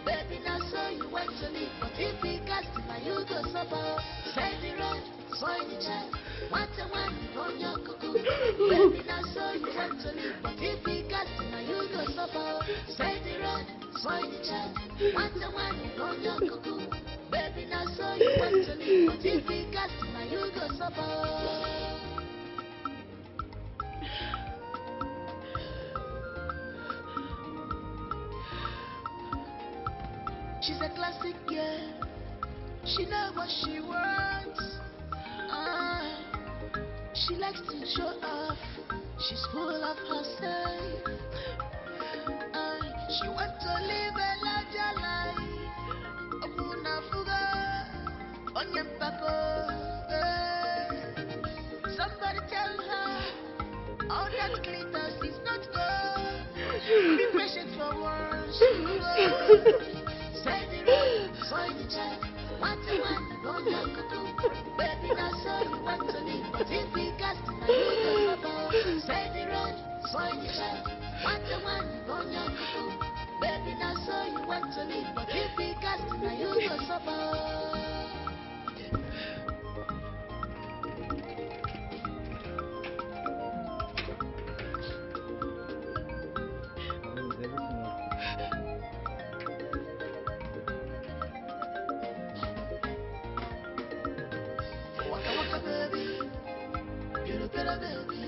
Baby, now so you want to live. But if we cast my you go suffer. Say the road, soy the child. What a one on your cuckoo. Baby, now so you want to live. But if we cast my you go suffer. Say the road, soy the child. What a one on your cuckoo. Baby, now so you want to live. But if we cast my you go suffer. She's a classic girl. She knows what she wants. She likes to show off. She's full of herself. She wants to live a larger life. Okuna fuga, onyempako. Somebody tell her all that glitters is not gold. Be patient for once. Say the road, soy the child. What you want, go your cuckoo. Baby, now so you want to live. But if we cast, now you go suffer. Say the road, soy the child. What you want, go your cuckoo. Baby, now so you want to live. But if we cast, now you go suffer. Waka waka baby, you look better baby.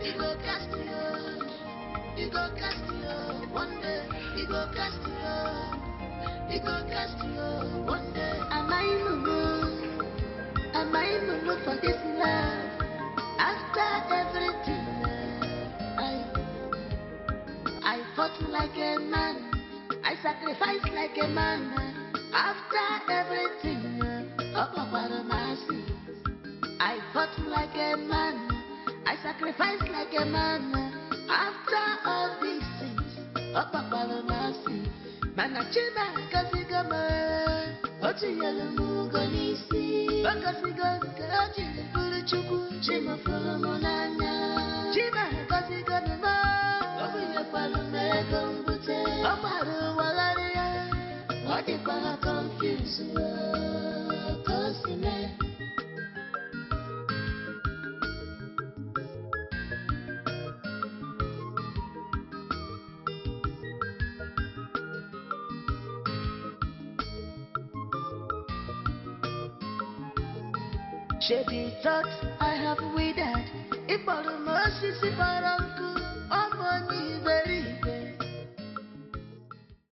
You go cast you go cast one day. You go cast you go cast one day. Am I mumu for this love? After everything, I fought like a man. I sacrificed like a man. After everything, oh Papa mercy. I fought like a man. I sacrificed like a man. After all these things, oh Papa mercy. Manachina kasigama, oti yalumu gonisi. Bakasiga kaji fulu chuku, chima fulu monanya. Chima kasigama ma, obiye palume gombute. Amaru walaria, wadi kwa confuse kosime. Shady thoughts I